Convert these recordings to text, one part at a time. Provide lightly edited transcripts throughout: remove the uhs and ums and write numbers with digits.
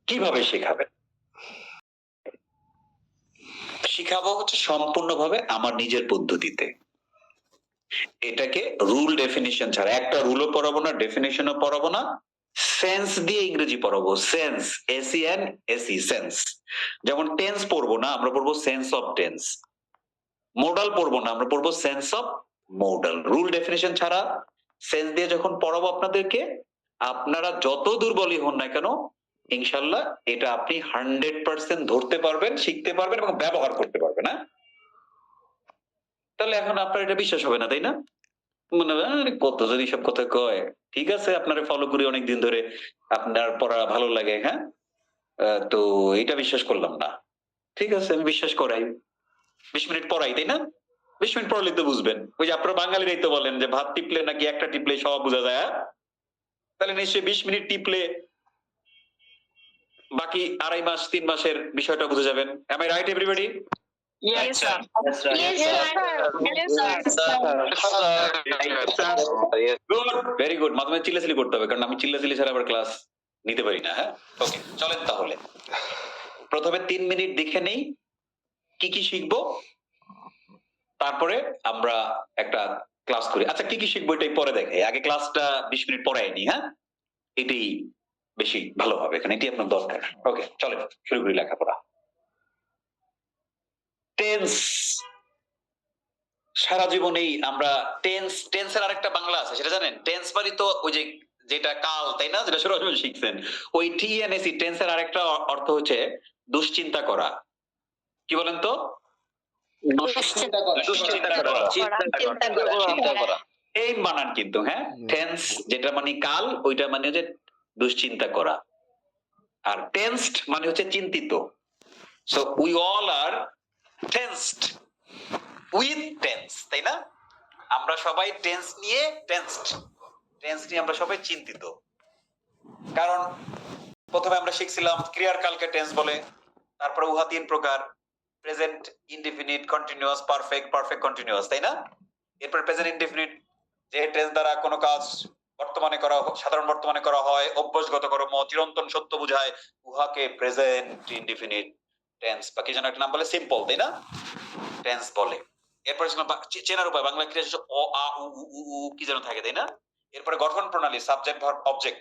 কিভাবে শেখাবেন? শিখাবো হচ্ছে সম্পূর্ণভাবে আমার নিজের পদ্ধতিতে। এটাকে রুল ডেফিনিশন ছাড়া একটা রুলও পড়াবো না, ডেফিনিশনও পড়াবো না, সেন্স দিয়ে ইংরেজি পড়াবো। Sense, SEN SE, sense. যেমন টেন্স পড়বো না, আমরা পড়বো সেন্স অফ টেন্স। মোডাল পড়বো না, আমরা পড়বো sense of modal. Rule definition ছাড়া সেন্স দিয়ে যখন পড়াবো আপনাদেরকে, আপনারা যত দুর্বলই হন না কেন, ইনশাল্লাহ এটা আপনি 100% ধরতে পারবেন, শিখতে পারবেন এবং ব্যবহার করতে পারবেন। হ্যাঁ, তাহলে এখন আপনার এটা বিশ্বাস হবে না, তাই না? মনে হয় আরে কত যদি সব কথা কয়। ঠিক আছে, আপনারে ফলো করি অনেকদিন ধরে, আপনার পড়া ভালো লাগে। হ্যাঁ, তো এটা বিশ্বাস করলাম না। ঠিক আছে, আমি বিশ্বাস করাই। 20 মিনিট পড়াই, তাই না? 20 মিনিট পড়ালেই তো বুঝবেন। ওই যে আপনারা বাঙালিরাই তো বলেন যে ভাত টিপলে নাকি একটা টিপলে সব বোঝা যায়। হ্যাঁ? তাহলে নিশ্চয়ই 20 মিনিট টিপলে বাকি 2.5 মাস 3 মাসের বিষয়টা বুঝে যাবেন। Am I right everybody? Yes, sir. Yes, sir. Yes, sir. Yes, sir. Good, very good. মাঝে চিল্লাচিল্লি করতে হবে, কারণ আমি চিল্লাচিল্লি ছাড়া আবার ক্লাস নিতে পারি না। হ্যাঁ, ওকে, চলেন তাহলে প্রথমে 3 মিনিট দেখে নেই কি কি শিখবো, তারপরে আমরা একটা ক্লাস করি। আচ্ছা, কি কি শিখবো এটাই পরে দেখে, আগে ক্লাসটা 20 মিনিট পড়াই নি। হ্যাঁ, এটাই বেশি ভালো হবে, এখানে এটি আপনার দরকার। ওকে, চলেন শুরু করি লেখাপড়া। টেন্স, সারা জীবনেই আমরা টেন্সের আরেকটা বাংলা আছে, সেটা জানেন? টেন্স মানে তো ওই যে যেটা কাল, তাই না? যেটা সরাসরি শিখছেন, ওই টিএনএসি টেন্সের আরেকটা অর্থ হচ্ছে দুশ্চিন্তা করা। কি বলেন তো? দুশ্চিন্তা করা। এই বানান কিন্তু, হ্যাঁ, টেন্স যেটা মানে কাল, ওইটা মানে হচ্ছে দুশ্চিন্তা করা। আর টেন্সড মানে হচ্ছে চিন্তিত। So we all are tensed with tense, তাই না? আমরা সবাই টেন্স নিয়ে আমরা সবাই চিন্তিত। কারণ প্রথমে আমরা শিখছিলাম ক্রিয়ার কালকে টেন্স বলে, তারপরে উহা 3 প্রকার: present indefinite, continuous, perfect, perfect continuous, তাই না? এরপর প্রেজেন্ট ইনডিফিনিট, যে টেন্স দ্বারা কোনো কাজ বর্তমানে করা, সাধারণ বর্তমানে করা হয়, অভ্যাসগত কর্ম, চিরন্তন সত্য বোঝায়, উহাকে প্রেজেন্ট ইনডিফিনিট টেন্স, বা কি যেন একটা নাম বলে, সিম্পল, তাই না? টেন্স বলে। এরপরে চেনার উপায়, বাংলা ক্রিয়া শেষে অ আ উ উ উ কি যেন থাকে, তাই না? এরপরে গঠন প্রণালী, subject verb object.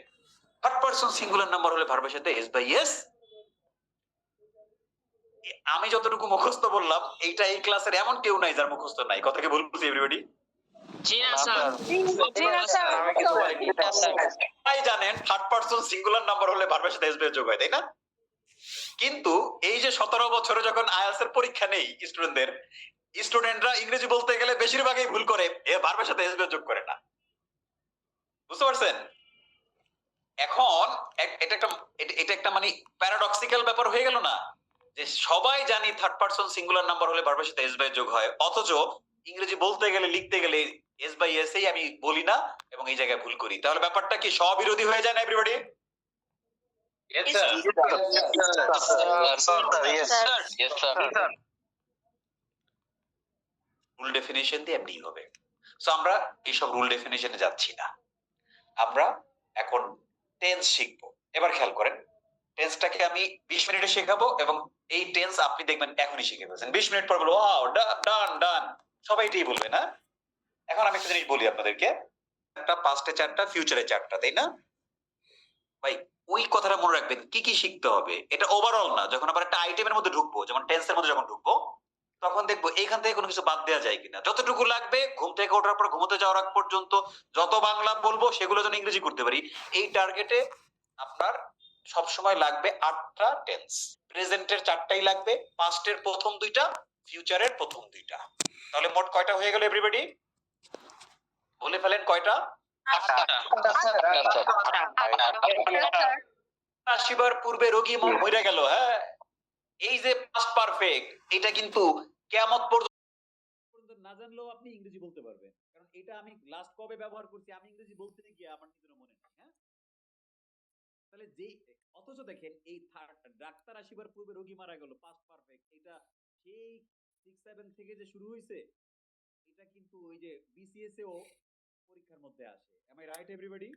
Third person singular number হলে ভার্বের সাথে এস বাই এস। আমি যতটুকু মুখস্থ বললাম, এইটা এই ক্লাসের এমন কেউ নাই যার মুখস্থ নাই। কথা কি ভুল বলছি এভরিবডি? তাই জানেন থার্ড পারসন সিঙ্গুলার নাম্বার হলে ভার্বের সাথে এস বাই যোগ হয়, তাই না? কিন্তু এই যে 17 বছরে যখন আইএলটিএস এর পরীক্ষা নেই স্টুডেন্টরা ইংরেজি বলতে গেলে বেশিরভাগই ভুল করে, এ ভার্বের সাথে এস বাই যোগ করে না। বুঝতে পারছেন? এখন এটা একটা মানে প্যারাডক্সিক্যাল ব্যাপার হয়ে গেল না, যে সবাই জানি থার্ড পারসন সিঙ্গুলার নাম্বার হলে ভার্বের সাথে এস বাই যোগ হয়, অথচ ইংরেজি বলতে গেলে লিখতে গেলে এস বাই এস এই আমি বলি না এবং এই জায়গায় ভুল করি। তাহলে ব্যাপারটা কি স্ববিরোধী হয়ে যায় না everybody? Yes, sir. Yes, sir. Rule definition দিয়ে এমনি হবে। সো আমরা এইসব রুল ডেফিনিশনে যাচ্ছি না, আমরা এখন টেন্স শিখবো। এবার খেয়াল করেন, টেন্সটাকে আমি 20 মিনিটে শেখাবো এবং এই টেন্স আপনি দেখবেন এখনই শিখে ফেলছেন। 20 মিনিট পর বলবো ওয়াও, ডান ডান, সবাই এটাই বলবে না? এখন আমি একটা জিনিস বলি আপনাদেরকে, একটা পাস্টে 4টা, ফিউচারে 4টা, তাই না ভাই? ওই কথাটা মনে রাখবেন, কি কি শিখতে হবে। এটা ওভারঅল না, যখন আবার একটা আইটেমের মধ্যে ঢুকবো, যেমন টেন্সের মধ্যে যখন ঢুকবো, তখন দেখবো এইখান থেকে কোনো কিছু বাদ দেওয়া যায় কিনা। যতটুকু লাগবে ঘুম থেকে ওঠার পর ঘুমোতে যাওয়ার আগ পর্যন্ত যত বাংলা বলবো সেগুলো যেন ইংরেজি করতে পারি, এই টার্গেটে আপনার সব সময় লাগবে 8টা টেন্স। প্রেজেন্টের 4টাই লাগবে, পাস্টের প্রথম 2টা, ফিউচারের প্রথম 2টা। তাহলে মোট কয়টা হয়ে গেল এভরিবডি? বলে ফেলেন কয়টা? 8টা। আসিবার পূর্বে রোগী মরে গেল। হ্যাঁ, এই যে পাস্ট পারফেক্ট, এটা কিন্তু কিয়ামত পর্যন্ত না জানলেও আপনি ইংরেজি বলতে পারবেন, কারণ এটা আমি লাস্ট কবে ব্যবহার করছি আমি ইংরেজি বলতে গিয়ে আমার নিজের মনে নেই। হ্যাঁ, তাহলে যে অথচ দেখেন এই ডাক্তার আসিবার পূর্বে রোগী মারা গেল, পাস্ট পারফেক্ট, এটা সেই 6-7 থেকে যে শুরু হয়েছে, এটা কিন্তু ওই যে বিসিএস এও পরীক্ষার মধ্যে আসে। Am I right everybody?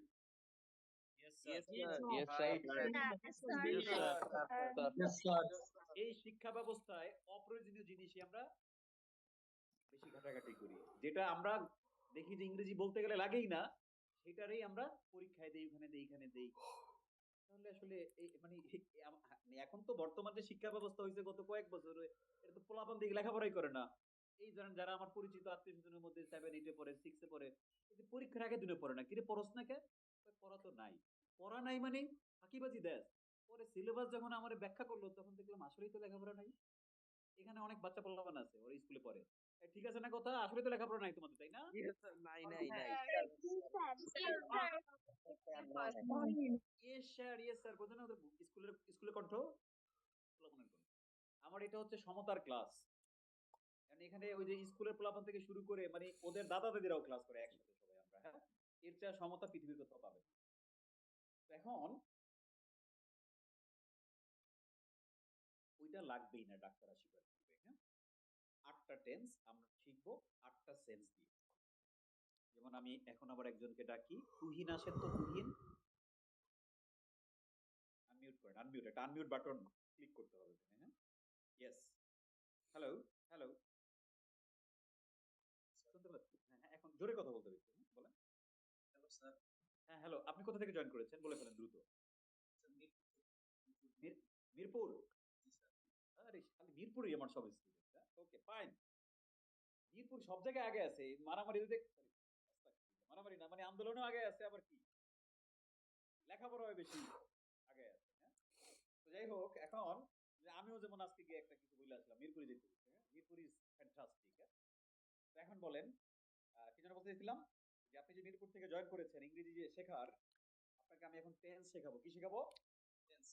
Yes, Yes, sir. sir. Yes, Right, sir. Yes, sir. এই শিক্ষা ব্যবস্থায় অপ্রয়োজনীয় জিনিসই আমরা বেশি ঘাটাঘাটি করি, যেটা আমরা দেখি যে ইংরেজি বলতে গেলে লাগেই না, সেটারই আমরা পরীক্ষায় দেই, ওখানে দেই, এখানে দেই। তাহলে আসলে মানে এখন তো বর্তমান যে শিক্ষা ব্যবস্থা হয়েছে গত কয়েক বছরে, এটা তো পোলাপান দিকে লেখাপড়াই করে না। এই ধরেন যারা আমার পরিচিত আত্মীয় স্বজনের মধ্যে 7-8 পড়ে, 6 পড়ে, এই যে পরীক্ষার আগের দিনে পড়ে না, কিরে পড়স না কে? কয়, পড়া তো নাই। পড়া নাই মানে ফাঁকিবাজি দেশ। পরে সিলেবাস যখন আমার ব্যাখ্যা করলো, তখন দেখলাম আসলেই তো লেখাপড়া নাই। এখানে অনেক বাচ্চা পোলাপান আছে ওরা স্কুলে পড়ে, ঠিক আছে না কথা? আসলে তো লেখাপড়া নাই তোমাদের, তাই না? Yes, sir. নাই. ইয়েস স্যার, ইয়েস স্যার, বোঝেন না ওদের স্কুলের কণ্ঠ, পোলাপানের কণ্ঠ। আমার এটা হচ্ছে সমতার ক্লাস। মানে এখানে ওই যে স্কুলের পোলাপান থেকে শুরু করে মানে ওদের দাদা দাদিরাও ক্লাস করে একসাথে সবাই আমরা, হ্যাঁ? এর চেয়ে সমতা পৃথিবীর কোথাও পাবে না। তো এখন ওইটা লাগবেই না, ডাক্তাররা স্বীকার করবে, হ্যাঁ? 8টা টেন্স আমরা শিখবো, 8টা সেন্স দিয়ে। যেমন আমি এখন আবার একজনকে ডাকি, তুহিন আসেন তো, তুহিন আনমিউট করেন, আনমিউট বাটন ক্লিক করতে হবে এখানে, হ্যাঁ? ইয়েস, হ্যালো, হ্যালো, শুনতে পাচ্ছি? হ্যাঁ, হ্যাঁ, এখন জোরে কথা বলতে হবে একটু, হ্যাঁ? বলেন। Hello sir. হ্যাঁ, হ্যালো, আপনি কোথা থেকে জয়েন করেছেন? বলে ফেলেন দ্রুত। মিরপুর। আরে খালি মিরপুরই আমার সব স্টুডেন্ট, হ্যাঁ? ওকে, ফাইন। মিরপুর সব জায়গায় আগে আছে, মারামারি মারামারি না, মানে আন্দোলনও আগে আছে, আবার কি লেখাপড়াও বেশি আগে আছে, হ্যাঁ? তো যাই হোক, এখন যে আমিও যেমন আজকে গিয়ে একটা কিছু বলে আসলাম, মিরপুরি যেতে হচ্ছে, হ্যাঁ? মিরপুর ইজ ফ্যান্টাস্টিক, হ্যাঁ? তো এখন বলেন, কি যেন বলতে চাইছিলাম, যে আপনি যে মিরপুর থেকে জয়েন করেছেন ইংরেজি যে শেখার, আপনাকে আমি এখন টেন্স শেখাবো। কি শেখাবো? Tense.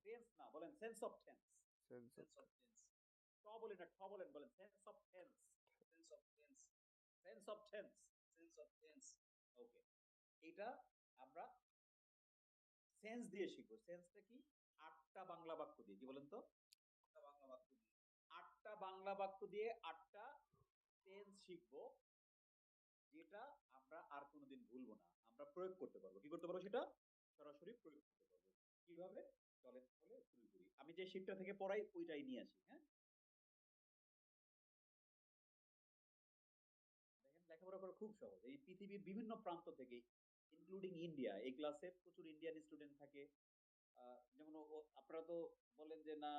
টেন্স না, বলেন সেন্স অফ টেন্স। ট বলেন না, ঠ বলেন, বলেন sense of tense. Sense of tense. Okay, এটা আমরা সেন্স দিয়ে শিখবো। সেন্সটা কি? 8টা বাংলা বাক্য দিয়ে। কি বলেন তো? 8টা বাংলা বাক্য দিয়ে 8টা টেন্স শিখবো, যেটা আমরা আর কোনোদিন ভুলবো না, আমরা প্রয়োগ করতে পারবো। কি করতে পারবো? সেটা সরাসরি প্রয়োগ করতে পারবো। কিভাবে? চলেন তাহলে শুরু করি। আমি যে শিটটা থেকে পড়াই ওইটাই নিয়ে আসি, হ্যাঁ? দেখেন, লেখাপড়া করা খুব সহজ। এই পৃথিবীর বিভিন্ন প্রান্ত থেকে, ইনক্লুডিং ইন্ডিয়া, এই ক্লাসে প্রচুর ইন্ডিয়ান স্টুডেন্ট থাকে। যেমন আপনারা তো বলেন যে না,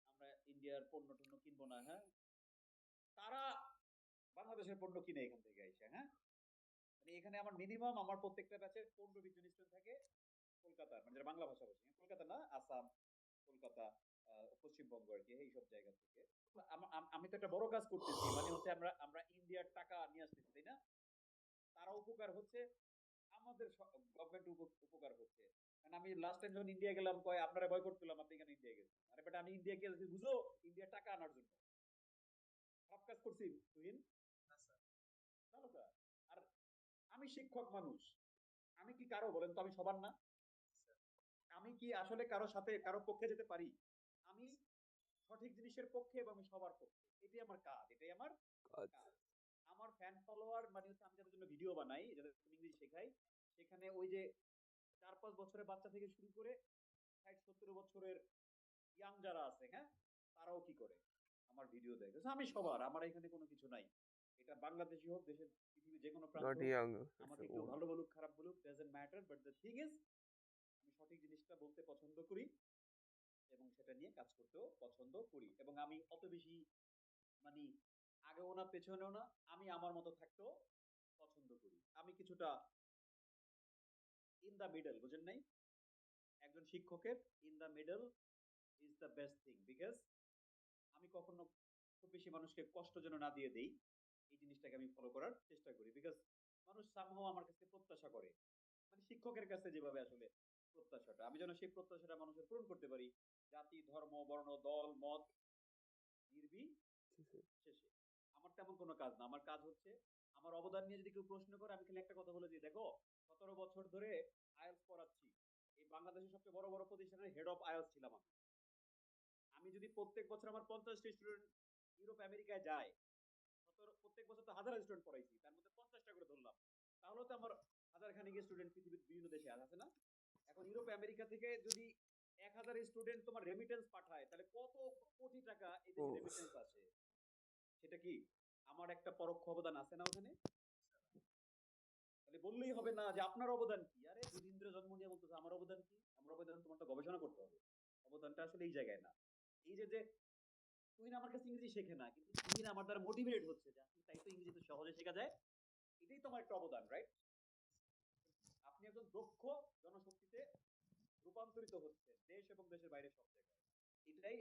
আমরা ইন্ডিয়ার পণ্য টণ্য কিনবো না, হ্যাঁ? তারা বাংলাদেশের পণ্য কিনে এখান থেকে আইসে, হ্যাঁ? মানে এখানে আমার মিনিমাম আমার প্রত্যেকটা ব্যাচে 15-20 জন স্টুডেন্ট থাকে কলকাতার, মানে যারা বাংলা ভাষাভাষী, হ্যাঁ? কলকাতা না, আসাম, কলকাতা, পশ্চিমবঙ্গ আর কি, এইসব জায়গা থেকে। আমি তো একটা বড় কাজ করতেছি, মানে হচ্ছে আমরা আমরা ইন্ডিয়ার টাকা নিয়ে আসতেছি, তাই না? তারা উপকার হচ্ছে, আমাদের গভর্নমেন্ট উপকার হচ্ছে। কারণ আমি লাস্ট টাইম যখন ইন্ডিয়া গেলাম, কয় আপনারা বয়কট করলাম, আপনি কেন ইন্ডিয়া গেছেন? আরে বেটা, আমি ইন্ডিয়া গেছি বুঝো, ইন্ডিয়ার টাকা আনার জন্য। খারাপ কাজ করছি তুহিন? ভালো কাজ। আর আমি শিক্ষক মানুষ, আমি কি কারো বলেন তো, আমি সবার না? আমি কি আসলে কারো সাথে কারো পক্ষে যেতে পারি? আমি সঠিক জিনিসের পক্ষে এবং আমি সবার পক্ষে, এটাই আমার কাজ, এটাই আমার কাজ। আমার ফ্যান ফলোয়ার মানে হচ্ছে, আমি যাদের জন্য ভিডিও বানাই, যাদের ইংরেজি শেখাই, সেখানে ওই যে 4-5 বছরের বাচ্চা থেকে শুরু করে 60-70 বছরের ইয়াং যারা আছে, হ্যাঁ, তারাও কি করে আমার ভিডিও দেখে। আমি সবার, আমার এখানে কোনো কিছু নাই। এটা বাংলাদেশি হোক, দেশের পৃথিবীর যে কোনো প্রান্ত Not হোক, young. আমাকে কেউ ভালো বলুক খারাপ বলুক, doesn't matter, but the thing is, আমি সঠিক জিনিসটা বলতে পছন্দ করি এবং সেটা নিয়ে কাজ করতেও পছন্দ করি। এবং আমি অত বেশি মানে আগেও না পেছনেও না, আমি আমার মতো থাকতেও পছন্দ করি। আমি কিছুটা ইন দা মিডল, বুঝেন নাই? একজন শিক্ষকের in the middle is the best thing, because আমি কখনো খুব বেশি মানুষকে কষ্ট যেন না দিয়ে দেই, এই জিনিসটাকে আমি ফলো করার চেষ্টা করি। বিকজ মানুষ সামহাও আমার কাছে প্রত্যাশা করে, মানে শিক্ষকের কাছে যেভাবে আসলে প্রত্যাশাটা, আমি যেন সেই প্রত্যাশাটা মানুষের পূরণ করতে পারি, জাতি, ধর্ম, বর্ণ, দল, মত নির্বিশেষে। আমার তেমন কোনো কাজ না। আমার কাজ হচ্ছে, আমার অবদান নিয়ে যদি কেউ প্রশ্ন করে, আমি খালি একটা কথা বলে দিই, দেখো 17 বছর ধরে আইএলটিএস পড়াচ্ছি, এই বাংলাদেশের সবচেয়ে বড় বড় প্রতিষ্ঠানের হেড অফ আইএলটিএস ছিলাম আমি। আমি যদি প্রত্যেক বছর আমার 50টা স্টুডেন্ট ইউরোপ আমেরিকায় যায়, প্রত্যেক বছর তো হাজার স্টুডেন্ট পড়াইছি, তার মধ্যে 50টা করে ধরলাম, তাহলে তো আমার হাজার খানিক স্টুডেন্ট পৃথিবীর বিভিন্ন দেশে আছে না? এখন ইউরোপ আমেরিকা থেকে যদি 1000 স্টুডেন্ট তোমার রেমিটেন্স পাঠায় তাহলে কত কোটি টাকা এদের ও। রেমিটেন্স আসে, সেটা কি আমার একটা পরোক্ষ অবদান আছে না ওখানে? তাহলে বললেই হবে না যে আপনার অবদান কি। আরে যতীন্দ্র জন্ম নিয়ে বলতেছে আমার অবদান কি? আমার অবদান তোমার তো গবেষণা করতে হবে। অবদানটা আসলে এই জায়গায় না। এই যে যে তুহিন আমার কাছে ইংরেজি শেখে না, কিন্তু তুহিন আমার দ্বারা মোটিভেট হচ্ছে যে আসলে তাই তো ইংরেজি তো সহজে শেখা যায়, এটাই তোমার একটা অবদান, রাইট? আপনি একজন দক্ষ জনশক্তিতে রূপান্তরিত হচ্ছে দেশ এবং দেশের বাইরে সব জায়গায়। এটাই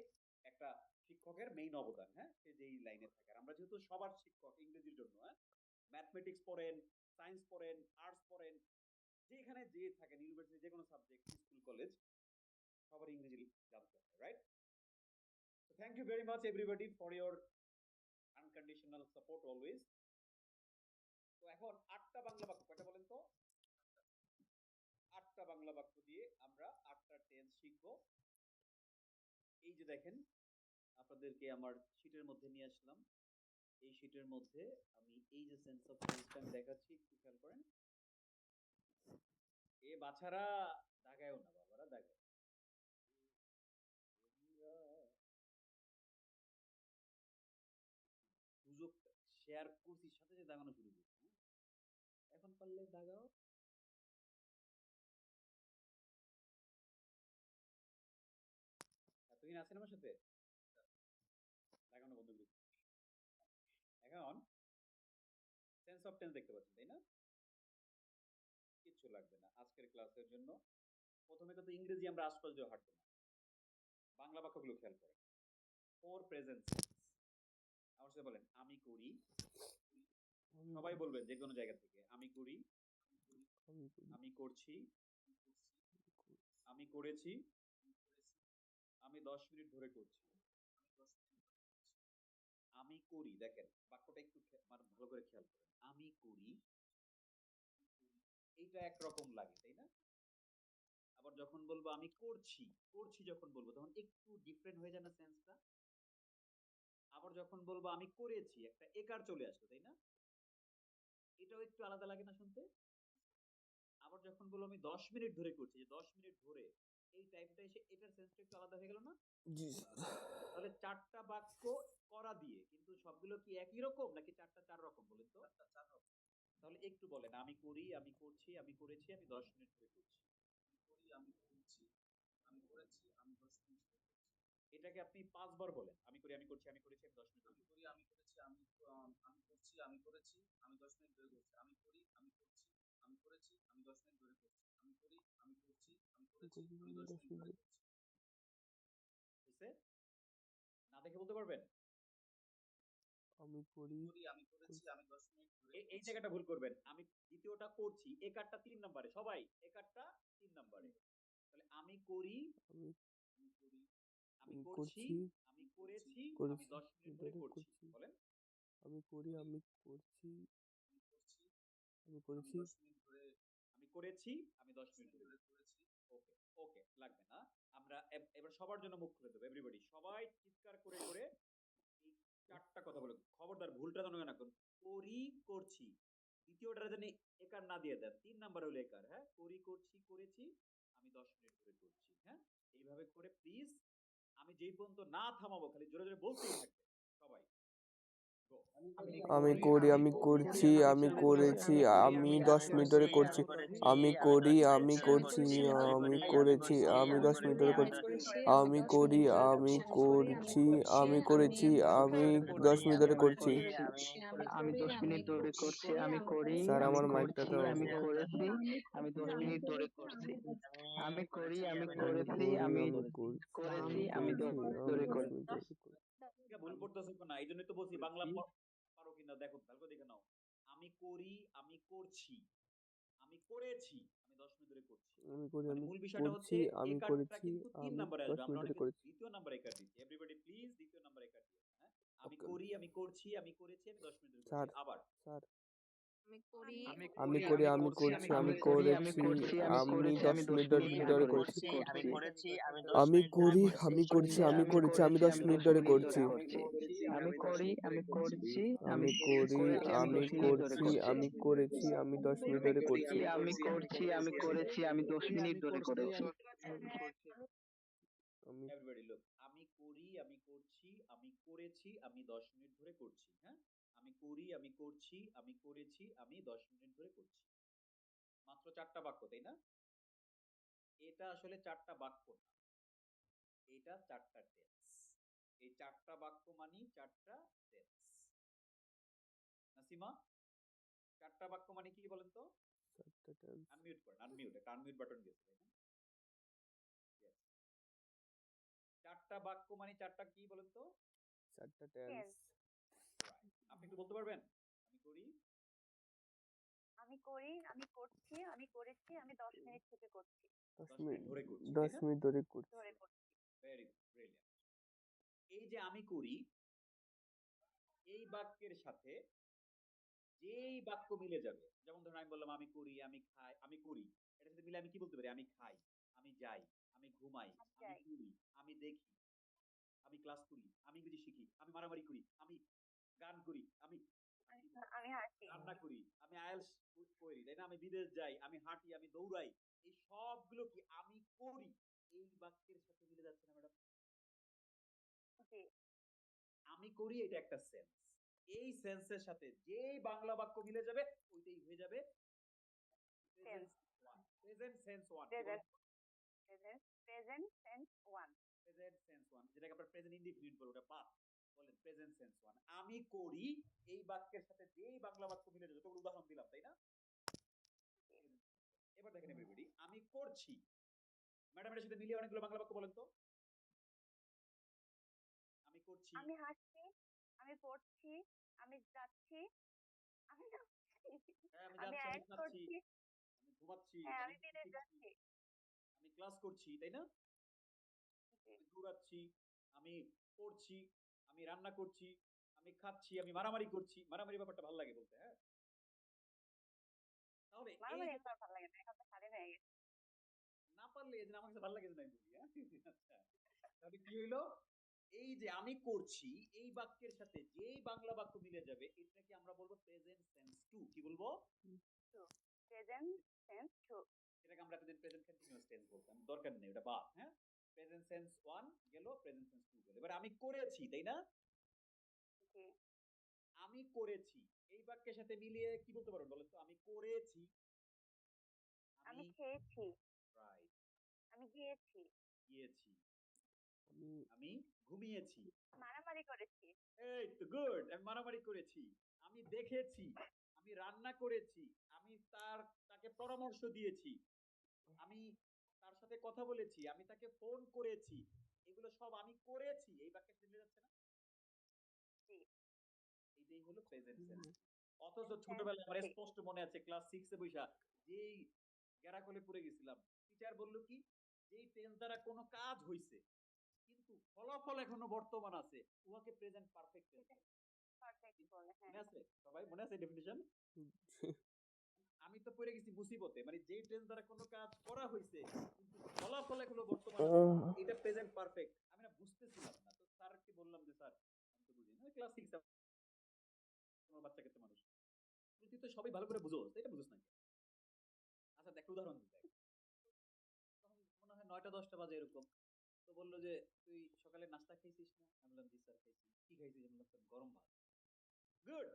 একটা শিক্ষকের মেইন অবদান, হ্যাঁ, সে যেই লাইনে থাকে। আর আমরা যেহেতু সবার শিক্ষক ইংরেজির জন্য, হ্যাঁ, ম্যাথমেটিক্স পড়েন, সায়েন্স পড়েন, আর্টস পড়েন, যেখানে যে থাকেন ইউনিভার্সিটি যে কোনো সাবজেক্ট, স্কুল, কলেজ, সবার ইংরেজি জানতে হয়, right? Thank you very much everybody for your unconditional support always. তো এখন 8টা বাংলা বাক্য, কয়টা বলেন তো? 8টা বাংলা বাক্য দিয়ে আমরা 8টা টেন্স শিখবো। এই যে দেখেন, আপনাদেরকে আমার শীটের মধ্যে নিয়ে আসলাম। এই শীটের মধ্যে আমি এই যে সেন্স অফ টেন্সটা আমি দেখাচ্ছি, একটু খেয়াল করেন। এ বাছারা দাগায়ও না, বাবারা দাগায়। সুযোগ শেয়ার করছি, সাথে সাথে দাগানো শুরু করছি, হ্যাঁ? এখন পারলে দাগাও। এতদিন আছেন আমার সাথে, লাগানো বন্ধ করে দিচ্ছি। এখন সেন্স অফ টেন্স দেখতে পাচ্ছেন, তাই না? কিচ্ছু লাগবে না আজকের ক্লাসের জন্য। প্রথমে কিন্তু ইংরেজি আমরা আশ্চর্য হাঁটবো না, বাংলা বাক্যগুলো খেয়াল করেন। ফর প্রেজেন্ট টেন্স, আমার সাথে বলেন আমি করি। সবাই বলবেন যে কোনো জায়গা থেকে, আমি করি, আমি করছি, আমি করেছি, আমি 10 মিনিট ধরে করছি। আমি করি, দেখেন বাক্যটা একটু মানে ভালো করে খেয়াল করেন। আমি করি, এইটা একরকম লাগে, তাই না? আবার যখন বলবো আমি করছি, করছি যখন বলবো তখন একটু ডিফারেন্ট হয়ে যায় না সেন্সটা? আবার যখন বলবো আমি করেছি, একটা একার চলে আসলো, তাই না? এটাও একটু আলাদা লাগে না শুনতে? আবার যখন বলবো আমি 10 মিনিট ধরে করছি, যে 10 মিনিট ধরে, এই টাইপটা এসে এটার সেন্সটা একটু আলাদা হয়ে গেল না? জি তাহলে 4টা বাক্য করা দিয়ে, কিন্তু সবগুলো কি একই রকম নাকি 4টা 4 রকম বলেন তো? তাহলে একটু বলেন, আমি করি, আমি করছি, আমি করেছি, আমি 10 মিনিট ধরে করছি। এটাকে আপনি 5 বার বলেন, আমি করি, আমি করছি, আমি করেছি, আমি 10 মিনিট ধরে করছি। হয়েছে? না দেখে বলতে পারবেন? আমি করি এই জায়গাটা ভুল করবেন। আমি দ্বিতীয়টা করছি, এ কারটা 3 নম্বরে, সবাই এ কারটা 3 নম্বরে। তাহলে আমি করি, আমি আমি করছি, করছি, আমি করেছি, আমি করেছি, 10 মিনিট ধরে ধরে করছি। করছি। বলেন। আমি করি, আমি করছি, আমি করেছি। আমি করেছি, আমি 10 মিনিট ধরে করেছি। ওকে, ওকে, লাগবে না। আমরা এবার সবার জন্য মুখ খুলে দেবো, এভরিবডি সবাই চিৎকার করে করে এই 4টা কথা বলে। খবরদার ভুলটা যেন না করুন। করি, করছি, দ্বিতীয়টা জানি একার না দিয়ে দেন, 3 নাম্বার হলো একার, হ্যাঁ? করি, করছি, করেছি, আমি 10 মিনিট ধরে করছি, হ্যাঁ? এইভাবে করে প্লিজ, আমি যেই পর্যন্ত না থামাবো খালি জোরে জোরে বলতেই থাকবে সবাই। Go. আমি করি, আমি করছি, আমি করেছি, আমি 10 মিনিট ধরে করছি। আমি করি, আমি করছি, আমি করেছি, আমি 10 মিনিট ধরে করছি। আমি করি, আমি করছি, আমি করেছি, আমি 10 মিনিট ধরে করছি। আমি 10 মিনিট ধরে করছি, আমি করি, স্যার আমি আমার করছি, মাইকটাতে আমি করেছি, আমি 10 মিনিট ধরে করছি। আমি করি, আমি করেছি, আমি করেছি, আমি 10 মিনিট ধরে করছি। এটা ভুল করতেছো না, এই জন্যই তো বলছি বাংলা পারো কিনা দেখো, ভালো করে দেখে নাও। আমি করি, আমি করছি, আমি করেছি, আমি 10 মিনিট ধরে করছি। আমি করি, মানে আমি মূল বিষয়টা হচ্ছে করছি, আমি এই কার্ডটা করেছি, কিন্তু 3 আমি নম্বরে 10 আসবে। মিনিট আমরা ধরে অনেকে করেছি। দ্বিতীয় নাম্বার এই কার্ড দিচ্ছি। এভরিবডি প্লিজ দ্বিতীয় নাম্বার এই কার্ড দিবেন, হ্যাঁ? আমি ওকে করি, আমি করছি, আমি করেছি, আমি 10 মিনিট ধরে স্যার, করছি। আবার স্যার আমি করি আমি করছি আমি করেছি আমি 10 মিনিট ধরে করছি আমি করি আমি করছি আমি করেছি আমি 10 মিনিট ধরে করছি আমি করি আমি করছি আমি করি আমি করছি আমি করেছি আমি 10 মিনিট ধরে করছি আমি করছি আমি করেছি আমি 10 মিনিট ধরে করেছি আমি এভরিবডি লুক, আমি করি আমি করছি আমি করেছি আমি 10 মিনিট ধরে করছি। হ্যাঁ, আমি করি আমি করছি আমি করেছি আমি 10 মিনিট ধরে করছি। মাত্র 4টা বাক্য, তাই না? এটা আসলে 4টা বাক্য না, এটা 4টা টেন্স। এই 4টা বাক্য মানে 4টা টেন্স। নাসিমা, 4টা বাক্য মানে কি বলেন তো? চারটা tense, আনমিউট করেন, আনমিউট, একটা আনমিউট বাটন গেছে তাই না? Yes. 4টা বাক্য মানে 4টা কি বলেন তো? চারটা tense, Right. আপনি একটু বলতে পারবেন? আমি করি, আমি করি, আমি করছি, আমি করেছি, আমি 10 মিনিট থেকে করছি। 10 10 মিনিট মিনিট ধরে করছি, 10 তাই না? মিনিট ধরে করছি ধরে করছি। Very good, brilliant. এই যে আমি করি, এই বাক্যের সাথে যেই বাক্য মিলে যাবে, যেমন ধরুন আমি বললাম আমি করি, আমি খাই, আমি করি, এটার সাথে মিলে আমি কি বলতে পারি? আমি খাই, আমি যাই, আমি ঘুমাই, আমি আমি যাই। পড়ি, আমি দেখি, আমি ক্লাস করি, আমি ইংরেজি শিখি, আমি মারামারি করি, আমি গান করি, আমি আমি হাসি। রান্না করি, আমি আইএলটিএস করি, তাই না? আমি বিদেশ যাই, আমি হাঁটি, আমি দৌড়াই, এই সবগুলো কি আমি করি এই বাক্যের সাথে মিলে যাচ্ছে না ম্যাডাম? জি, আমি করি এটা একটা সেন্স, এই সেন্সের সাথে যে বাংলা বাক্য মিলে যাবে ওইটাই হয়ে যাবে tense, present sense one. Present, present tense 1। Present sense one, যেটাকে আমরা প্রেজেন্ট ইনডিফিনিট বলি, ওটা বাদ বলেন, প্রেজেন্ট সেন্স ওয়ান। আমি করি এই বাক্যের সাথে যেই বাংলা বাক্য মিলে যাবে, তোর উদাহরণ দিলাম তাই না? এবার দেখেন এভরিবডি, আমি করছি, ম্যাডাম এর সাথে মিলিয়ে অনেকগুলো বাংলা বাক্য বলেন তো। আমি করছি, আমি হাসছি, আমি পড়ছি, আমি যাচ্ছি, আমি যাচ্ছি, হ্যাঁ, আমি আমি যাচ্ছি, আমি অ্যাড খাচ্ছি, করছি, আমি ঘুমাচ্ছি, হ্যাঁ আমি আমি বিদেশ শিখছি, যাচ্ছি। আমি ক্লাস করছি, তাই না? জি, আমি দৌড়াচ্ছি, আমি পড়ছি, আমি রান্না করছি, আমি খাচ্ছি, আমি মারামারি করছি। মারামারি ব্যাপারটা ভালো লাগে বলতে, হ্যাঁ? তাহলে এই মারামারি যে এখন আর ভালো লাগে না, এখন তো স্বাধীন হয়ে গেছে। না পারলে এই যে আমার কাছে ভালো লাগে না বলি, হ্যাঁ? আচ্ছা, তাহলে কি হইলো? এই যে আমি করছি এই বাক্যের সাথে যেই বাংলা বাক্য মিলে যাবে এটাকে আমরা বলবো প্রেজেন্ট সেন্স টু। কি বলবো? Present tense 2। এটাকে আমরা এতদিন প্রেজেন্ট কন্টিনিউয়াস টেন্স বলতাম, দরকার নেই, ওটা বাদ। হ্যাঁ, প্রেজেন্ট সেন্স ওয়ান গেল, প্রেজেন্ট সেন্স টু গেল। এবার আমি করেছি, তাই না? জি, আমি করেছি এই বাক্যের সাথে মিলিয়ে কি বলতে পারবেন বলেন তো? আমি করেছি, আমি আমি খেয়েছি, রাইট, আমি গিয়েছি, গিয়েছি, আমি আমি ঘুমিয়েছি, মারামারি করেছি, এই তো গুড, আমি মারামারি করেছি, আমি দেখেছি, আমি রান্না করেছি, আমি তাকে পরামর্শ দিয়েছি, আমি তার সাথে কথা বলেছি, আমি তাকে ফোন করেছি, এগুলো সব আমি করেছি এই বাক্যে মিলে যাচ্ছে না? জি, এইটাই হলো প্রেজেন্ট সেন্স। অথচ ছোটবেলায় আমার স্পষ্ট মনে আছে ক্লাস 6 এ বইসা যেই গ্যারাকলে পড়ে গেছিলাম, টিচার বলল কি, যেই টেন্স দ্বারা কোনো কাজ হইছে কিন্তু ফলাফল এখনো বর্তমান আছে, উহাকে প্রেজেন্ট পারফেক্ট টেন্স বলে। পারফেক্ট বলে, হ্যাঁ। মনে আছে সবাই? মনে আছে ডেফিনিশন? আমি তো পড়ে গেছি মুসিবতে, মানে যেই টেন্স দ্বারা কোনো কাজ করা হইছে কিন্তু ফলাফল এখনো বর্তমান আছে, এটা প্রেজেন্ট পারফেক্ট। আমি না বুঝতেছিলাম না, তো স্যারকে বললাম যে স্যার আমি তো বুঝি না, ক্লাস 6 আমার বাচ্চা কাচ্চা মানুষ, তুই তো সবই ভালো করে বুঝোস, এটা বুঝোস না কেন? আচ্ছা দেখ উদাহরণ দিই, দেখ তখন মনে হয় 9টা 10টা বাজে এরকম। তো বললো যে তুই সকালে নাস্তা খাইছিস না? আমি বললাম জি স্যার খাইছি। কি খাইছিস? আমি বললাম স্যার গরম ভাত। গুড,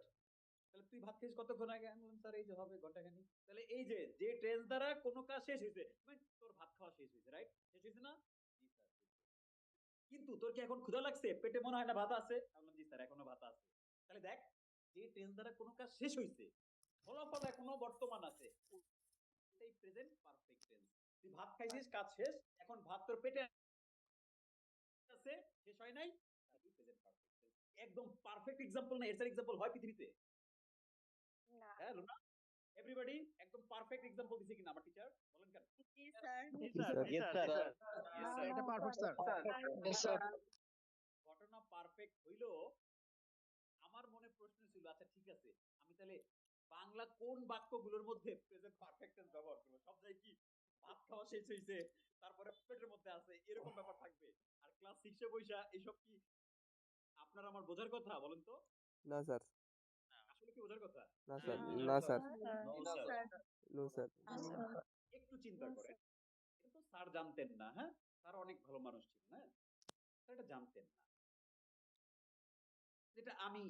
তাহলে তুই ভাত খাইছিস কতক্ষণ আগে? আমি বললাম স্যার এই যে হবে ঘন্টাখানিক। তাহলে এই যে যে ট্রেস দ্বারা কোনো কাজ শেষ হয়েছে, মানে তোর ভাত খাওয়া শেষ হয়েছে, রাইট? শেষ হয়েছে না? জি স্যার। কিন্তু তোর কি এখন ক্ষুধা লাগছে? পেটে মনে হয় না ভাত আছে? আমি বললাম জি স্যার এখনো ভাত আছে। তাহলে দেখ, যে টেন্স দ্বারা কোনো কাজ শেষ হয়েছে, ফলাফল এখনো বর্তমান আছে, এটাই প্রেজেন্ট পারফেক্ট টেন্স। তুই ভাত খাইছিস, কাজ শেষ, এখন ভাত তোর পেটে আছে, শেষ হয় নাই, তাই প্রেজেন্ট পারফেক্ট টেন্স। একদম পারফেক্ট এক্সাম্পল না, এর এক্সাম্পল হয় পৃথিবীতে? না, হ্যাঁ লুনা, এভরিবডি একদম পারফেক্ট এক্সাম্পল দিছে কিনা আমার টিচার? বলেন কেন? জি sir, Yes, sir. Yes, sir. এটা পারফেক্ট স্যার Yes, sir. ঘটনা পারফেক্ট হইলো। আমার মনে প্রশ্ন ছিল, আচ্ছা ঠিক আছে, আমি তাহলে বাংলা কোন বাক্যগুলোর মধ্যে প্রেজেন্ট পারফেক্ট টেন্স ব্যবহার করবো? সব জায়গায় কি ভাত খাওয়া শেষ হয়েছে, তারপরে পেটের মধ্যে আছে, এরকম ব্যাপার থাকবে? আর ক্লাস 6 এ বইসা এইসব কি আপনার আমার বোঝার কথা বলেন তো? না স্যার, আসলে কি বোঝার কথা? না স্যার, না, না sir. Sir, No, sir. No sir. একটু চিন্তা করেন, এটা তো স্যার জানতেন না, হ্যাঁ? স্যার অনেক ভালো মানুষ ছিলেন, হ্যাঁ? স্যার এটা জানতেন না। যেটা আমি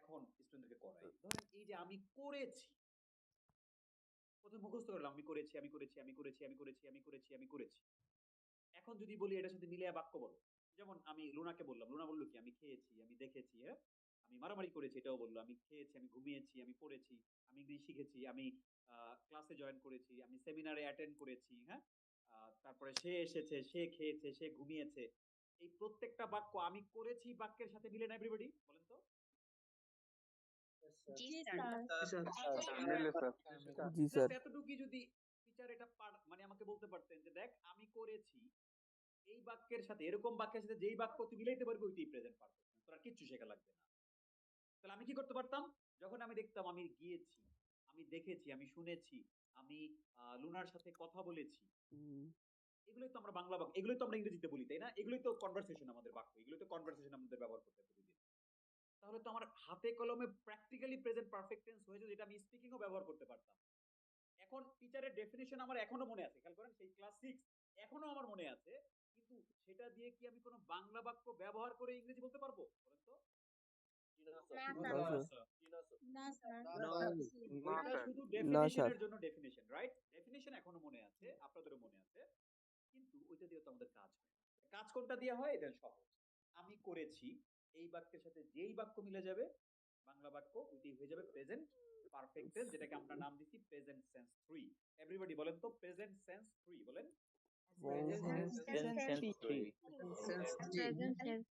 এখন স্টুডেন্টদেরকে করাই। ধরেন এই যে আমি করেছি, প্রথমে মুখস্থ করলাম আমি করেছি, আমি করেছি, আমি করেছি, আমি করেছি, আমি করেছি, আমি করেছি। এখন যদি বলি এটার সাথে মিলিয়ে বাক্য বলো। যেমন আমি লুনাকে বললাম, লুনা বলল কি আমি খেয়েছি, আমি দেখেছি, হ্যাঁ? আমি মারামারি করেছি এটাও বলল। আমি খেয়েছি, আমি ঘুমিয়েছি, আমি পড়েছি, আমি ইংলিশ শিখেছি, আমি ক্লাসে জয়েন করেছি, আমি সেমিনারে অ্যাটেন্ড করেছি, হ্যাঁ? তারপরে সে এসেছে, সে খেয়েছে, সে ঘুমিয়েছে। এই প্রত্যেকটা বাক্য আমি করেছি বাক্যের সাথে মিলে না এভরিবডি? বলেন তো? জি স্যার। জি জাস্ট স্যার। এতটুকুই যদি টিচার এটা মানে আমাকে বলতে পারতেন যে দেখ আমি করেছি এই বাক্যের সাথে, এরকম বাক্যের সাথে যেই বাক্য তুই মিলাইতে পারবি ওইটাই প্রেজেন্ট পারফেক্ট। তোর আর কিচ্ছু শেখা লাগবে না। তাহলে আমি কি করতে পারতাম? যখন আমি দেখতাম আমি গিয়েছি, আমি দেখেছি, আমি শুনেছি, আমি লুনার সাথে কথা বলেছি, এগুলোই তো আমরা বাংলা বাক্য, এগুলোই তো আমরা ইংরেজিতে বলি, তাই না? এগুলোই তো কনভারসেশন আমাদের বাক্য, এগুলোই তো কনভারসেশন আমাদের ব্যবহার করতে প্রতিদিন। তাহলে তো আমার হাতে কলমে প্র্যাকটিক্যালি প্রেজেন্ট পারফেক্ট টেন্স হয়েছে, যেটা আমি স্পিকিংও ব্যবহার করতে পারতাম। এখন টিচারের ডেফিনিশন আমার এখনো মনে আছে, খেয়াল করেন সেই ক্লাস 6 এখনো আমার মনে আছে, কিন্তু সেটা দিয়ে কি আমি কোনো বাংলা বাক্য ব্যবহার করে ইংরেজি বলতে পারবো? বলেন তো? না স্যার, না স্যার। ওইটা শুধু না স্যার। ডেফিনিশনের জন্য ডেফিনিশন, রাইট? ডেফিনিশন এখনো মনে আছে, আপনাদেরও মনে আছে, কিন্তু ওইটা দিয়ে তো আমাদের কাজ হয় না। কাজ কোনটা দিয়ে হয়? এটা সহজ। আমি করেছি এই বাক্যের সাথে যেই বাক্য মিলে যাবে বাংলা বাক্য, ওইটাই হয়ে যাবে প্রেজেন্ট পারফেক্ট টেন্স, যেটাকে আমরা নাম দিচ্ছি প্রেজেন্ট সেন্স 3। এভরিবডি বলেন তো প্রেজেন্ট সেন্স 3 বলেন। Present tense.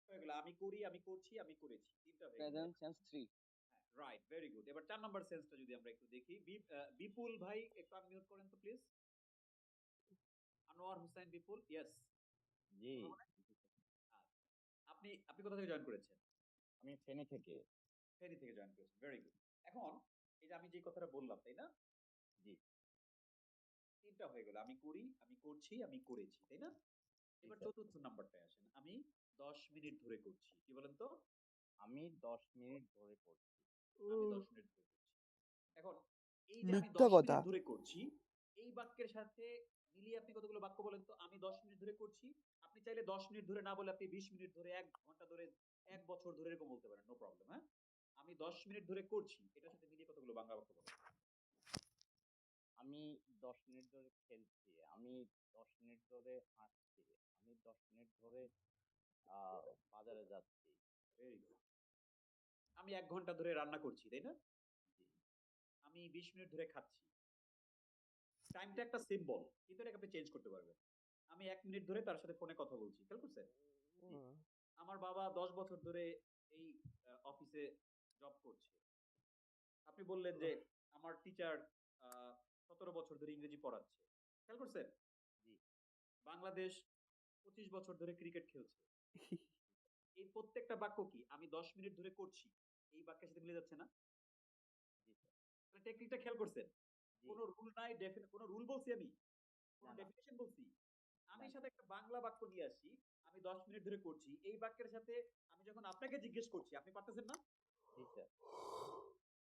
হয়ে গেল আমি করি, আমি করছি, আমি করেছি, তিনটা হয়ে গেল। Present tense 3. Right, very good. এবার 4 নাম্বার সেন্সটা যদি আমরা একটু দেখি, বিপুল ভাই একটু আনমিউট করেন তো প্লিজ। আনোয়ার হোসেন বিপুল, ইয়েস। জি, আপনি আপনি কোথা থেকে জয়েন করেছেন? আমি ফেনী থেকে। ফেনী থেকে জয়েন করেছেন, ভেরি গুড। এখন এই যে আমি যে কথাটা বললাম, তাই না? জি, তিনটা হয়ে গেল, আমি করি, আমি করছি, আমি করেছি, তাই না? এবার স্যার। চতুর্থ নাম্বারটায় আসেন, আমি 10 মিনিট ধরে করছি। কি বলেন তো? আমি 10 মিনিট ধরে করছি। আমি 10 মিনিট ধরে করছি। এখন এই যে আমি মিথ্যা 10 কথা। মিনিট ধরে করছি, এই বাক্যের সাথে মিলিয়ে আপনি কতগুলো বাক্য বলেন তো? আমি 10 মিনিট ধরে করছি। আপনি চাইলে 10 মিনিট ধরে না বলে আপনি 20 মিনিট ধরে, 1 ঘন্টা ধরে, 1 বছর ধরে এরকম বলতে পারেন, নো প্রবলেম, হ্যাঁ? আমি 10 মিনিট ধরে করছি, এটার সাথে মিলিয়ে কতগুলো বাংলা বাক্য বলেন? আমি 10 মিনিট ধরে খেলছি। আমি 10 মিনিট ধরে হাঁটছি। আমি 10 মিনিট ধরে বাজারে যাচ্ছি। Very good. আমি 1 ঘন্টা ধরে রান্না করছি, তাই না? জি, আমি 20 মিনিট ধরে খাচ্ছি। টাইমটা একটা সিম্বল, কিন্তু এটাকে আপনি চেঞ্জ করতে পারবেন। আমি 1 মিনিট ধরে তার সাথে ফোনে কথা বলছি, খেয়াল করছেন? জি, আমার বাবা 10 বছর ধরে এই অফিসে জব করছে। আপনি বললেন যে আমার টিচার 17 বছর ধরে ইংরেজি পড়াচ্ছে, খেয়াল করছেন? জি, বাংলাদেশ 25 বছর ধরে ক্রিকেট খেলছে। এই প্রত্যেকটা বাক্য কি আমি 10 মিনিট ধরে করছি, এই বাক্যের সাথে মিলে যাচ্ছে না? জি, স্যার। তাহলে টেকনিকটা খেয়াল করছেন? জি, কোন রুল নাই, কোন রুল বলছি আমি? কোন না, না, ডেফিনিশন বলছি? আমি না, না। সাথে একটা বাংলা বাক্য নিয়ে আসি, আমি 10 মিনিট ধরে করছি। এই বাক্যের সাথে আমি যখন আপনাকে জিজ্ঞেস করছি, আপনি পারতেছেন না? জি, স্যার।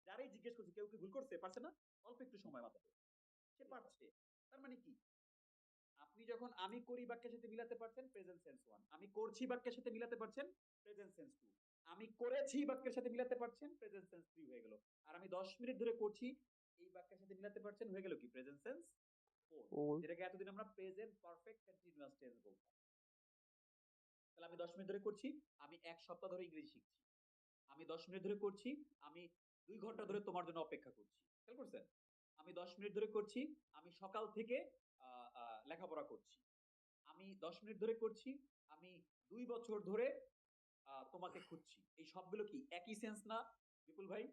যারাই জিজ্ঞেস করছে কেউ কি ভুল করছে? পারছে না? অল্প একটু সময় মাত্র। সে পারছে। তার মানে কি? আপনি যখন আমি করি বাক্যের সাথে মিলাতে পারছেন প্রেজেন্ট সেন্স 1, আমি করছি বাক্যের সাথে মিলাতে পারছেন প্রেজেন্ট সেন্স 2, আমি করেছি বাক্যের সাথে মিলাতে পারছেন প্রেজেন্ট সেন্স 3 হয়ে গেল। আর আমি 10 মিনিট ধরে করছি এই বাক্যের সাথে মিলাতে পারছেন, হয়ে গেল কি প্রেজেন্ট সেন্স 4, যেটাকে এতদিন আমরা প্রেজেন্ট পারফেক্ট কন্টিনিউয়াস টেন্স বলতাম। তাহলে আমি 10 মিনিট ধরে করছি, আমি 1 সপ্তাহ ধরে ইংরেজি শিখছি। আমি 10 মিনিট ধরে করছি, আমি 2 ঘন্টা ধরে তোমার জন্য অপেক্ষা করছি। খেয়াল করছেন? আমি 10 মিনিট ধরে করছি, আমি সকাল থেকে লেখাপড়া করছি। আমি 10 মিনিট ধরে করছি, আমি 2 বছর ধরে তোমাকে খুঁজছি। এই সবগুলো কি একই সেন্স না বিপুল ভাই?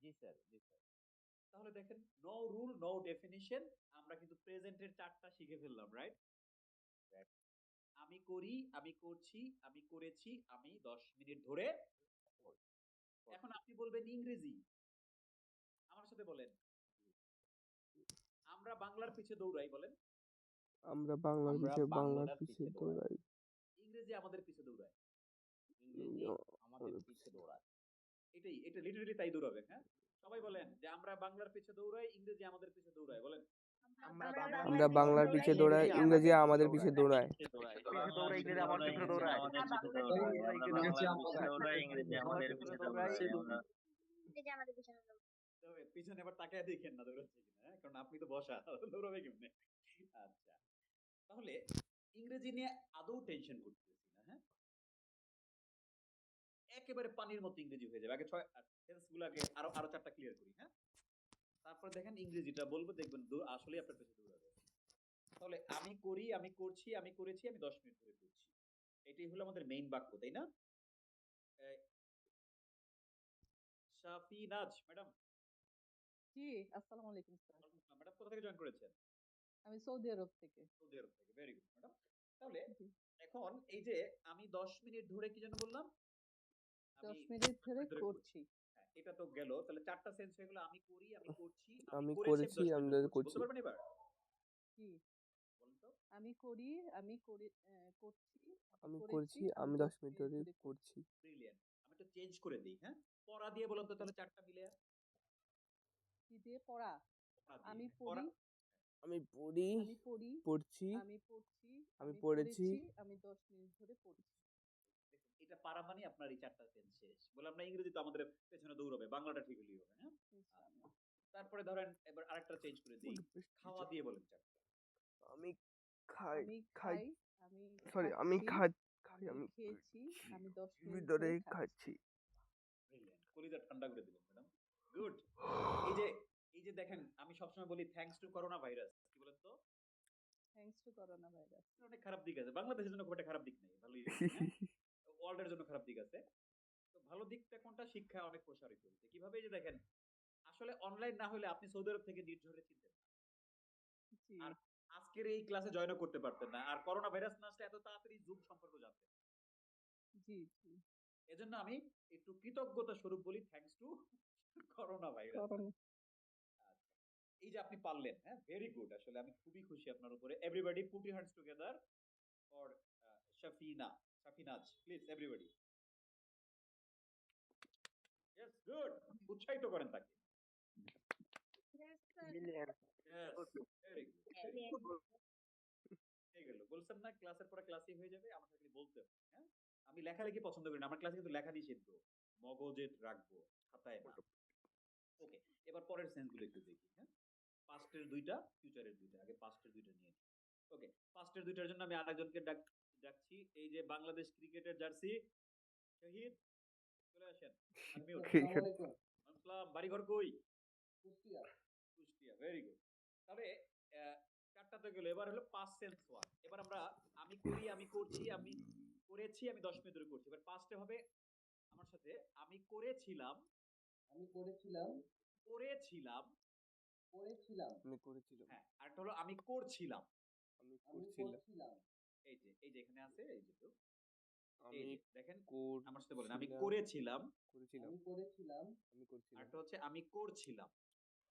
জি, স্যার। জি, স্যার। তাহলে দেখেন নো রুল, নো ডেফিনিশন, আমরা কিন্তু প্রেজেন্টের 4টা শিখে ফেললাম, রাইট? Right. আমি করি, আমি করছি, আমি করেছি, আমি 10 মিনিট ধরে। Four. এখন আপনি বলবেন ইংরেজি। আমার সাথে বলেন, আমরা বাংলার পিছে দৌড়াই, বলেন। আমরা বাংলার আমরা পিছে বাংলার পিছে দৌড়াই। ইংরেজি আমাদের পিছে দৌড়ায়। ইংরেজি আমাদের আমাদের পিছে দৌড়ায়। এটা লিটারেলি তাই দৌড়াবে, হ্যাঁ? সবাই বলেন যে আমরা বাংলার পিছে দৌড়াই, ইংরেজি আমাদের পিছে দৌড়ায়, বলেন। আমরা বাংলার পিছে দৌড়াই, ইংরেজি আমাদের পিছে দৌড়ায়। ইংরেজি আমার পিছনে দৌড়ায়। তবে পিছনে আবার তাকায় দেখেন না দৌড়াচ্ছে কিনা, হ্যাঁ? কারণ আপনি তো বসা, দৌড়াবে কেমনে? আচ্ছা, তাহলে ইংরেজি নিয়ে আদৌ টেনশন করতেছি না, হ্যাঁ? একেবারে পানির মতো ইংরেজি হয়ে যাবে। আগে টেন্স গুলাকে আরো 4টা ক্লিয়ার করি, হ্যাঁ? তারপর দেখেন ইংরেজিটা বলবো, দেখবেন আসলেই আপনার পেছনে দৌড়াবে। তাহলে আমি করি, আমি করছি, আমি করেছি, আমি 10 মিনিট ধরে করছি। এটাই হলো আমাদের মেইন বাক্য, তাই না? শাফিনাজ ম্যাডাম, জি, আসসালামু আলাইকুম স্যার। ম্যাডাম কোথা থেকে জয়েন করেছেন? আমি সৌদি আরব থেকে। সৌদি আরব থেকে, ভেরি গুড ম্যাডাম। তাহলে জি, এখন এই যে আমি 10 মিনিট ধরে কি যেন বললাম? 10 আমি মিনিট 10 ধরে মিনিট ধরে করছি। হ্যাঁ, এটা তো গেল। তাহলে 4টা সেন্স হয়ে গেল, আমি করি, আমি করছি, আমি আমি করেছি, করেছি, 10 আমি মিনিট ধরে করছি। করছি। বুঝতে পারবেন এবার? জি, বলেন তো। আমি করি, আমি করি, করছি, আমি করেছি, করছি, আমি 10 মিনিট ধরে করছি। করছি। ব্রিলিয়ান্ট। আমি একটু চেঞ্জ করে দিই, হ্যাঁ? পড়া দিয়ে বলুন তো তাহলে 4টা মিলে। কি দিয়ে পড়া? পড়া দিয়ে, আমি হ্যাঁ, পড়ি, আমি পড়ি, আমি পড়ি, পড়ছি, আমি পড়ছি, আমি আমি পড়েছি। পড়েছি, আমি 10 মিনিট ধরে পড়ছি। দেখুন, এটা পারা মানে আপনার এই 4টা সেন্স শেষ। বললাম না ইংরেজি তো আমাদের পেছনে দৌড়াবে, বাংলাটা ঠিক হলেই হবে, হ্যাঁ? ইনশাআল্লাহ। তারপরে ধরেন এবার আরেকটা চেঞ্জ করে দিই। খাওয়া দিয়ে বলেন 4টা। আমি খাই, আমি খাই, খাই, আমি সরি, খাচ্ছি, আমি খাই, আমি আমি খেয়েছি, আমি 10 মিনিট ভিতরে ধরে খাচ্ছি। খাচ্ছি। ব্রিলিয়ান্ট। কলিজা ঠান্ডা করে দিলেন ম্যাডাম। গুড। এই যে এই যে দেখেন, আমি সবসময় বলি থ্যাঙ্কস টু করোনা ভাইরাস। কি বলেন তো? Thanks to corona virus. অনেক খারাপ দিক আছে। বাংলাদেশের জন্য খুব একটা খারাপ দিক নেই। ভালোই আছে, হ্যাঁ? ওয়ার্ল্ড এর জন্য খারাপ দিক আছে। তো ভালো দিকটা কোনটা? শিক্ষা অনেক প্রসারিত হয়েছে। কিভাবে? এই যে দেখেন, আসলে অনলাইন না হলে আপনি সৌদি আরব থেকে নির্ঝরে চিনতেন না। জি, আর আজকের এই ক্লাসে জয়েনও করতে পারতেন না। আর করোনা ভাইরাস না আসলে এত তাড়াতাড়ি জুম সম্পর্কে জানতেন না। জি, জি। এজন্য আমি একটু কৃতজ্ঞতা স্বরূপ বলি thanks to corona virus. Corona. আচ্ছা, এই যে আপনি পারলেন, হ্যাঁ, ভেরি গুড। আসলে আমি খুবই খুশি আপনার উপরে। Everybody put your hands together for Shafina, Shafinaz, please everybody. Yes, good. উৎসাহিত করেন তাকে। Yes, very good. হয়ে গেল। বলছেন না ক্লাসের পরে ক্লাসই হয়ে যাবে, আমার খালি বলতে হবে, হ্যাঁ? আমি লেখালেখি পছন্দ করি না। আমার ক্লাসে কিন্তু লেখা নিষিদ্ধ। মগজে রাখবো, খাতায় না। ওকে, এবার পরের সেন্স গুলো একটু দেখি, হ্যাঁ? পাস্টের 2টা, ফিউচারের 2টা। আগে পাস্টের 2টা নিয়ে নিই। ওকে, পাস্টের 2টার জন্য আমি আরেকজনকে ডাকছি। এই যে বাংলাদেশ ক্রিকেটের জার্সি শহীদ, চলে আসেন। আনমিউট। আসসালাম, বাড়িঘর কই? কুষ্টিয়া। Kushtia, very good. তাহলে 4টা তো গেল। এবার হলো পাস্ট টেন্স 1। এবার আমরা আমি করি, আমি করছি, আমি করেছি, আমি 10 মিনিট ধরে করছি। এবার পাস্টে হবে আমার সাথে আমি করেছিলাম, আমি করেছিলাম, করেছিলাম, করেছিলাম, আমি করেছিলাম, হ্যাঁ, আরেকটা হলো আমি করছিলাম। আমি আমি করছিলাম, করছিলাম, এই যে এখানে আছে, এই যে তো, এই আমি যে দেখেন, আমার সাথে বলেন আমি করছিলাম, করেছিলাম। করেছিলাম, আমি করেছিলাম, আমি করছিলাম, আরেকটা হচ্ছে আমি করছিলাম।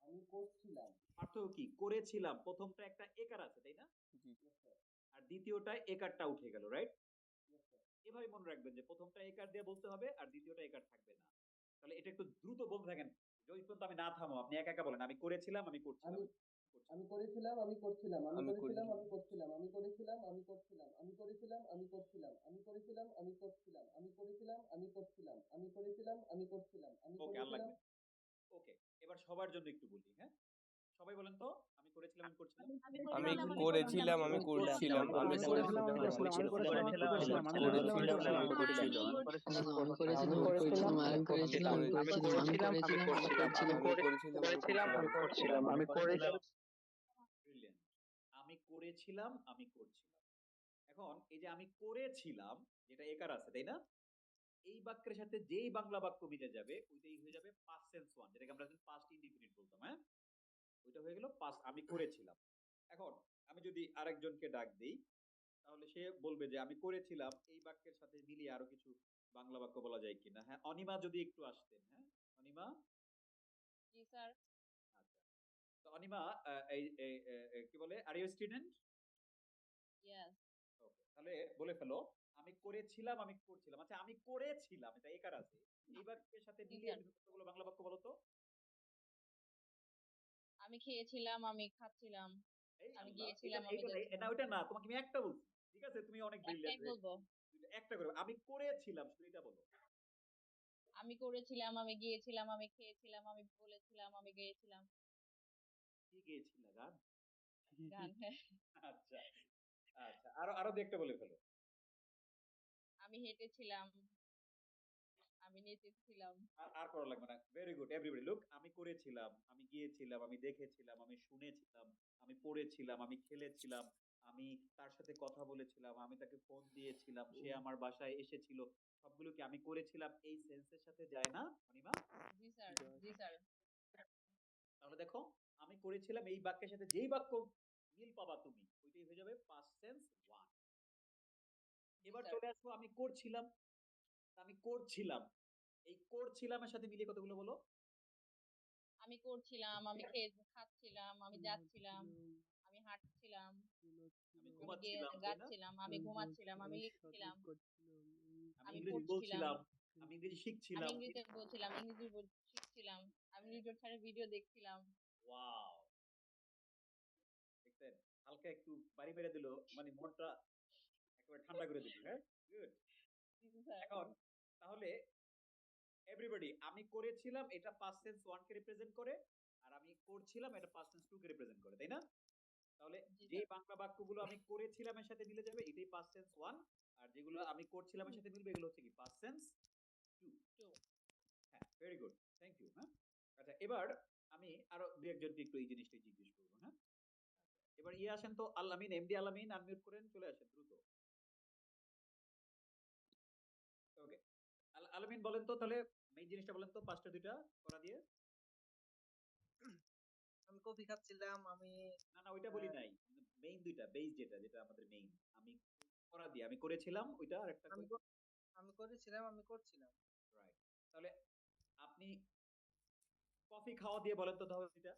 আমি করছিলাম। পার্থক্য কি? করেছিলাম প্রথমটা একটা একার আছে, তাই না? জি, Yes, sir. আর দ্বিতীয়টায় একারটা উঠে গেল, রাইট? Yes, sir. এভাবে মনে রাখবেন যে প্রথমটা একার দিয়ে বলতে হবে আর দ্বিতীয়টা একার থাকবে না। তাহলে এটা একটু দ্রুত বলতে থাকেন। যদি পর্যন্ত আমি না থামো, আপনি একা একা বলেন আমি করেছিলাম, আমি করছিলাম। আমি করেছিলাম, আমি করছিলাম, আমি আমি করেছিলাম, করেছিলাম, আমি করছিলাম, আমি করেছিলাম, আমি করছিলাম, আমি করেছিলাম, আমি করছিলাম, আমি করেছিলাম, আমি করছিলাম, আমি করেছিলাম, আমি করছিলাম, আমি করেছিলাম, আমি করছিলাম, আমি ওকে, আর করেছিলাম। লাগবে। ওকে, এবার সবার জন্য একটু বলি, হ্যাঁ? সবাই বলেন তো, আমি করেছিলাম, আমি করছিলাম। আমি করেছিলাম, আমি করছিলাম, আমি আমি করেছিলাম, আমি করছিলাম, আমি করেছিলাম, আমি করছিলাম, আমি করেছিলাম, আমি করছিলাম, আমি করছিলাম, আমি করেছিলাম, আমি করেছিলাম, আমি করেছিলাম, আমি করেছিলাম, আমি করেছিলাম, আমি করেছিলাম, আমি করছিলাম, আমি করেছিলাম। ব্রিলিয়ান্ট। আমি করেছিলাম, আমি করছিলাম। এখন এই যে আমি করেছিলাম, যেটা একার আছে, তাই না? এই বাক্যের সাথে যেই বাংলা বাক্য মিলে যাবে ওইটাই হয়ে যাবে পাস্ট টেন্স 1, যেটাকে আমরা পাস্ট ইনডিফিনিট বলতাম, হ্যাঁ? ওইটা হয়ে গেল পাস্ট, আমি করেছিলাম। এখন আমি যদি আরেকজনকে ডাক দেই, তাহলে সে বলবে যে আমি করেছিলাম এই বাক্যের সাথে মিলিয়ে আরো কিছু বাংলা বাক্য বলা যায় কিনা, হ্যাঁ? অনিমা যদি একটু আসতেন, হ্যাঁ? অনিমা, জি স্যার। অনিমা, কি বলে, আর ইউ স্টুডেন্ট? ইয়েস। ওকে, তাহলে বলে ফেলো, আমি করেছিলাম, আমি করছিলাম। আচ্ছা, আমি করেছিলাম, এটা একার আছে, এই বাক্যের সাথে জি মিলিয়ে স্যার। তুমি কতগুলো বাংলা বাক্য বলো তো? আমি খেয়েছিলাম, আমি খাচ্ছিলাম, এই আমি আল্লাহ, গিয়েছিলাম, আমি এটা যাচ্ছিলাম। না, ওইটা না, তোমাকে আমি একটা বলছি। ঠিক আছে, তুমি অনেক একটাই ব্রিলিয়ান্ট, বলবো। একটা করে আমি করেছিলাম, শুধু এটা বলো। আমি করেছিলাম, আমি গিয়েছিলাম, আমি খেয়েছিলাম, আমি বলেছিলাম, আমি গেয়েছিলাম। কি গিয়েছিল গান? গান, হ্যাঁ। আচ্ছা, আচ্ছা, আরো আরো দু একটা বলে ফেলো। আমি হেঁটেছিলাম, আমি নেচেছিলাম। আর আর করা লাগবে না। ভেরি গুড এভরিবডি, লুক, আমি করেছিলাম, আমি গিয়েছিলাম, আমি দেখেছিলাম, আমি শুনেছিলাম, আমি পড়েছিলাম, আমি খেলেছিলাম, আমি তার সাথে কথা বলেছিলাম, আমি তাকে ফোন দিয়েছিলাম, সে আমার বাসায় এসেছিল। সবগুলো কি আমি করেছিলাম এই সেন্সের সাথে যায় না অনিমা? জি স্যার, জি স্যার। তাহলে দেখো, আমি করেছিলাম এই বাক্যের সাথে যেই বাক্য মিল পাবা তুমি, ওইটাই হয়ে যাবে পাস্ট টেন্স 1। জি এবার স্যার। চলে আসবো আমি করছিলাম। আমি করছিলাম, এই করছিলামের সাথে মিলিয়ে কতগুলো বলো? আমি করছিলাম, আমি খাচ্ছিলাম, আমি যাচ্ছিলাম, আমি হাঁটছিলাম, আমি আমি ঘুমাচ্ছিলাম, তাই না? গাচ্ছিলাম, আমি ঘুমাচ্ছিলাম, আমি লিখছিলাম, আমি আমি ইংরেজি পড়ছিলাম, বলছিলাম, আমি ইংরেজি আমি শিখছিলাম। ইংরেজি বলছিলাম, শিখছিলাম, আমি লিডর স্যারের ভিডিও দেখছিলাম। ওয়াও, দেখছেন, হালকা একটু বাড়ি মেরে দিল, মানে মনটা একেবারে ঠান্ডা করে দিল। হ্যাঁ, গুড। জি স্যার। এখন তাহলে এভরিবডি, আমি করেছিলাম এটা পাস্ট টেন্স 1 কে রিপ্রেজেন্ট করে, আর আমি করছিলাম এটা পাস্ট টেন্স 2 কে রিপ্রেজেন্ট করে, তাই না? তাহলে জি যে স্যার। বাংলা বাক্যগুলো আমি করেছিলাম এর সাথে মিলে যাবে, এটাই পাস্ট টেন্স 1, আর যেগুলো আমি করছিলাম এর সাথে মিলবে, এগুলো হচ্ছে কি পাস্ট টেন্স 2। টু। হ্যাঁ, ভেরি গুড, থ্যাংক ইউ। হ্যাঁ, আচ্ছা, এবার আমি আরো দুই একজনকে একটু এই জিনিসটাই জিজ্ঞেস করবো। হ্যাঁ, এবার ইয়ে আসেন তো, আলামিন, এমডি আলামিন, আনমিউট করেন, চলে আসেন দ্রুত। ওকে, আলামিন বলেন তো তাহলে, মেইন জিনিসটা বলেন তো, পাঁচটা দুইটা করা দিয়ে। আমি কফি খাচ্ছিলাম, আমি না না, ওইটা বলি নাই, মেইন দুইটা, বেস যেটা যেটা আমাদের মেইন, আমি করা দিয়ে, আমি করেছিলাম ওইটা, আর একটা আমি আমি করেছিলাম, আমি করছিলাম। রাইট। তাহলে আপনি কফি খাওয়া দিয়ে বলেন তো তাহলে এটা।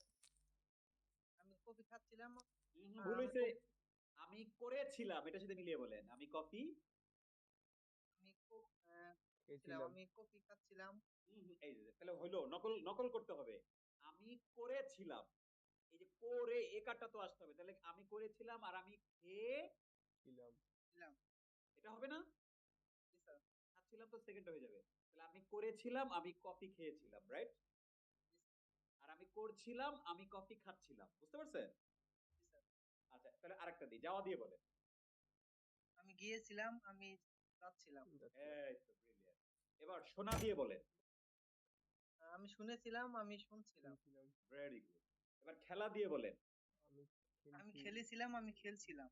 আমি কফি খাচ্ছিলাম, ভুল আমি হয়েছে, আমি করেছিলাম এটার সাথে মিলিয়ে বলেন, আমি কফি। আমি ক- আহ, ছিলাম, খেয়েছিলাম। আমি কফি খাচ্ছিলাম। এই যে তাহলে হইলো, নকল নকল করতে হবে। আমি করেছিলাম, এই যে করে একারটা তো আসতে হবে, তাহলে আমি করেছিলাম আর আমি খেয়ে, ছিলাম। ছিলাম। এটা হবে না? জি স্যার। খাচ্ছিলাম তো সেকেন্ড হয়ে যাবে। তাহলে আমি করেছিলাম, আমি কফি খেয়েছিলাম, রাইট? জি আর আমি করছিলাম, আমি কফি খাচ্ছিলাম, বুঝতে পারছেন? জি স্যার। আচ্ছা, তাহলে আরেকটা দিই, যাওয়া দিয়ে বলে। আমি গিয়েছিলাম, আমি যাচ্ছিলাম। এই তো ব্রিলিয়ান্ট। এবার শোনা দিয়ে বলেন। আমি শুনেছিলাম, আমি শুনছিলাম। খেয়েছিলাম। Very good. এবার খেলা দিয়ে বলেন। আমি আমি খেলছি। খেলেছিলাম, আমি খেলছিলাম।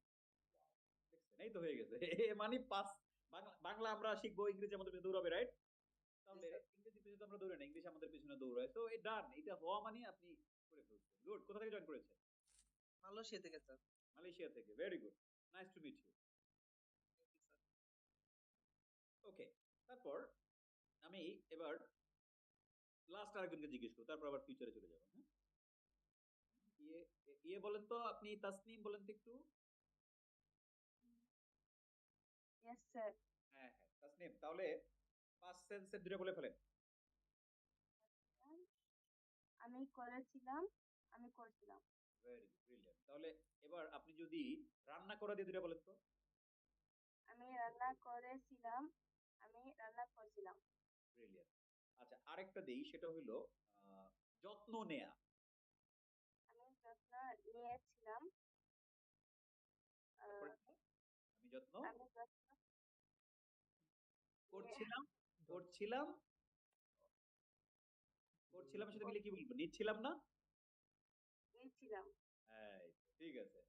দেখছেন, এই তো হয়ে গেছে। মানে পাস। বাংলা বাংলা আমরা শিখবো, ইংরেজি আমাদের পিছনে দৌড়াবে, রাইট? জি তাহলে স্যার। ইংরেজি পিছনে তো আমরা দৌড়াই না, ইংলিশ আমাদের পিছনে দৌড়ায়, তো এই ডান, এটা হওয়া মানে আপনি করে ফেলছেন। গুড। কোথা থেকে জয়েন করেছেন? মালয়েশিয়া থেকে স্যার। মালয়েশিয়া থেকে, very good, nice to meet you. Thank you sir. Okay, তারপর আমি এবার লাস্ট আরেকজনকে জিজ্ঞেস করবো, তারপর আবার ফিউচারে চলে যাবো। হ্যাঁ, ইয়ে ইয়ে বলেন তো আপনি, তাসনিম বলেন তো একটু। Yes sir. হ্যাঁ হ্যাঁ, তাসনিম, তাহলে পাস্ট টেন্সের দুটো বলে ফেলেন। আমি করেছিলাম, আমি করছিলাম। Very good, brilliant. তাহলে এবার আপনি যদি রান্না করা দিয়ে দুটো বলেন তো। আমি রান্না করেছিলাম, আমি রান্না করছিলাম। ব্রিলিয়ান্ট। আচ্ছা, আরেকটা দেই, সেটা হলো যত্ন নেয়া। আমি যত্ন নিয়েছিলাম, তারপরে আহ, আমি যত্ন আমি যত্ন করছিলাম, করছিলাম, করছিলাম সাথে মিলে কি বলবো, নিচ্ছিলাম না? নিয়েছিলাম। এই তো, ঠিক আছে।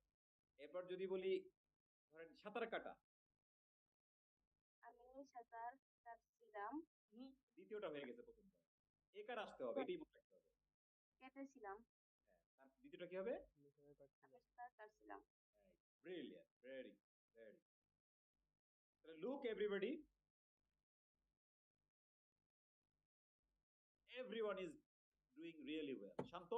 এরপর যদি বলি, ধরেন সাঁতার কাটা। আমি সাঁতার কাটছিলাম, দ্বিতীয়টা হয়ে গেছে প্রথমটা, একার আসতে হবে, এটাই মনে রাখতে হবে। কেটেছিলাম, হ্যাঁ, তার দ্বিতীয়টা কি হবে? আমি সাঁতার কাটছিলাম। Brilliant, very very. তাহলে look everybody, everyone is doing really well. শান্ত,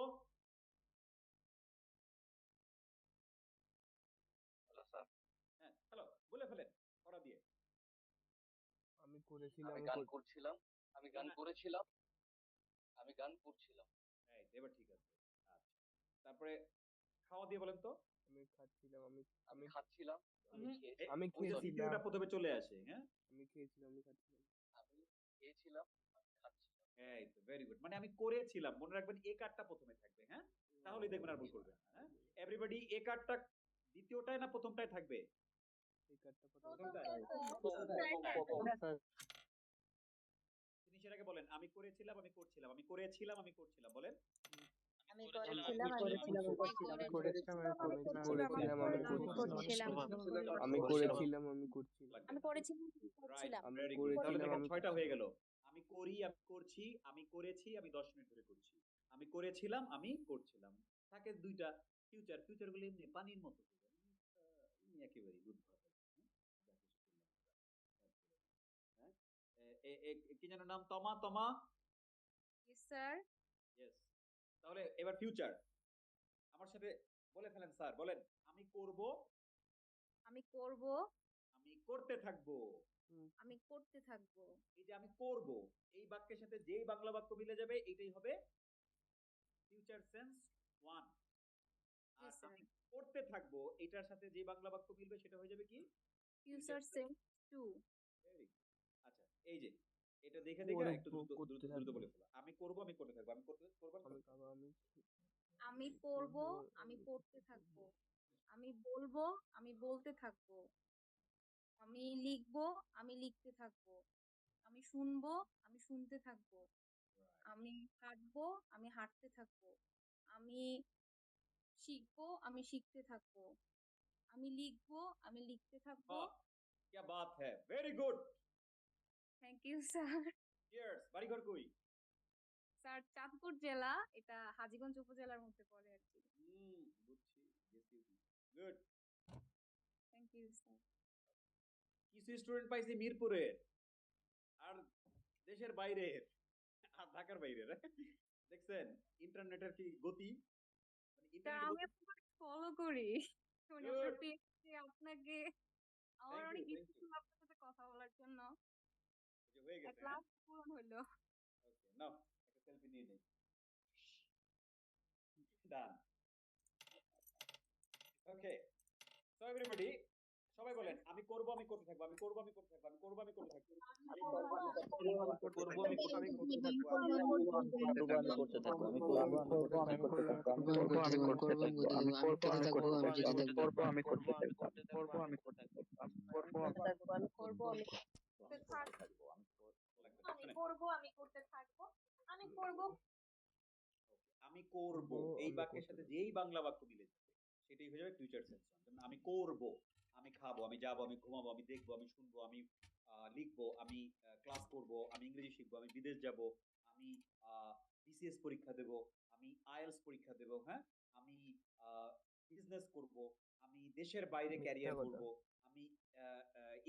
করেছিলাম আমি আমি গান কর- করছিলাম আমি গান করেছিলাম আমি গান করছিলাম Right, এবার ঠিক আছে। আচ্ছা, তারপরে খাওয়া দিয়ে বলেন তো। আমি খাচ্ছিলাম আমি আমি আমি খাচ্ছিলাম আমি হুম, খেয়েছিলাম আমি ওই যে খেয়েছিলাম তৃতীয়টা প্রথমে চলে আসে, হ্যাঁ। আমি খেয়েছিলাম আমি খাচ্ছিলাম আমি খেয়েছিলাম আমি খাচ্ছিলাম এই তো ভেরি গুড, মানে আমি করেছিলাম, মনে রাখবেন এ কার্ডটা প্রথমে থাকবে, হ্যাঁ, তাহলেই দেখবেন আর ভুল করবেন না, হ্যাঁ। এভরিবডি এ কার্ডটা দ্বিতীয়টায় না প্রথমটায় থাকবে? এই কার্ডটা প্রথমটায়। তিনি সেটাকে বলেন আমি করেছিলাম আমি করছিলাম, আমি করেছিলাম আমি করছিলাম, বলেন। আমি করেছিলাম, করেছিলাম আমি করছিলাম আমি করেছিলাম আমি করছিলাম আমি করেছিলাম আমি করছিলাম আমি করেছিলাম রাইট, করছিলাম আমি ভেরি গুড। তাহলে করেছিলাম দেখেন আমি 6টা হয়ে গেল। আমি করি আমি করছি আমি করেছি আমি 10 মিনিট ধরে করছি, আমি করেছিলাম আমি করছিলাম। থাকে দুইটা ফিউচার, ফিউচার গুলো এমনি পানির মতো বুঝেন, একেবারেই বুদ্ধ হয়ে গেছে, হ্যাঁ? যা কিছু করলাম আমরা, হ্যাঁ। কি যেন নাম, তমা তমা। স্যার ইয়েস, তাহলে এবার ফিউচার আমার সাথে বলে ফেলেন স্যার, বলেন। আমি করব আমি করব আমি করতে থাকবো। আমি করতে থাকবো এই যে আমি করব, এই বাক্যের সাথে যেই বাংলা বাক্য মিলে যাবে এটাই হবে ফিউচার সেন্স 1। জি আর স্যার আমি করতে থাকবো এটার সাথে যে বাংলা বাক্য মিলবে সেটা হয়ে যাবে কি ফিউচার সেন্স 2 Very good. আচ্ছা, এই যে এটা দেখে দেখে একটু দ্রুত করতে দ্রুত দ্রুত থাকবো বলে ফেলো। আমি করব আমি করতে থাকবো, আমি করতে করব আমি আমি করতে খাবো আমি আমি করব করবো আমি করতে থাকবো আমি বলবো আমি বলতে থাকবো আমি লিখবো আমি লিখতে থাকবো আমি শুনবো আমি শুনতে থাকবো আমি হাঁটবো আমি হাঁটতে থাকবো আমি শিখবো আমি শিখতে থাকবো আমি লিখবো আমি লিখতে থাকবো বাহ, क्या बात है, very good. Thank you sir cheers. বাড়িঘর কই? স্যার চাঁদপুর জেলা, এটা হাজীগঞ্জ উপজেলার মধ্যে পড়ে আর কি। বুঝছি, গেছি। গুড। Thank you sir. কিছু স্টুডেন্ট পাইছি মিরপুরের, আর দেশের বাইরের, আর ঢাকার বাইরের। দেখছেন ইন্টারনেটের কি গতি, মানে স্যার ইন্টারনেটের আমি গতি। আপনাকে ফলো করি, মানে আপনার গুড, পেজে আপনাকে আমার থ্যাংক ইউ অনেক থ্যাংক ইচ্ছে ইউ। ছিল আপনার সাথে কথা বলার জন্য। হয়ে এক গেছে, হ্যাঁ। লাস্ট পূরণ হলো। ওকে, নাও একটা সেলফি নিয়ে নেই। ডান। ওকে, সো এভরিবডি সবাই বলেন আমি করব আমি করতে থাকবো, আমি করব আমি করতে থাকবো, আমি করব আমি করতে থাকবো, আমি করব আমি করতে থাকবো, আমি করব আমি করতে থাকবো, আমি করতে থাকবো আমি করবো আমি করতে থাকবো আমি করবো আমি করতে থাকবো আমি করবো আমি করতে থাকবো আমি করবো আমি করতে থাকবো আমি করবো আমি করতে থাকবো আমি করবো আমি আমি করবো আমি করতে থাকবো আমি শুনেন, করবো আমি করতে থাকবো আমি করবো আমি করব, এই আমি বাক্যের করতে সাথে থাকবো যেই বাংলা বাক্য মিলে যাবে সেটাই হয়ে যাবে ফিউচার সেন্স। আমি করব, আমি খাবো, আমি যাবো, আমি ঘুমাবো, আমি দেখবো, আমি শুনবো, আমি লিখবো, আমি ক্লাস করব, আমি ইংরেজি শিখবো, আমি বিদেশ যাব, আমি বিসিএস পরীক্ষা দেব, আমি আইএলটিএস পরীক্ষা দেব, হ্যাঁ, আমি বিজনেস করব, আমি দেশের বাইরে মিথ্যা ক্যারিয়ার কথা করব, আমি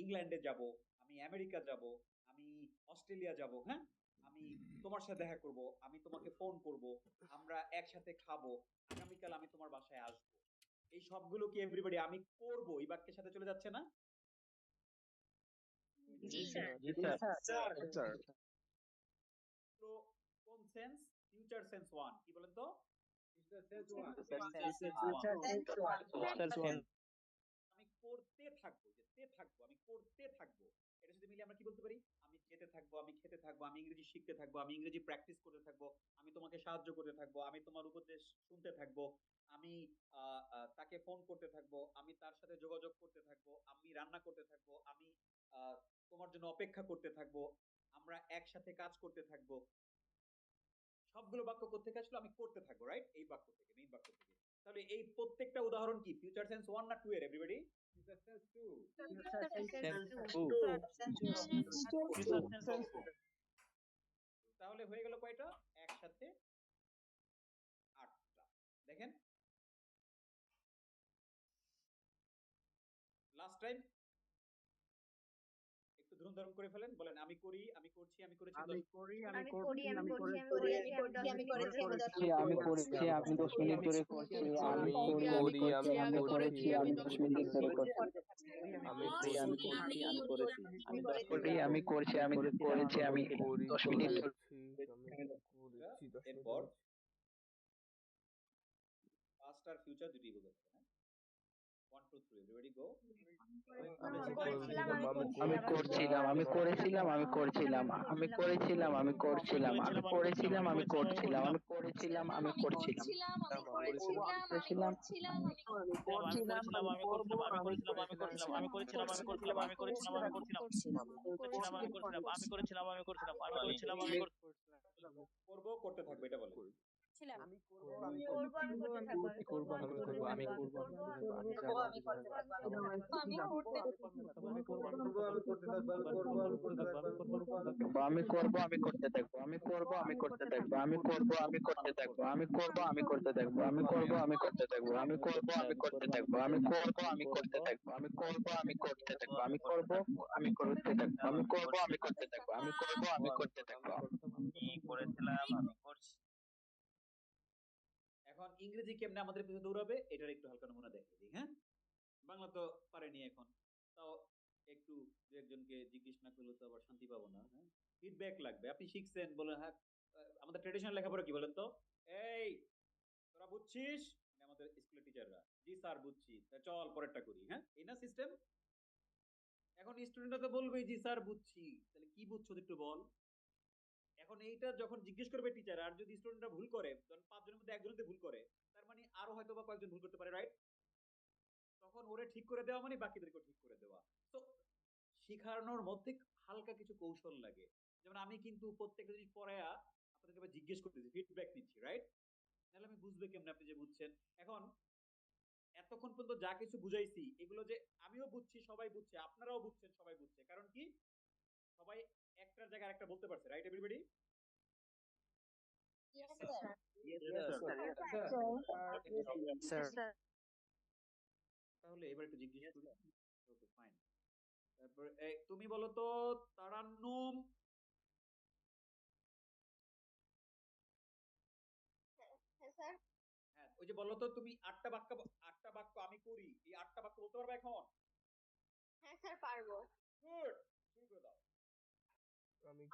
ইংল্যান্ডে যাব, আমি আমেরিকা যাব, আমি অস্ট্রেলিয়া যাব, হ্যাঁ, আমি তোমার সাথে দেখা করব, আমি তোমাকে ফোন করব, আমরা একসাথে খাবো, আগামীকাল আমি তোমার বাসায় আসবো। এই সবগুলো কি এভরিবডি আমি করব এই বাক্যের সাথে চলে যাচ্ছে না? জি স্যার স্যার তো কোন সেন্স? ফিউচার সেন্স 1 কি বলেন তো? Future sense 1। আমি করতে থাকবো, যেতে থাকবো, আমি করতে থাকবো, এটার সাথে মিলে আমরা কি বলতে পারি? আমি যেতে থাকবো, আমি খেতে থাকবো, আমি ইংরেজি শিখতে থাকবো, আমি ইংরেজি প্র্যাকটিস করতে থাকবো, আমি তোমাকে সাহায্য করতে থাকবো, আমি তোমার উপদেশ শুনতে থাকবো, আমি তাকে ফোন করতে থাকবো, আমি তার সাথে যোগাযোগ করতে থাকবো, আমি রান্না করতে থাকবো, আমি আহ, তোমার জন্য অপেক্ষা করতে থাকবো, আমরা একসাথে কাজ করতে থাকবো। সবগুলো বাক্য কোত্থেকে আসলো? আমি করতে থাকবো, রাইট? এই বাক্য থেকে, মেইন বাক্য থেকে। তাহলে এই প্রত্যেকটা উদাহরণ কি ফিউচার সেন্স 1 না 2 এর এভরিবডি? Future sense 2। তাহলে হয়ে গেল কয়টা একসাথে? 8টা। দেখেন লাস্ট টাইম একটু দ্রুত প্রথম উদাহরণ করে ফেলেন, বলেন আমি করি, আমি করছি, আমি করেছি, আমি দশ করি, আমি আমি করি, করছি, আমি আমি করছি, আমি করেছি, করেছি, আমি 10 মিনিট ধরে আমি করছি। করেছি, করছি, আমি 10 মিনিট ধরে করছি, আমি করি, আমি করছি, আমি আমি 10 মিনিট ধরে করছি, আমি আমি করছি, করছি, আমি করেছি, আমি আমি 10 করেছি। মিনিট আমি করেছি, আমি করেছি, আমি করি 10 মিনিট ধরে করেছি, আমি করেছি 10 মিনিট এরপর করেছি। পাস্ট আর ফিউচার দুটোই বোঝাতে হবে, হ্যাঁ? 1 2 3 এভরিবডি গো। আমি আমি করছিলাম, আমি করেছিলাম, আমি করছিলাম, আমি করেছিলাম, আমি করছিলাম, আমি করেছিলাম, আমি করছিলাম, আমি করেছিলাম, আমি করছিলাম, করেছিলাম, আমি করছিলাম, আমি করবো, আমি করছিলাম, আমি করেছিলাম, আমি করছিলাম, আমি করেছিলাম, আমি করছিলাম, করব, করতে থাকবে, এটা বলেন। আমি করবো, আমি আমি করবো, আমি করতে থাকবো, আমি করবো, আমি করতে থাকবো, আমি করবো, আমি করতে থাকবো, আমি করতে থাকবো, আমি করতে থাকবো, আমি করতে আমি করব, আমি করতে থাকবো, আমি করব, আমি করতে থাকবো, আমি করব, আমি করতে থাকবো, আমি করব, আমি করতে থাকবো, আমি করব, আমি করতে থাকবো, আমি করব, আমি করতে থাকবো, আমি করব, আমি করতে থাকবো, আমি করব, আমি করতে থাকবো, আমি করব, আমি করতে থাকবো, আমি করব, আমি করতে থাকবো, আমি করব, আমি করতে থাকবো, আমি করেছিলাম, আমি করছি। এখন ইংরেজি কেমনে আমাদের পিছনে দৌড়াবে এটার একটু হালকা নমুনা দেখে দিই, হ্যাঁ? বাংলা তো পারেনি এখন, তাও একটু দু একজনকে জিজ্ঞেস না করলে তো আবার শান্তি পাবো না, হ্যাঁ? ফিডব্যাক লাগবে। আপনি শিখছেন বলেন, হ্যাঁ আমাদের ট্রেডিশনাল লেখাপড়া কি বলেন তো, এই তোরা বুঝছিস, মানে আমাদের স্কুলের টিচাররা, জি স্যার বুঝছি, তা চল পরেরটা করি, হ্যাঁ এই না সিস্টেম। এখন স্টুডেন্টরা তো বলবেই জি স্যার বুঝছি, তাহলে কি বুঝছো একটু বল। এখন এইটা যখন জিজ্ঞেস করবে টিচার, আর যদি স্টুডেন্টরা ভুল করে, ধরেন 5 জনের মধ্যে একজন যদি ভুল করে, তার মানে আরো হয়তো বা কয়েকজন ভুল করতে পারে, রাইট? তখন ওরে ঠিক করে দেওয়া মানে বাকিদেরকেও ঠিক করে দেওয়া। তো শিখানোর মধ্যে হালকা কিছু কৌশল লাগে। যেমন আমি কিন্তু প্রত্যেকটা জিনিস পড়ায়া আপনাদেরকে এবার জিজ্ঞেস করতেছি, ফিডব্যাক নিচ্ছি, রাইট? তাহলে আমি বুঝবে কেমনে আপনি যে বুঝছেন। এখন এতক্ষণ পর্যন্ত যা কিছু বুঝাইছি এগুলো যে আমিও বুঝছি, সবাই বুঝছে, আপনারাও বুঝছেন, সবাই বুঝছে, কারণ কি সবাই একটার জায়গায় আরেকটা বলতে পারছে, right everybody? Yes, sir. Sir, তাহলে এবার একটু জিজ্ঞেস করি। Okay fine. তারপর তুমি বলো তো তারান্নুম। স্যার, হ্যাঁ ওই যে বলো তো তুমি 8টা বাক্য আমি করি, এই 8টা বাক্য বলতে পারবে এখন? হ্যাঁ স্যার পারবো। গুড, শুরু করে দাও।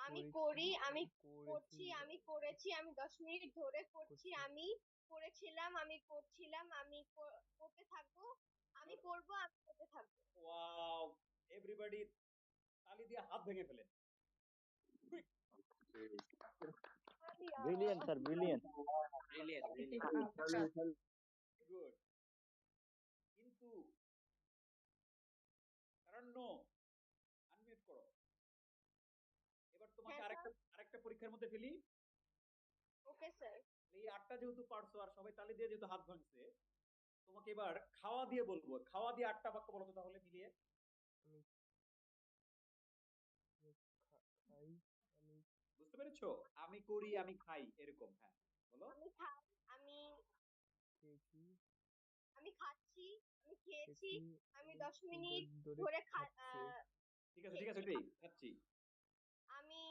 আমি করি, আমি করছি, আমি করেছি, আমি 10 মিনিট ধরে করছি, আমি করেছিলাম, আমি করছিলাম, আমি করতে থাকবো, আমি করব, আমি করতে থাকবো। ওয়াও, এভরিবডি তালি দিয়ে হাত ভেঙে ফেলেন। Quick, brilliant sir, brilliant, good. কিন্তু তারান্নুম আনমিউট করো। এবার তোমাকে হ্যাঁ, আরেকটা পরীক্ষার মধ্যে ফেলি। Okay sir. এই 8টা যেহেতু পারছো আর সবাই তালি দিয়ে যেহেতু হাত ভাঙছে, তোমাকে এবার খাওয়া দিয়ে বলবো, খাওয়া দিয়ে 8টা বাক্য বলো তো তাহলে মিলিয়ে। খাই, আমি বুঝতে পেরেছো? আমি করি, আমি খাই, এরকম, হ্যাঁ বলো। আমি খাই, আমি খেয়েছি, আমি খাচ্ছি, আমি খেয়েছি, খেয়েছি, আমি 10 মিনিট ধরে ধরে খাচ্ছে। ঠিক আছে ঠিক আছে, এটাই খাচ্ছি। আমি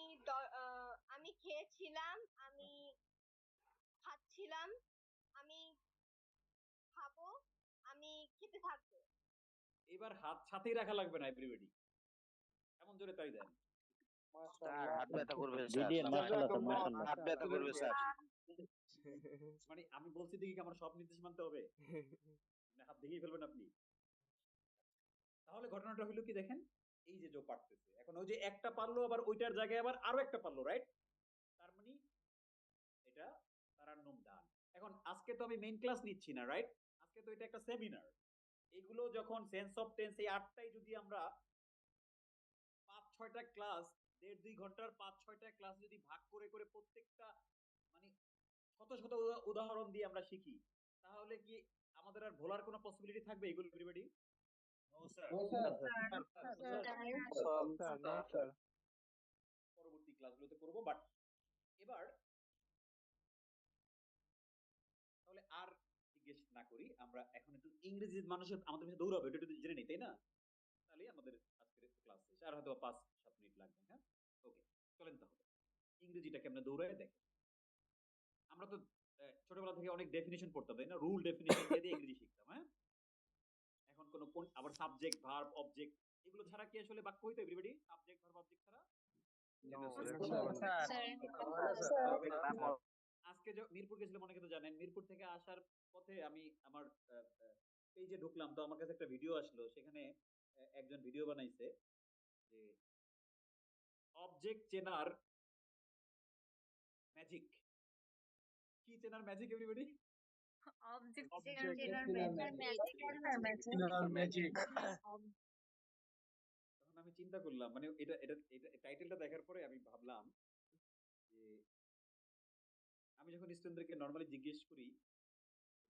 আমি খেয়েছিলাম, আমি খাচ্ছিলাম, আমি খাবো, আমি খেতে থাকবো। এবার হাত সাথেই রাখা লাগবে না এভরিবডি, এমন জোরে তালি দেন। স্যার হাত ব্যথা করবে স্যার, ব্রিলিয়ান্ট, মাশাআল্লাহ স্যার, মাশাআল্লাহ, হাত ব্যথা করবে স্যার। মানে আমি বলছি দেখি কি আমার সব নির্দেশ মানতে হবে, মানে হাত ভেঙেই ফেলবেন আপনি। তাহলে ঘটনাটা হলো কি দেখেন, এই যে পারতেছে, এখন ওই যে একটা পারলো আবার ওইটার জায়গায় আবার আরো একটা পারলো, রাইট? তার মানে এটা তারান্নুম ডান। এখন আজকে তো আমি মেইন ক্লাস নিচ্ছি না, রাইট? আজকে তো এটা একটা সেমিনার। এগুলো যখন সেন্স অফ টেন্স এই 8টাই যদি আমরা 5-6টা ক্লাস, 1.5-2 ঘন্টার 5-6টা ক্লাস যদি ভাগ করে করে প্রত্যেকটা মানে শত শত উদাহরণ দিয়ে আমরা শিখি, তাহলে কি আমাদের আর ভোলার কোনো পসিবিলিটি থাকবে এগুলো এভরিবডি? পরবর্তী ক্লাসগুলোতে করব, বাট এবার তাহলে আর জিজ্ঞেস না করি, আমরা এখন একটু ইংরেজি মানুষের আমাদের পিছনে দৌড়াবে, এটা একটু জেনে নিই, তাই না? তাহলে আমাদের আজকের ক্লাস শেষ, আর হয়তো 5-7 মিনিট লাগবে। হ্যাঁ, ওকে, চলেন তাহলে ইংরেজিটা কেমনে দৌড়ায় দেখেন। আমরা তো ছোটবেলা থেকে অনেক ডেফিনিশন পড়তাম, তাই না? রুল ডেফিনিশন দিয়ে ইংরেজি শিখতাম। হ্যাঁ, এখন কোন আবার সাবজেক্ট ভার্ব অবজেক্ট এগুলো ছাড়া কি আসলে বাক্য হইতো এভরিবডি? সাবজেক্ট ভার্ব অবজেক্ট ছাড়া? আজকে মিরপুর গেছিলাম, অনেকে তো জানেন। মিরপুর থেকে আসার পথে আমি আমার পেজে ঢুকলাম, তো আমার কাছে একটা ভিডিও আসলো। সেখানে একজন ভিডিও বানাইছে যে অবজেক্ট চেনার ম্যাজিক। কি চেনার ম্যাজিক এভরিবডি? অবজেক্ট Object চেনার ম্যাজিক। তখন আমি চিন্তা করলাম, মানে এটা এটা এটা টাইটেলটা দেখার পরে আমি ভাবলাম যে আমি যখন স্টুডেন্টদেরকে নরমালি জিজ্ঞেস করি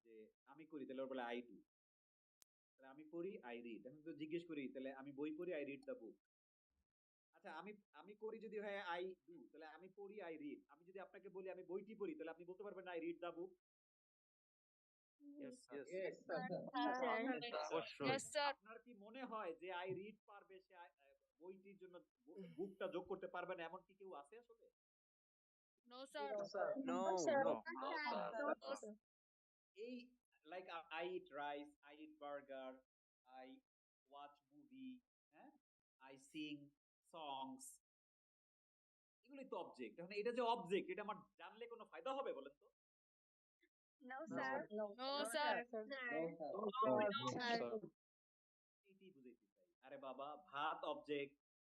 যে আমি করি, তাহলে ওরা বলে আই ডু। তাহলে আমি পড়ি, আই রিড। এখন তো জিজ্ঞেস করি, তাহলে আমি বই পড়ি, আই রিড দ্য বুক। আচ্ছা, আমি আমি করি যদি হয় আই ডু, তাহলে আমি পড়ি, আই রিড। আমি যদি আপনাকে বলি আমি বইটি পড়ি, তাহলে আপনি বলতে পারবেন আই রিড দ্য বুক? আপনার কি মনে হয় যে আই রিড পারবে সে বইটির জন্য বুকটা যোগ করতে পারবে না, এমন কি কেউ আছে আসলে? No sir. No. এই like I eat rice, I eat burger, I watch movie, হ্যাঁ, আই সিং সংস, এগুলোই তো অবজেক্ট। এখন এটা যে অবজেক্ট, এটা আমার জানলে কোনো ফায়দা হবে বলেন তো? No sir. এইটাই বুঝাইতে চাই। আরে বাবা, ভাত অবজেক্ট,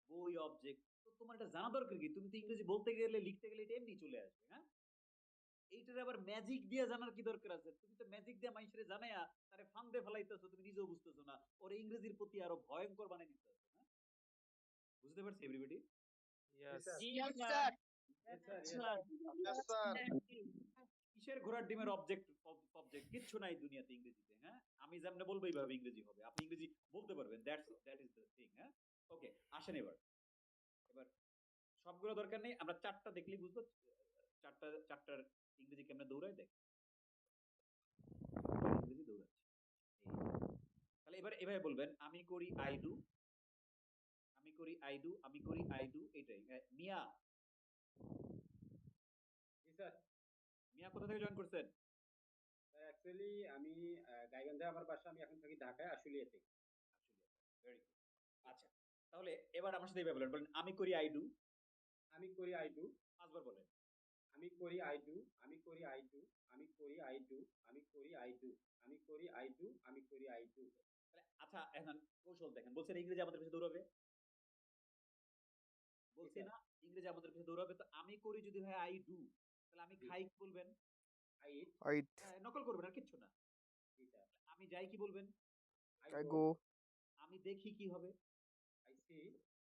বই অবজেক্ট, তো তোমার এটা জানা দরকার কি? তুমি তো ইংরেজি বলতে গেলে লিখতে গেলে এটা এমনি চলে আসবে। হ্যাঁ, এইটার আবার ম্যাজিক দিয়ে জানার কি দরকার আছে? তুমি তো ম্যাজিক দিয়ে মানুষের জানাইয়া তারে ফান্দে ফেলাইতেছো, তুমি নিজেও বুঝতেছো না, ওর ইংরেজির প্রতি আরো ভয়ঙ্কর বানাই নিতেছো। হ্যাঁ, বুঝতে পারছি এভরিবডি? Yes. কিসের ঘোড়ার ডিমের অবজেক্ট অবজেক্ট কিচ্ছু নাই দুনিয়াতে ইংরেজিতে। হ্যাঁ, আমি যেমনে বলবো এইভাবে ইংরেজি হবে, আপনি ইংরেজি বলতে পারবেন। That is the thing. হ্যাঁ, ওকে, আসেন এবার এবার সবগুলো দরকার নেই, আমরা চারটা দেখলেই বুঝবো চারটার ইংরেজি কেমনে দৌড়ায় দেখ। ইংরেজি দৌড়াচ্ছে তাহলে এবার এভাবে বলবেন, আমি করি আই ডু, আমি করি আই ডু, আমি করি আই ডু, এটাই। মিয়া, মিয়া কোথা থেকে জয়েন করছেন? অ্যাকচুয়ালি আমি গাইবান্ধা আমার বাসা, আমি এখন থাকি ঢাকায় আশুলিয়াতে। Very good. আচ্ছা, তাহলে এবার আমার সাথে এইভাবে বলেন, আমি করি আই ডু। আমি করি আই ডু। পাঁচবার বলেন। আমি করি আই ডু, আমি করি আই ডু, আমি করি আই ডু, আমি করি আই ডু, আমি করি আই ডু, আমি করি আই ডু। আচ্ছা, এখন কৌশল দেখেন। বলছেন ইংরেজি আমাদের কাছে দৌড়াবে, বলছি না ইংরেজি আমাদের কাছে দৌড়াবে। তো আমি করি যদি হয় আই ডু, তাহলে আমি খাই কি বলবেন? I eat. Eat. নকল করবেন আর কিচ্ছু না। আমি যাই কি বলবেন? I go. আমি দেখি কি হবে? I see.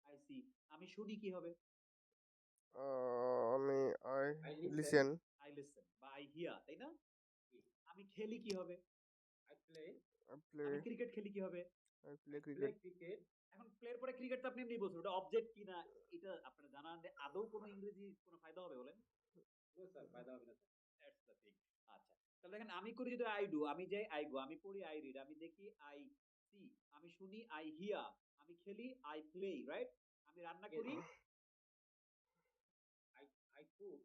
I see. আমি শুনি কি হবে? I listen. আই লিসেন বা আই হিয়ার, তাই না? আমি খেলি কি হবে? I play. I play. আমি ক্রিকেট খেলি কি হবে? I play play cricket. Cricket. এখন প্লের পরে ক্রিকেট তো আপনি এমনি বলছেন, ওটা অবজেক্ট কিনা এটা আপনারা জানান যে আদৌ কোনো ইংরেজি কোনো ফায়দা হবে বলেন? নো স্যার, ফায়দা হবে না স্যার। That's the thing. আচ্ছা, তাহলে দেখেন, আমি করি যদি আই ডু, আমি যাই আই গো, আমি পড়ি আই রিড, আমি দেখি আই সি, আমি শুনি আই হিয়ার, আমি খেলি আই প্লে, রাইট? আমি রান্না করি আই আই কুক।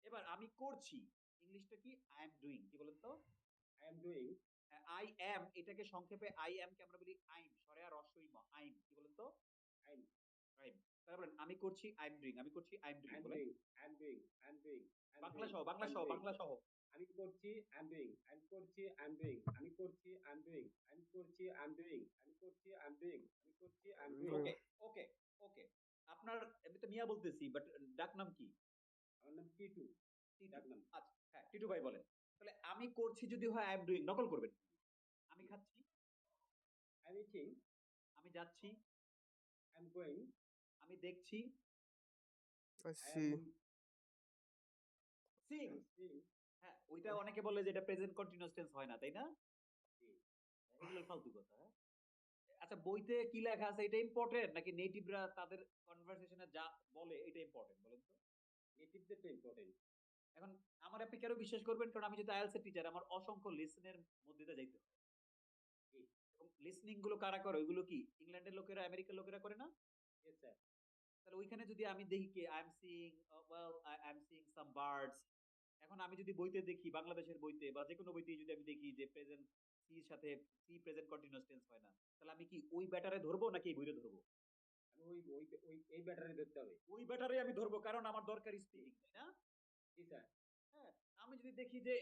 এবার আমি করছি, ইংলিশটা কি? I am doing. কি বলেন তো? I am doing. I M, এটাকে সংক্ষেপে আই এম কে আমরা বলি আইম, সরে আর রস্বই ম, আইম। কি বলেন তো? আইম। আইম। তাহলে বলেন, আমি করছি আই এম ডুইং, আমি করছি I am I doing. Am বলেন doing, I am doing, I am doing. Bangla সহ, বাংলা সহ, বাংলা সহ। আমি করছি আই এম ডুইং, আমি করছি আই এম ডুইং, আমি করছি আই এম ডুইং, আমি করছি আই এম ডুইং, আমি করছি আই এম ডুইং, আমি করছি আই এম ডুইং। ওকে ওকে ওকে। আপনার, আমি তো মিয়া বলতেছি, বাট ডাক নাম কি? আমার নাম টিটু। ডাক নাম। আচ্ছা, হ্যাঁ, টিটু ভাই বলেন। তাহলে আমি করছি যদি হয় আই এম ডুইং, নকল করবেন। আমি খাচ্ছি, আই এম ইটিং। আমি যাচ্ছি, আই এম গোয়িং। আমি দেখছি, I see. সিং। হ্যাঁ, ওইটা অনেকে বলে যে এটা প্রেজেন্ট কন্টিনিউয়াস টেন্স হয় না, তাই না? এগুলো ফালতু কথা। হ্যাঁ, আচ্ছা, বইতে কি লেখা আছে এটা ইম্পর্টেন্ট নাকি নেটিভরা তাদের কনভারসেশনে যা বলে এটা ইম্পর্টেন্ট বলেন তো? নেটিভদের তো ইম্পর্টেন্ট। এখন আমার আপনি কেন বিশ্বাস করবেন? কারণ আমি যদি আইএলটিএস এর টিচার, আমার অসংখ্য লিসনের মধ্যে দিয়ে যাইতে হয়। এবং লিসনিং গুলো কারা করে? ওইগুলো কি ইংল্যান্ডের লোকেরা, আমেরিকার লোকেরা করে না? Yes, sir. তাহলে ওইখানে যদি আমি দেখি কি I am seeing I am seeing some birds, এখন আমি যদি বইতে দেখি বাংলাদেশের বইতে বা যে কোনো বইতেই যদি আমি দেখি যে প্রেজেন্ট সি এর সাথে সি প্রেজেন্ট কন্টিনিউয়াস টেন্স হয় না, তাহলে আমি কি ওই ব্যাটারে ধরবো নাকি এই বইটা ধরবো? ওই ওই ওই এই ব্যাটারে ধরতে হবে, ওই ব্যাটারে আমি ধরবো, কারণ আমার দরকার স্পিকিং, তাই না? জি স্যার। হ্যাঁ, আমি যদি দেখি যে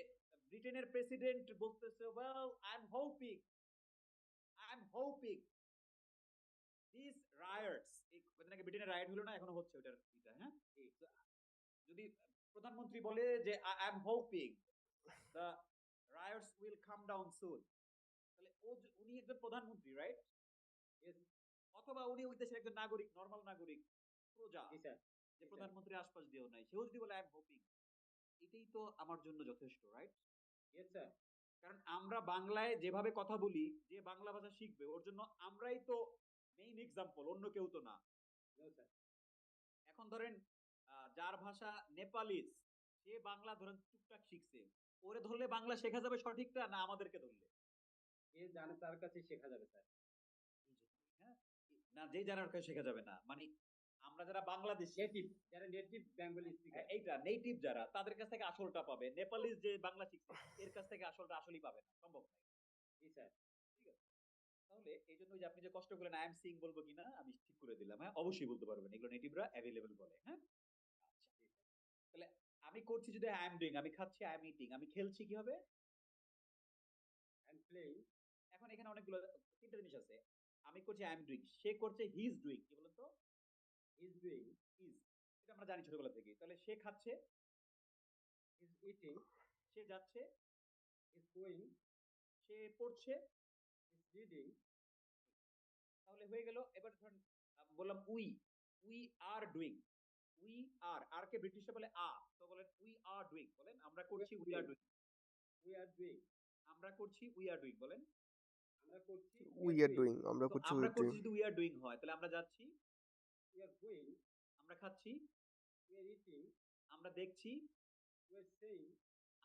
ব্রিটেনের প্রেসিডেন্ট বলতেছে well I am hoping this riots, এই মানে নাকি ব্রিটেনের রায়ট হলো না, এখনো হচ্ছে ওটার এটা, হ্যাঁ? যদি প্রধানমন্ত্রী বলে যে I am hoping the riots will come down soon, তাহলে উনি একজন প্রধানমন্ত্রী, রাইট? অথবা উনি ওই দেশের একজন নাগরিক, নরমাল নাগরিক, প্রজা, যে প্রধানমন্ত্রীর আশপাশ দিয়েও নাই, সেও যদি বলে আই এম হোপিং, এটাই তো আমার জন্য যথেষ্ট, রাইট? Yes sir. কারণ আমরা বাংলায় যেভাবে কথা বলি, যে বাংলা ভাষা শিখবে ওর জন্য আমরাই তো মেইন এক্সাম্পল, অন্য কেউ তো না। এখন ধরেন যার ভাষা নেপালিজ, সে বাংলা ধরেন টুকটাক শিখছে, ওরে ধরলে বাংলা শেখা যাবে সঠিকটা, না আমাদেরকে ধরলে? যে জানে তার কাছে শেখা যাবে স্যার। হ্যাঁ, না যে জানার কাছে শেখা যাবে না, মানে আমরা যারা বাংলাদেশী নেটিভ, যারা নেটিভ বেঙ্গলি স্পিকার, এইটা নেটিভ যারা, তাদের কাছ থেকে আসলটা পাবে। নেপালিজ যে বাংলা শিখছে এর কাছ থেকে আসলটা আসলেই পাবে না, সম্ভব নয়। জি স্যার, ঠিক আছে। তাহলে এই জন্য যে আপনি যে কষ্ট করলেন আই এম সিং বলবো কিনা, আমি ঠিক করে দিলাম। হ্যাঁ, অবশ্যই বলতে পারবেন, এগুলো নেটিভরা অ্যাভেলেবল বলে। হ্যাঁ, আচ্ছা, তাহলে আমি করছি যদি আই এম ডুইং, আমি খাচ্ছি আই এম ইটিং, আমি খেলছি কি হবে? I am playing. এখন এখানে অনেকগুলো তিনটা জিনিস আছে। আমি করছি আই এম ডুইং, সে করছে হি ইজ ডুইং। কি বলেন তো? হি ইজ ডুইং, ইজ, এটা আমরা জানি ছোটবেলা থেকে। তাহলে সে খাচ্ছে, ইজ ইটিং, সে যাচ্ছে, ইজ গোইং, সে পড়ছে, ইজ রিডিং। তাহলে হয়ে গেল। এবার ধরেন বললাম we are doing, we are কে ব্রিটিশে বলে আ, তো বলেন উই আর ডুইং, বলেন আমরা করছি we are doing, we are doing, আমরা করছি উই আর ডুইং, বলেন আমরা করছি উই আর ডুইং, আমরা তো করছি আমরা উই করছি যদি উই আর ডুইং হয়, তাহলে আমরা যাচ্ছি উই আর গোইং, আমরা খাচ্ছি উই আর ইটিং, আমরা দেখছি উই আর সেইং,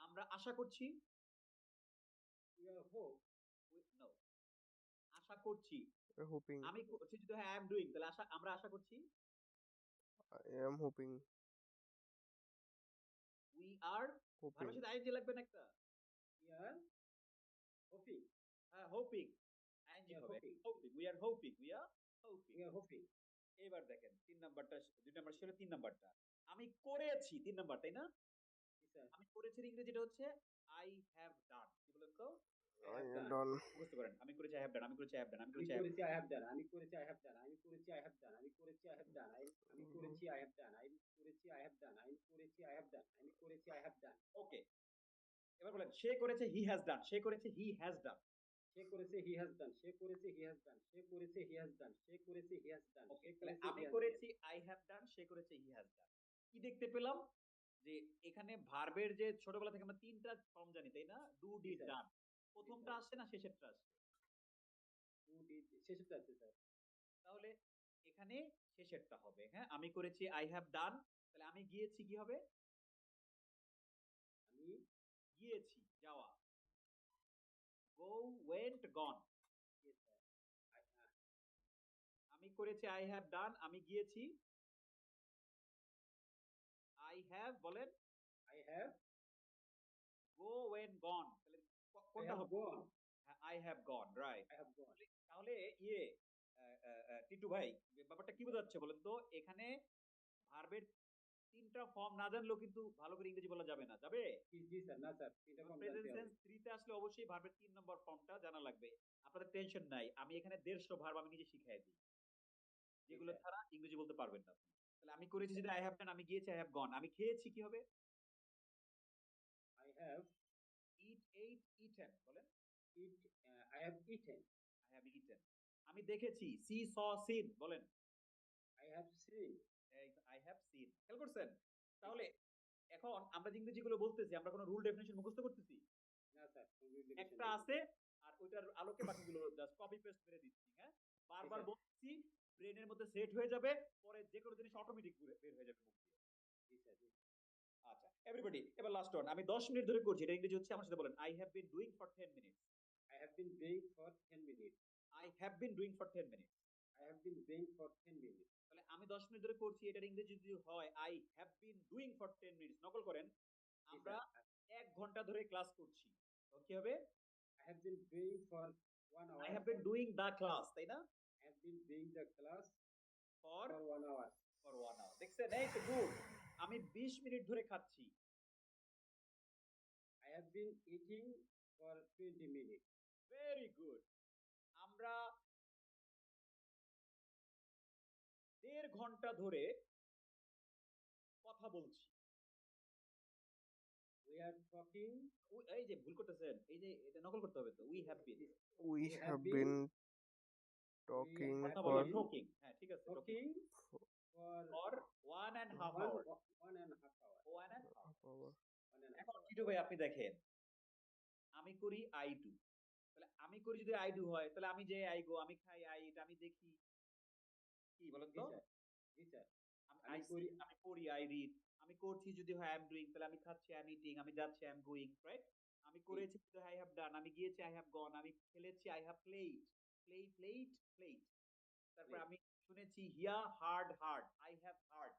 আমরা আশা করছি উই আর হোপ, নো, আশা করছি। হোপিং, আমি করছি যদি আই এম ডুইং, তাহলে আমরা আশা করছি I am hoping, we are, hoping, ভার্বের সাথে আইএনজি লাগবে না একটা? উই আর হোপিং, হ্যাঁ হোপিং, আইএনজি হবে hoping, we are hoping, we are hoping, we are hoping. এবার দেখেন 3 নাম্বারটা, 2 নাম্বার ছিল, 3 নাম্বারটা আমি করেছি, 3 নাম্বার, তাই না? আমি করেছি ইংরেজিটা হচ্ছে আই হ্যাভ ডান। কি বলেন তো? আই এম ডান, বুঝতে পারেন, আমি করেছি আই হ্যাভ ডান, আমি করেছি আই হ্যাভ ডান, আমি করেছি আই হ্যাভ ডান, আমি করেছি আই হ্যাভ ডান, আমি করেছি আই হ্যাভ ডান, আমি করেছি আই হ্যাভ ডান, আমি করেছি আই হ্যাভ ডান, আমি করেছি আই হ্যাভ ডান, আমি করেছি আই হ্যাভ ডান, আমি করেছি আই হ্যাভ ডান। ওকে, এবার বলেন সে করেছে হি হ্যাজ ডান, সে করেছে হি হ্যাজ ডান, সে করেছে হি হ্যাজ ডান, সে করেছে হি হ্যাজ ডান, সে করেছে হি হ্যাজ ডান, সে করেছে হি হ্যাজ ডান। ওকে, তাহলে আমি করেছি আই হ্যাভ ডান, সে করেছে হি হ্যাজ ডান। কি দেখতে পেলাম যে এখানে ভার্বের যে ছোটবেলা থেকে আমরা তিনটা ফর্ম জানি, তাই না? ডু ডিড ডান, প্রথমটা আসছে না শেষেরটা আসছে? ডু ডিড শেষেরটা আসছে স্যার, তাহলে এখানে শেষেরটা হবে। হ্যাঁ, আমি করেছি আই হ্যাভ ডান, তাহলে আমি গিয়েছি কি হবে? আমি গিয়েছি, যাওয়া, go went gone। আমি করেছি আই হ্যাভ ডান, আমি গিয়েছি আই হ্যাভ, বলেন I have go went gone, তাহলে কোনটা হবে? I have gone, right, I have gone. তাহলে ইয়ে টিটু ভাই, ব্যাপারটা কি বোঝাচ্ছে বলেন তো? এখানে ভার্বের তিনটা ফর্ম না জানলেও কিন্তু ভালো করে ইংরেজি বলা যাবে না, যাবে? জি স্যার, না স্যার, তিনটা ফর্ম জানতে হবে। প্রেজেন্ট টেন্স 3 তে আসলে অবশ্যই ভার্বের 3 নম্বর ফর্মটা জানা লাগবে। আপনাদের টেনশন নাই, আমি এখানে 150 ভার্ব আমি নিজে শিখাই দিই, যেগুলো ছাড়া ইংরেজি বলতে পারবেন না আপনি। তাহলে আমি করেছি যদি আই হ্যাভ ডান, আমি গিয়েছি আই হ্যাভ গন, আমি খেয়েছি কি হবে? আই হ্যাভ ইটেন, বলেন I have eaten, I have eaten. আমি দেখেছি সি স সিন, বলেন I have seen, I have seen. খেয়াল করছেন? তাহলে এখন আমরা যে ইংরেজিগুলো বলতেছি, আমরা কোনো রুল ডেফিনিশন মুখস্থ করতেছি না স্যার, একটা আছে আর ওইটার আলোকে বাকিগুলো জাস্ট কপি পেস্ট করে দিচ্ছি। হ্যাঁ, বারবার বলছি, ব্রেনের মধ্যে সেট হয়ে যাবে, পরে যে কোনো জিনিস অটোমেটিক বের হয়ে যাবে মুখ দিয়ে। জি স্যার, জি। আচ্ছা এভরিবডি, এবার লাস্ট ওয়ান, আমি 10 মিনিট ধরে করছি, এটা ইংরেজি হচ্ছে, আমার সাথে বলেন I have been doing for 10 minutes. I have been doing for 10 minutes. I have been doing for 10 minutes. I have been doing for 10 minutes. তাহলে আমি 10 মিনিট ধরে করছি, এটার ইংরেজি যদি হয় I have been doing for 10 minutes, নকল করেন। আমরা 1 ঘন্টা ধরে ক্লাস করছি, তো কি হবে? I have been doing for 1 hour. I have been doing the class, তাই না? I have been doing the class for for 1 hour. For 1 hour. দেখছেন, এই তো গুড। আমি 20 মিনিট ধরে খাচ্ছি। I have been eating for 20 minutes. Very good. আমরা 1.5 ঘন্টা ধরে কথা বলছি। We are talking. এই যে ভুল করতেছেন, এই যে এটা নকল করতে হবে তো। We have been, We have have been- been talking কথা have বলা been for টকিং, হ্যাঁ ঠিক আছে, talking talking for for 1.5 one, hour. 1.5 hour. 1.5 hour. 1.5 এখন hour. কিটু ভাই আপনি দেখেন, আমি করি আই ডু, তাহলে আমি করি যদি আই ডু হয়, তাহলে আমি যে আই গো, আমি খাই আই, এটা আমি দেখি, কি বলেন জি তো? স্যার, জি স্যার। আমি আমি করি, করি। আমি পড়ি আই রিড, আমি করছি যদি হয় আই এম ডুইং, তাহলে আমি খাচ্ছি আই এম ইটিং, আমি যাচ্ছি আই এম গোইং, রাইট? আমি করেছি যদি আই হ্যাভ ডান, আমি গিয়েছি আই হ্যাভ গন, আমি খেলেছি আই হ্যাভ প্লেইড, প্লেইড। তারপর Played. আমি শুনেছি হিয়া হার্ড আই হ্যাভ হার্ড।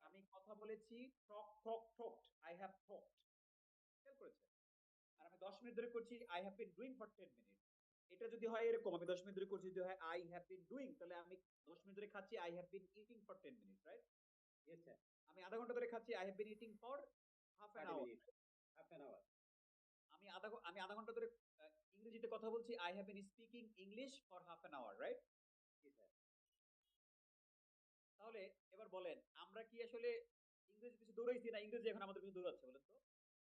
আমি কথা বলেছি টকড, আই হ্যাভ টকড। খেয়াল করেছেন? আর আমি 10 মিনিট ধরে করছি I have been doing for 10 minute. এটা যদি হয় এরকম, আমি 10 মিনিট ধরে করছি যদি হয় আই হ্যাভ বিন ডুইং, তাহলে আমি 10 মিনিট ধরে খাচ্ছি I have been eating for 10 minute, right? Yes sir. আমি আধা ঘন্টা ধরে খাচ্ছি I have been eating for half an 30 hour. minutes. Half an hour. আমি আধা ঘন্টা ধরে ইংরেজিতে কথা বলছি I have been speaking English for half an hour, right? জি স্যার। তাহলে এবার বলেন, আমরা কি আসলে ইংরেজি পিছু দৌড়াইছি না ইংরেজি এখন আমাদের পিছু দৌড়াচ্ছে, বলেন তো?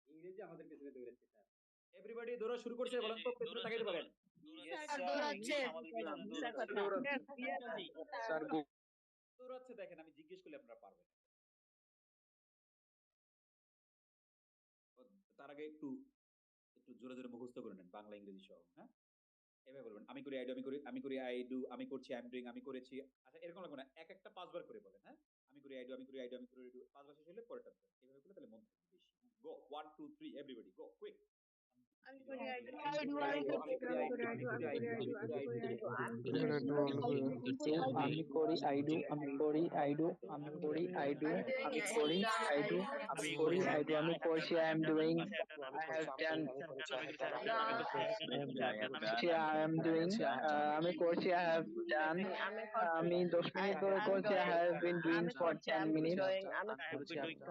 ইংরেজি আমাদের পেছনে দৌড়াচ্ছে স্যার। এভরিবডি দৌড়া শুরু করছে, বলেন তো, পেছনে তাকাইতে পারেন। স্যার দৌড়াচ্ছে, দেখেন আমি জিজ্ঞেস করলে আপনারা পারবেন। তার আগে একটু জোরে জোরে মুখস্থ করে নেন, বাংলা ইংরেজি সহ, হ্যাঁ? এভাবে বলবেন, আমি করি আই ডু, আমি করি আই ডু, আমি করছি আই এম ডুইং, আমি করেছি। আচ্ছা এরকম লাগবে না, এক একটা 5 বার করে বলেন, হ্যাঁ? আমি করি আই ডু, আমি করি আই ডু, আমি করি আই ডু, 5 বার শেষ হলে পরেরটা বলেন। এভাবে করলে তাহলে মন থাকবে বেশি। গো 1 2 3 এভরিবডি গো কুইক। আমি করি আই ডু, আমি করি আই ডু, আমি করি আই ডু, আমি করি আই ডু, আমি করি আই ডু, আমি করি আই ডু, আমি করি আই ডু, আমি করি আই ডু, আমি করি আই ডু, আমি করি আই ডু, আমি করি আই ডু, আমি করছি I am doing, I have done, I am doing, আমি করছি আই হ্যাভ ডান, আমি 10 মিনিট ধরে করছি I have been doing for 10 minute,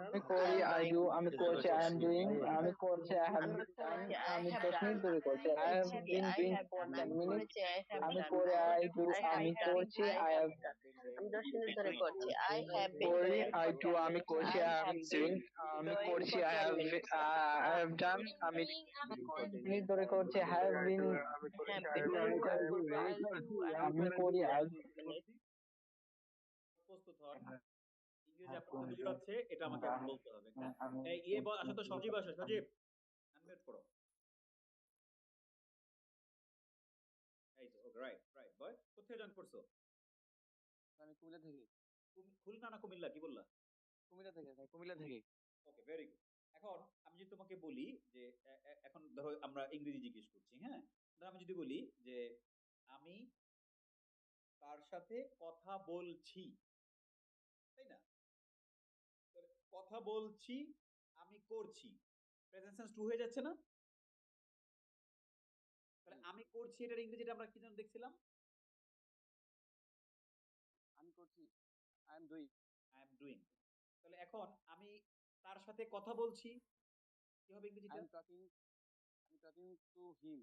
আমি করি আই ডু, আমি করছি আই এম ডুইং, আমি করছি আই হ্যাভ ডান, আমি 10 মিনিট ধরে করছি I have been doing for 10 minute, আমি করে আই ডু, আমি করছি আই হ্যাভ, আমি 10 মিনিট ধরে করছি আই হ্যাভ বিন করি ডুইং, আই ডু, আমি করছি আই হ্যাভ ডুইং, আমি করছি আই হ্যাভ ডান, আমি মিনিট ধরে করছি আই হ্যাভ বিন, আমি করি আই, প্রস্তুত হন। ইংরেজি আপনার বুঝতে পারছে, এটা আমাকে এখন বলতে হবে, হ্যাঁ? এই আসো তো, সজীব আসো, সজীব আনমিউট করো। এই তো রাইট বয়, কোথায় জয়েন করছো? আমি কুমিল্লা থেকে, খুলনা না কুমিল্লা, কি বললা? কুমিল্লা থেকে ভাই, কুমিল্লা থেকে। Okay very good. এখন আমি যদি তোমাকে বলি যে এখন ধরো আমরা ইংরেজি জিজ্ঞেস করছি, হ্যাঁ? ধরো আমি যদি বলি যে আমি তার সাথে কথা বলছি, তাই না? কথা বলছি, আমি করছি, প্রেজেন্ট টেন্স 2 হয়ে যাচ্ছে না? তাহলে আমি করছি এটার ইংরেজিটা আমরা কি যেন দেখছিলাম? আমি করছি আই এম ডুইং, তাহলে এখন আমি তার সাথে কথা বলছি, কি হবে ইংরেজিটা? I am talking to him,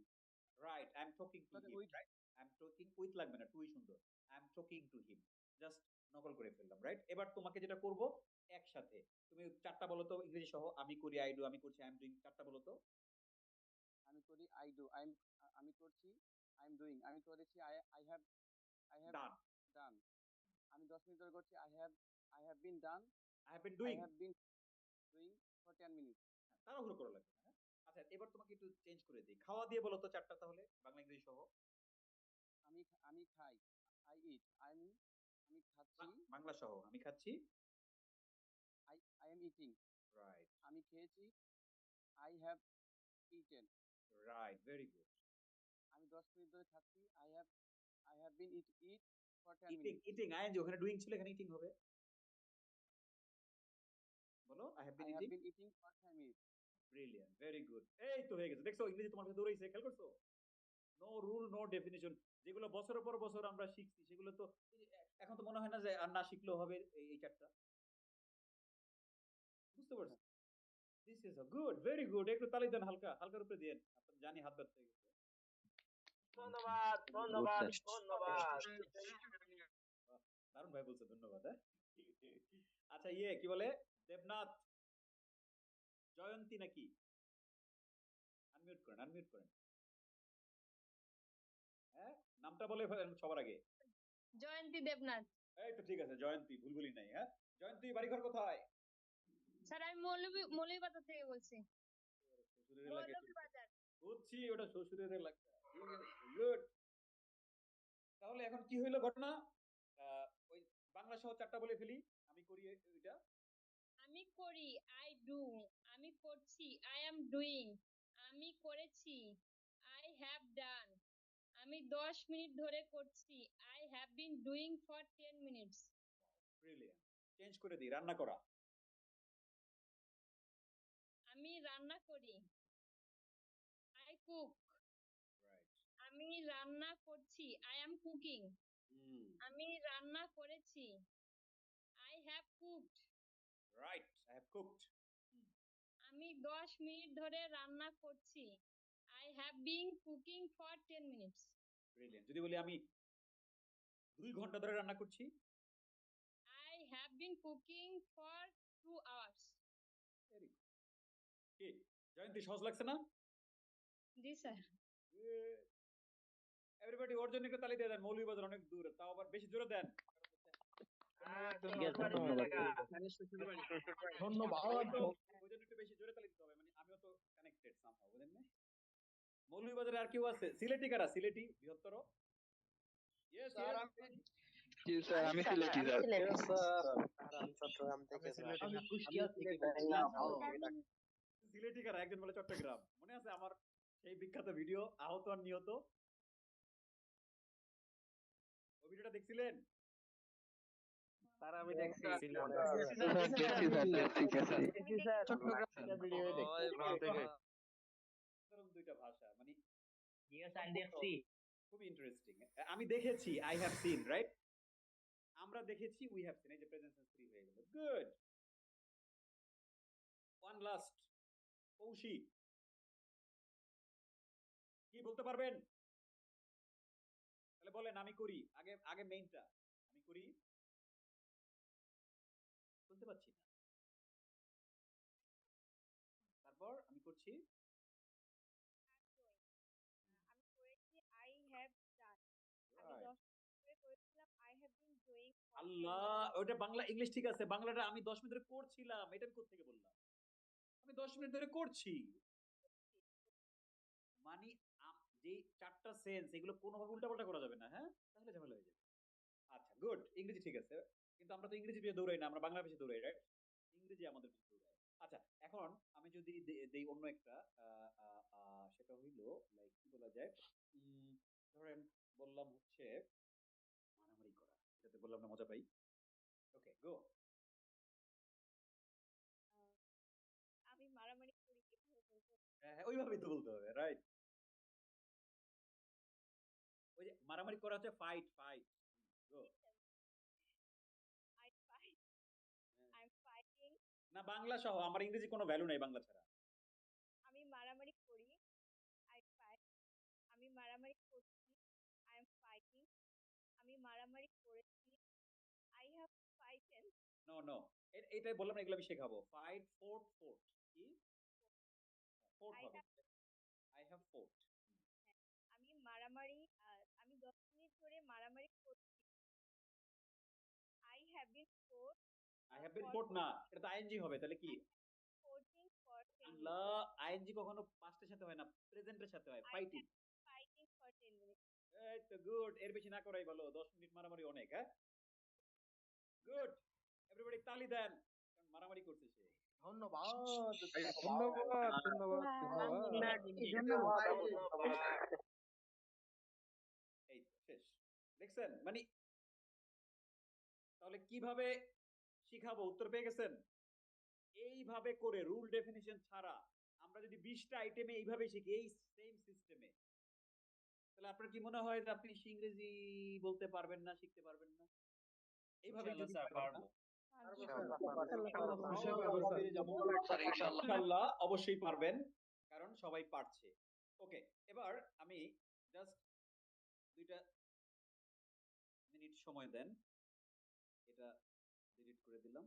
right, I am talking to him, right? I am talking with লাগবে না, টুই সুন্দর। I am talking to him, just নকল করে ফেললাম, রাইট? এবার তোমাকে যেটা করব, একসাথে তুমি 4টা বলো তো ইংরেজি সহ। আমি করি আই ডু, আমি করছি আই এম ডুইং, 4টা বলো তো। আমি করি আই ডু, আমি করছি আই এম ডুইং, আমি করেছি আই হ্যাভ ডান, ডান, আমি 10 মিনিট ধরে করছি I have bin done, I have been doing, doing for 10 minute. তাড়াহুড়ো করা লাগবে না, হ্যাঁ? আচ্ছা এবার তোমাকে একটু চেঞ্জ করে দিই, খাওয়া দিয়ে বলো তো 4টা তাহলে, বাংলা ইংরেজি সহ। আমি খাই, আই ইট, আমি খাচ্ছি, বাংলা সহ, আমি খাচ্ছি, আই এম ইটিং, রাইট, আমি খেয়েছি, I have eaten, right, very good. আমি 10 মিনিট ধরে খাচ্ছি, I have been eat eating ING ওখানে ডুইং ছিল, এখানে ইটিং হবে। বলো I have been eating. Brilliant, very good. এই তো হয়ে গেছে, দেখছো ইংরেজি তোমার কাছে দৌড়াইছে, খেয়াল করছো? নো রুল নো ডেফিনিশন, যেগুলো বছরের পর বছর আমরা শিখছি সেগুলো তো এখন তো মনে হয় না যে আর না শিখলেও হবে এই চারটা। বুঝতে পারছো? This is good, very good. একটু তালি দেন, হালকা হালকার উপরে দেন, আপনার জানি হাত ব্যথা হয়ে গেছে। ধন্যবাদ ধন্যবাদ ধন্যবাদ। বাহ, দারুণ ভাই বলছে ধন্যবাদ। হ্যাঁ, আচ্ছা কি বলে, দেবনাথ, জয়ন্তী নাকি? আনমিউট করেন, আনমিউট করেন। হ্যাঁ, নামটা বলে ফেলেন সবার আগে। জয়ন্তী দেবনাথ। এই তো ঠিক আছে, জয়ন্তী, ভুল বলি নাই। হ্যাঁ, জয়ন্তী বাড়িঘর কোথায়? স্যার আমি মৌলভীবাজার থেকে বলছি। শ্বশুরের এলাকায়? মৌলভীবাজার। বুঝছি, ওটা শ্বশুরের এলাকা। গুড। তাহলে এখন কি হইলো ঘটনা? ওই বাংলা সহ চারটা বলে ফেলি, আমি করি ওইটা। আমি করি, আই ডু। আমি করছি, আই অ্যাম ডুইং। আমি করেছি, আই হ্যাভ ডান। আমি 10 মিনিট ধরে করছি, I have been doing for 10 minutes. Brilliant. Change করে দিই, রান্না করা। আমি রান্না করি, আই কুক। রাইট। আমি রান্না করছি, আই অ্যাম কুকিং। আমি রান্না করেছি, I have cooked. Right, I have cooked. আমি 10 মিনিট ধরে রান্না করছি, I have been cooking for 10 minutes. Brilliant. যদি বলি আমি 2 ঘন্টা ধরে রান্না করছি, I have been cooking for 2 hours. Very good. কি জয়ন্তী, সহজ লাগছে না? জি স্যার। এভরিবডি ওর জন্য একটু তালি দিয়ে দেন। মৌলভীবাজার অনেক দূর, তাও আবার বেশি জোরে দেন। ধন্যবাদ। ওই জন্য একটু বেশি জোরে তালি দিতে হবে, মানে আমিও তো কানেক্টেড সামহাউ, বুঝলেন না? মৌলভীবাজারে আর কেউ আছে? সিলেটি কারা? সিলেটি বৃহত্তর? ইয়েস জি স্যার, আমি সিলেটি স্যার। চট্টগ্রাম থেকে স্যার। আমি কুষ্টিয়া থেকে বলছি। সিলেটি কারা? একজন বলে চট্টগ্রাম। মনে আছে আমার সেই বিখ্যাত ভিডিও আহত আর নিহত? ওই ভিডিওটা দেখছিলেন? স্যার আমি দেখছি। দুইটা ভাষা, মানে খুব ইন্টারেস্টিং। আমি দেখেছি, আই হ্যাভ সিন, রাইট? আমরা দেখেছি, উই হ্যাভ সিন। এই যে প্রেজেন্স ফ্রি হয়ে গেল। গুড। ওয়ান লাস্ট, কৌশি, কি বলতে পারবেন? তাহলে বলেন আমি করি। আগে আগে মেইনটা আমি করি। শুনতে পাচ্ছি না। তারপর আমি করছি, আমি করেছি, I have done. আমি 10 মিনিট ধরে করেছিলাম, I have been doing for 10 Allah, minutes. ওটা বাংলা ইংলিশ ঠিক আছে, বাংলাটা আমি 10 মিনিট ধরে করছিলাম। এটা আমি কোথা থেকে বললাম? আমি 10 মিনিট ধরে করছি, মানে যে চারটা সেন্স, এগুলো কোনোভাবে উল্টাপাল্টা করা যাবে না। হ্যাঁ, তাহলে ঝামেলা হয়ে যাবে। আচ্ছা গুড, ইংরেজি ঠিক আছে, কিন্তু আমরা তো ইংরেজি পেয়ে দৌড়াই না, আমরা বাংলা পেয়ে দৌড়াই, রাইট? ইংরেজি আমাদের পেয়ে দৌড়ায়। আচ্ছা, এখন আমি যদি দেই অন্য একটা, সেটা হইল লাইক কি বলা যায়, ধরেন বললাম হচ্ছে মারামারি করা, এটাতে বললাম না মজা পাই। ওকে, গো। আমি মারামারি করি, এভাবে বলবো। হ্যাঁ, ওইভাবেই তো বলতে হবে, রাইট? ওই যে মারামারি করা হচ্ছে fight, fight. Go. I fight. I'm fighting. না, বাংলা সহ, আমার ইংরেজি কোনো ভ্যালু নাই বাংলা ছাড়া। আমি মারামারি করি, I fight. আমি মারামারি করছি, I am fighting. আমি মারামারি করেছি, I have fighten. No no, এটাই বললাম না, এগুলো আমি শেখাবো। ফাইট, ফোর্ট, ফোর্ট কি? ফোর্ট I হবে। have, I have fought. আমি মারামারি, আমি 10 মিনিট ধরে মারামারি করছি, I have been fought. I have bin fort না, এটা তো আইএনজি হবে, তাহলে কি? Fighting for 10 minutes. Allah, ING কখনো পাস্টের সাথে হয় না, প্রেজেন্টের সাথে হয়। I fighting. have fighting for 10 minutes. এই তো গুড, এর বেশি না করাই ভালো। 10 মিনিট মারামারি অনেক। হ্যাঁ, গুড। এভরিবডি তালি দেন, কারণ মারামারি করছে সে। ধন্যবাদ। ধন্যবাদ। ধন্যবাদ। এই তো শেষ। দেখছেন, মানে তাহলে কিভাবে শিখাবো? উত্তর পেয়ে গেছেন? এইভাবে করে রুল ডেফিনিশন ছাড়া আমরা যদি 20টা আইটেমে এইভাবে শিখি, এই সেম সিস্টেমে, তাহলে আপনার কি মনে হয় যে আপনি ইংরেজি বলতে পারবেন না, শিখতে পারবেন না? এইভাবে যদি পারবো স্যার ইনশাআল্লাহ ইনশাআল্লাহ অবশ্যই পারবেন, কারণ সবাই পারছে। ওকে, এবার আমি জাস্ট 2টা মিনিট সময় দেন, এটা ডিলিট করে দিলাম,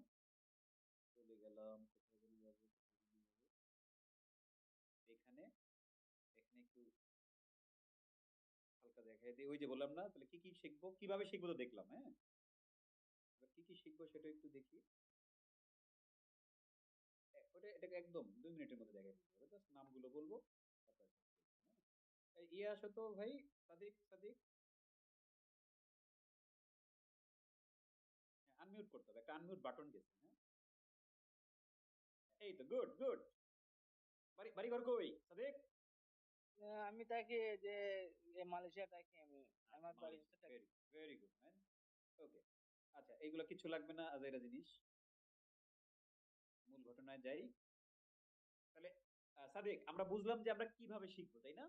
চলে গেলাম কোথায় যেন যাবো, এখানে এখানে একটু হালকা দেখাই দিই। ওই যে বললাম না, তাহলে কি কি শিখবো, কিভাবে শিখবো তো দেখলাম, হ্যাঁ, এবার কি কি শিখবো সেটা একটু দেখি। ওটা এটাকে একদম 2 মিনিটের মধ্যে দেখাই দিতে হবে, জাস্ট নামগুলো বলবো, তারপরে হ্যাঁ। ইয়ে আসো তো ভাই, সাদিক সাদিক, আনমিউট করতে হবে, একটা আনমিউট বাটন গেছে, হ্যাঁ, এই তো, গুড গুড। বাড়ি বাড়ি ঘর কই সাদিক? আমি থাকি যে মালয়েশিয়া থাকি আমি। আমার বাড়ি হচ্ছে ভেরি ভেরি গুড ম্যান। ওকে, আচ্ছা এইগুলো কিছু লাগবে না, আজাইরা জিনিস। মূল ঘটনায় যাই। তাহলে সাদিক, আমরা বুঝলাম যে আমরা কিভাবে শিখবো, তাই না?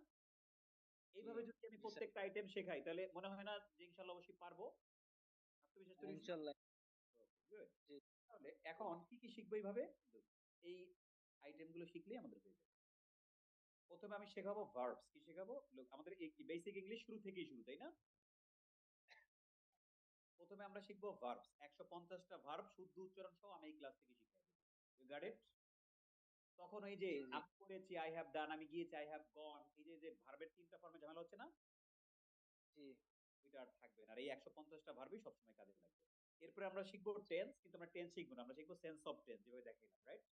এইভাবে যদি আমি প্রত্যেকটা আইটেম শেখাই, তাহলে মনে হয় না যে ইনশাআল্লাহ অবশ্যই পারবো? আত্মবিশ্বাস তৈরি হচ্ছে? ইনশাআল্লাহ। Good. জি। তাহলে এখন কি কি শিখবো এইভাবে? এই আইটেম গুলো শিখলেই আমাদের হয়ে যাবে। প্রথমে আমি শেখাবো ভার্বস। কি শেখাবো? Look, আমাদের এই বেসিক ইংলিশ শুরু থেকেই শুরু, তাই না? প্রথমে আমরা শিখবো ভার্বস। 150টা ভার্ব শুদ্ধ উচ্চারণ সহ আমি এই ক্লাস থেকে শিখাই দেব। You got it? তখন এই যে আমি করেছি, আই হ্যাভ ডান, আমি গিয়েছি, আই হ্যাভ গন, এই যে ভার্বের 3টা ফর্মে ঝামেলা হচ্ছে না? জি। ওইটা আর থাকবে না। আর এই 150টা ভার্বই সবসময় কাজে লাগবে। এরপরে আমরা শিখবো টেন্স, কিন্তু আমরা টেন্স শিখবো না, আমরা শিখবো সেন্স অফ টেন্স, যেভাবে দেখাইলাম, রাইট?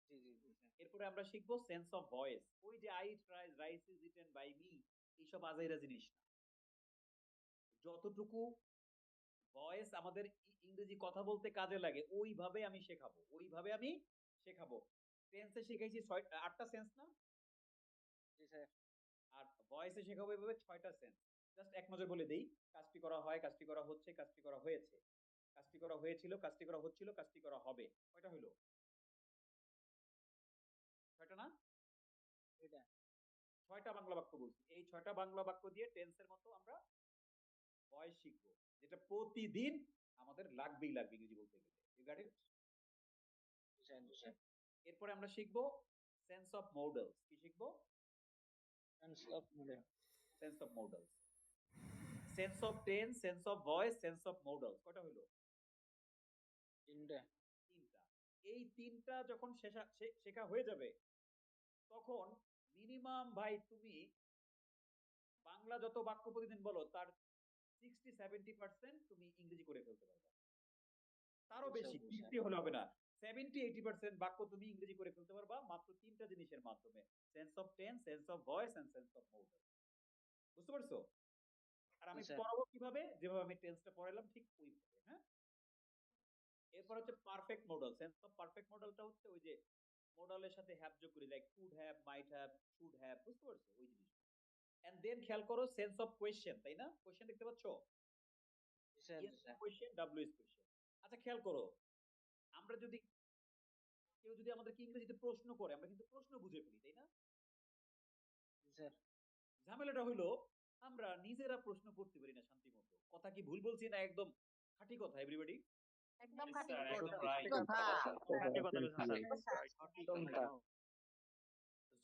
জি জি জি স্যার। এরপরে আমরা শিখবো সেন্স অফ ভয়েস। ওই যে I try rice is eaten by me, এইসব আজাইরা জিনিস না। যতটুকু ভয়েস আমাদের ইংরেজি কথা বলতে কাজে লাগে, ওইভাবে আমি শেখাবো, ওইভাবে আমি শেখাবো। টেন্সে শিখাইছি 8টা সেন্স না? জি স্যার। আর ভয়েসে শেখাবো এইভাবে 6টা সেন্স। জাস্ট এক নজর বলে দেই, কাজটি করা হয়, কাজটি করা হচ্ছে, কাজটি করা হয়েছে, কাজটি করা হয়েছিল, কাজটি করা হচ্ছিল, কাজটি করা হবে। কয়টা হলো? 6টা না? এটা 6টা বাংলা বাক্য বলছি। এই 6টা বাংলা বাক্য দিয়ে টেন্সের মতো আমরা ভয়েস শিখবো, যেটা প্রতিদিন আমাদের লাগবেই লাগবে ইংরেজি বলতে গেলে। You got it? Sir sir. এরপরে আমরা শিখবো সেন্স অফ মডেলস। কি শিখবো? Sense of model. Sense of models. Sense of tense, sense of voice, sense of models. কয়টা হলো? 3টা। 3টা। এই 3টা যখন শেখা হয়ে যাবে, তখন মিনিমাম ভাই তুমি বাংলা যত বাক্য প্রতিদিন বলো, তার 60-70% তুমি ইংরেজি করে ফেলতে পারবে। তারও বেশি, 50 হলে হবে না, 70-80% বাক্য তুমি ইংরেজি করে ফেলতে পারবা মাত্র 3টা জিনিসের মাধ্যমে, sense of tense, sense of voice and sense of model. বুঝতে পারছো? আর আমি পড়াবো কিভাবে? যেভাবে আমি টেন্সটা পড়াইলাম ঠিক ওইভাবে, হ্যাঁ? এরপর হচ্ছে perfect model. Sense of perfect মডেলটা হচ্ছে ওই যে মডেলের সাথে হ্যাভ যোগ করি, like could have, might have, should have. বুঝতে পারছো ওই জিনিস? এন্ড দেন খেয়াল করো সেন্স অফ কোয়েশ্চেন, তাই না? কোয়েশ্চেন দেখতে পাচ্ছো? Yes question, W is question. আচ্ছা খেয়াল করো, আমরা যদি কেউ যদি আমাদেরকে ইংরেজিতে প্রশ্ন করে, আমরা কিন্তু প্রশ্ন বুঝে ফেলি, তাই না? স্যার। ঝামেলাটা হইলো আমরা নিজেরা প্রশ্ন করতে পারি না শান্তি মতো। কথা কি ভুল বলছি না একদম খাঁটি কথা? এভরিবডি একদম খাঁটি একদমটা।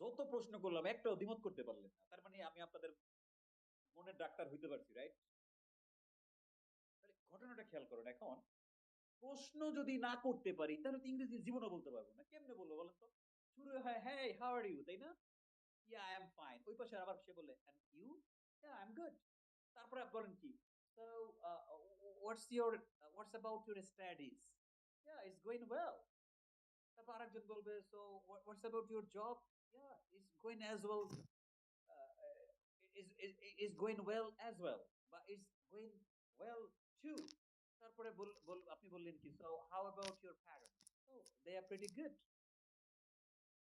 যত প্রশ্ন করলাম একটাও দ্বিমত করতে পারলেন না, তার মানে আমি আপনাদের মনের ডাক্তার হইতে পারছি, রাইট? তাহলে ঘটনাটা খেয়াল করুন, এখন প্রশ্ন যদি না করতে পারি, তাহলে তো ইংরেজি জীবনও বলতে পারবো না। কেমনে বলবো বলেন তো? শুরু হয় হ্যাঁ হাউ আর ইউ, তাই না? Yeah I am fine. ওই পাশে আবার সে বলে and you? Yeah I am good. তারপরে বলেন কি, so what's about your studies? Yeah it's going well. তারপর আরেকজন বলবে so what's about your job? Yeah it's going as well, is going well as well, বা is going well too. তারপরে আপনি বললেন কি, so how about your parents? So they are pretty good.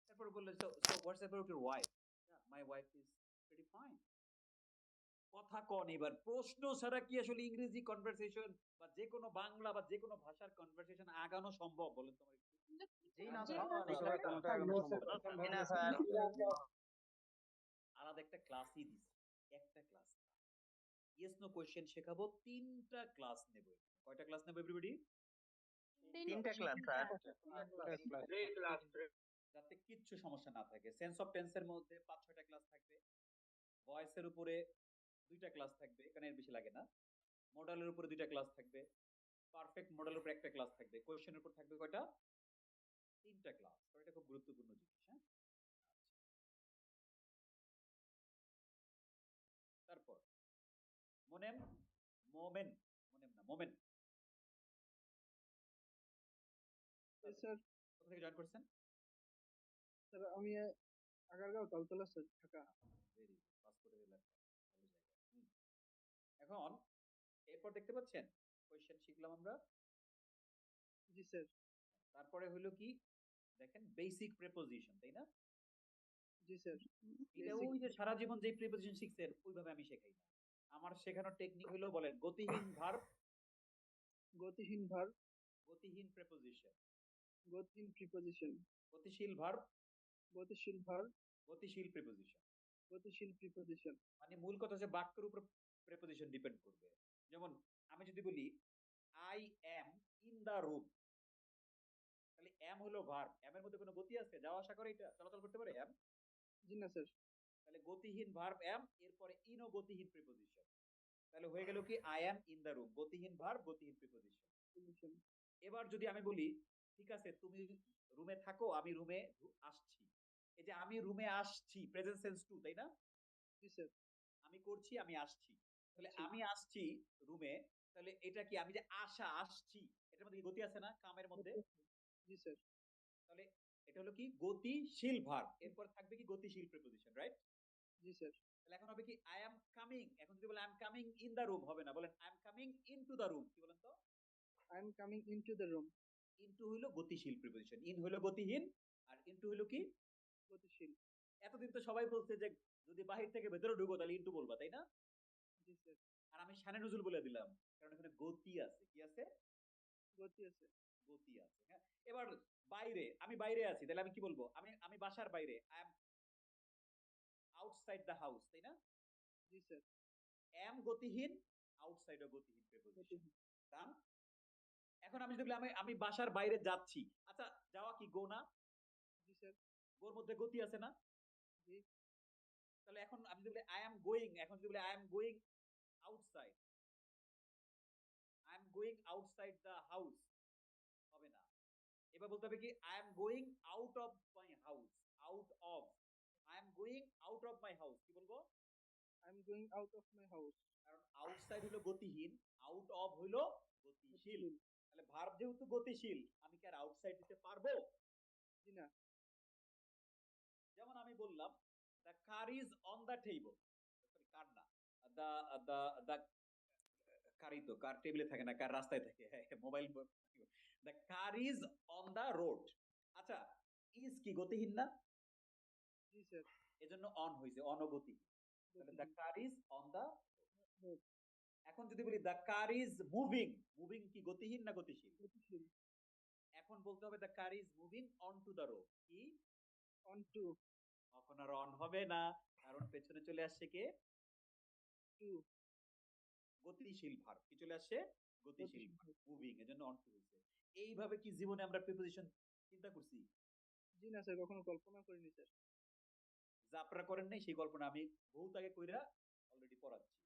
তারপরে বললেন so what's about your wife? Yeah, my wife is pretty fine. কথা কন এবার, প্রশ্ন ছাড়া কি আসলে ইংরেজি কনভারসেশন বা যে কোনো বাংলা বা যে কোনো ভাষার কনভারসেশন আগানো সম্ভব বলেন তোমার? জি না জি স্যার, না আসলে স্যার, কোনোটা এখনো সম্ভব না। জি না স্যার। আলাদা একটা ক্লাসই দিছি, একটা ক্লাস ইয়েস নো কোয়েশ্চেন শেখাবো, 3টা ক্লাস নেব। কয়টা ক্লাস নেব এভরিবডি? 3টা ক্লাস স্যার। যাতে কিচ্ছু সমস্যা না থাকে। সেন্স অফ টেন্সের মধ্যে 5-6টা ক্লাস থাকবে, ভয়েসের উপরে 2টা ক্লাস থাকবে, এখানে এর বেশি লাগে না। মডেলের উপরে 2টা ক্লাস থাকবে, পারফেক্ট মডেলের উপরে একটা ক্লাস থাকবে, কোয়েশ্চেনের উপর থাকবে কয়টা? 3টা ক্লাস। তো এটা খুব গুরুত্বপূর্ণ জিনিস, হ্যাঁ? তারপর মোনেম, মোমেন, মোনেম না মোমেন। স্যার কোথা থেকে জয়েন করছেন? স্যার আমি Agargaon Taltala sir Dhaka. Very good, pass করে দিলেন, ভালো জায়গা। এখন এরপর দেখতে পাচ্ছেন কোয়েশ্চেন শিখলাম আমরা। জি স্যার। তারপরে হলো কি দেখেন বেসিক প্রিপোজিশন, তাই না? জি স্যার। এটা ওই যে সারা জীবন যে প্রিপোজিশন শিখছেন ওইভাবে আমি শেখাই না। আমার শেখানোর টেকনিক হলো বলেন গতিহীন ভার্ব, গতিহীন ভার্ব, গতিহীন প্রিপোজিশন, গতিহীন প্রিপোজিশন, গতিশীল ভার্ব, গতিশীল ভার্ব, গতিশীল প্রিপোজিশন। গতিশীল প্রিপোজিশন। মানে মূল কথা হচ্ছে বাক্যের উপর প্রিপোজিশন ডিপেন্ড করবে। যেমন আমি যদি বলি I am in the room, তাহলে অ্যাম হলো ভার্ব, অ্যাম এর মধ্যে কোনো গতি আছে? যাওয়া আসা করে, এটা চলাচল করতে পারে অ্যাম? জি না স্যার। তাহলে গতিহীন ভার্ব অ্যাম, এরপরে ইন ও গতিহীন প্রিপোজিশন। তাহলে হয়ে গেল কি I am in the room, গতিহীন ভার্ব, গতিহীন প্রিপোজিশন। এবার যদি আমি বলি ঠিক আছে তুমি রুমে থাকো, আমি রুমে আসছি, এই যে আমি রুমে আসছি প্রেজেন্ট সেন্স টু, তাই না? জি স্যার। আমি করছি, আমি আসছি, তাহলে আমি আসছি রুমে, তাহলে এটা কি আমি যে আসছি, এটার মধ্যে কি গতি আছে না কামের মধ্যে? জি স্যার। তাহলে এটা হলো কি গতিশীল ভার্ব, এরপর থাকবে কি গতিশীল প্রিপোজিশন, রাইট? জি স্যার। তাহলে এখন হবে কি আই অ্যাম কামিং, এখন যদি বলে I am coming in the room হবে না, বলেন I am coming into the room, কি বলেন তো? I am coming into the room. Into হইলো গতিশীল প্রিপোজিশন, ইন হইলো গতিহীন, আর ইনটু হইলো কি গতিশীল। এতদিন তো সবাই বলছে যে যদি বাহির থেকে ভেতরে ঢুকো তাহলে ইনটু বলবা, তাই না? জি স্যার। আর আমি শানে নজুল বলে দিলাম, কারণ এখানে গতি আছে। কি আছে? গতি আছে। গতি আছে, হ্যাঁ। এবার বাইরে, আমি বাইরে আছি, তাহলে আমি কি বলবো? আমি বাসার বাইরে, I am outside the house, তাই না? জি স্যার। এম গতিহীন, আউটসাইড ও গতিহীন প্রিপোজিশন। ডান। এখন আমি যদি বলি আমি বাসার বাইরে যাচ্ছি, আচ্ছা যাওয়া কি গো না? জি স্যার। গোর মধ্যে গতি আছে না? জি। তাহলে এখন আমি যদি বলি আই এম গোয়িং, এখন যদি বলি I am going outside, I am going outside the house, হবে না। এবার বলতে হবে কি I am going out of my house, out of, I am going out of my house, কি বলবো? I am going out of my house. কারণ outside হলো গতিহীন, আউট অফ হলো গতিশীল। তাহলে ভার্ব যেহেতু গতিশীল, আমি কি আর আউটসাইড দিতে পারবো? জি না। যেমন আমি বললাম the car is on the table, sorry car না, দ্য দ্য দ্য কারই তো, কার টেবিলে থাকে না, কার রাস্তায় থাকে, mobile. The car is on the road, আচ্ছা ইজ কি গতিহীন না? জি স্যার। এজন্য অন হইছে, অনগতি। তাহলে the car is on the road. এখন যদি বলি the car is moving, moving কি গতিহীন না গতিশীল? গতিশীল। এখন বলতে হবে the car is moving on to the road, কি অন টু। এখন আর অন হবে না, কারণ পেছনে চলে আসছে কে? টু। গতিশীল ভার্ব, কি চলে আসছে? গতিশীল মুভিং, এজন্য অন টু হইছে। এইভাবে কি জীবনে আমরা প্রিপোজিশন চিন্তা করছি? জি না স্যার, কখনো কল্পনা করিনি স্যার। যা আপনারা করেন নাই সেই কল্পনা আমি বহুত আগে কইরা অলরেডি পড়াচ্ছি।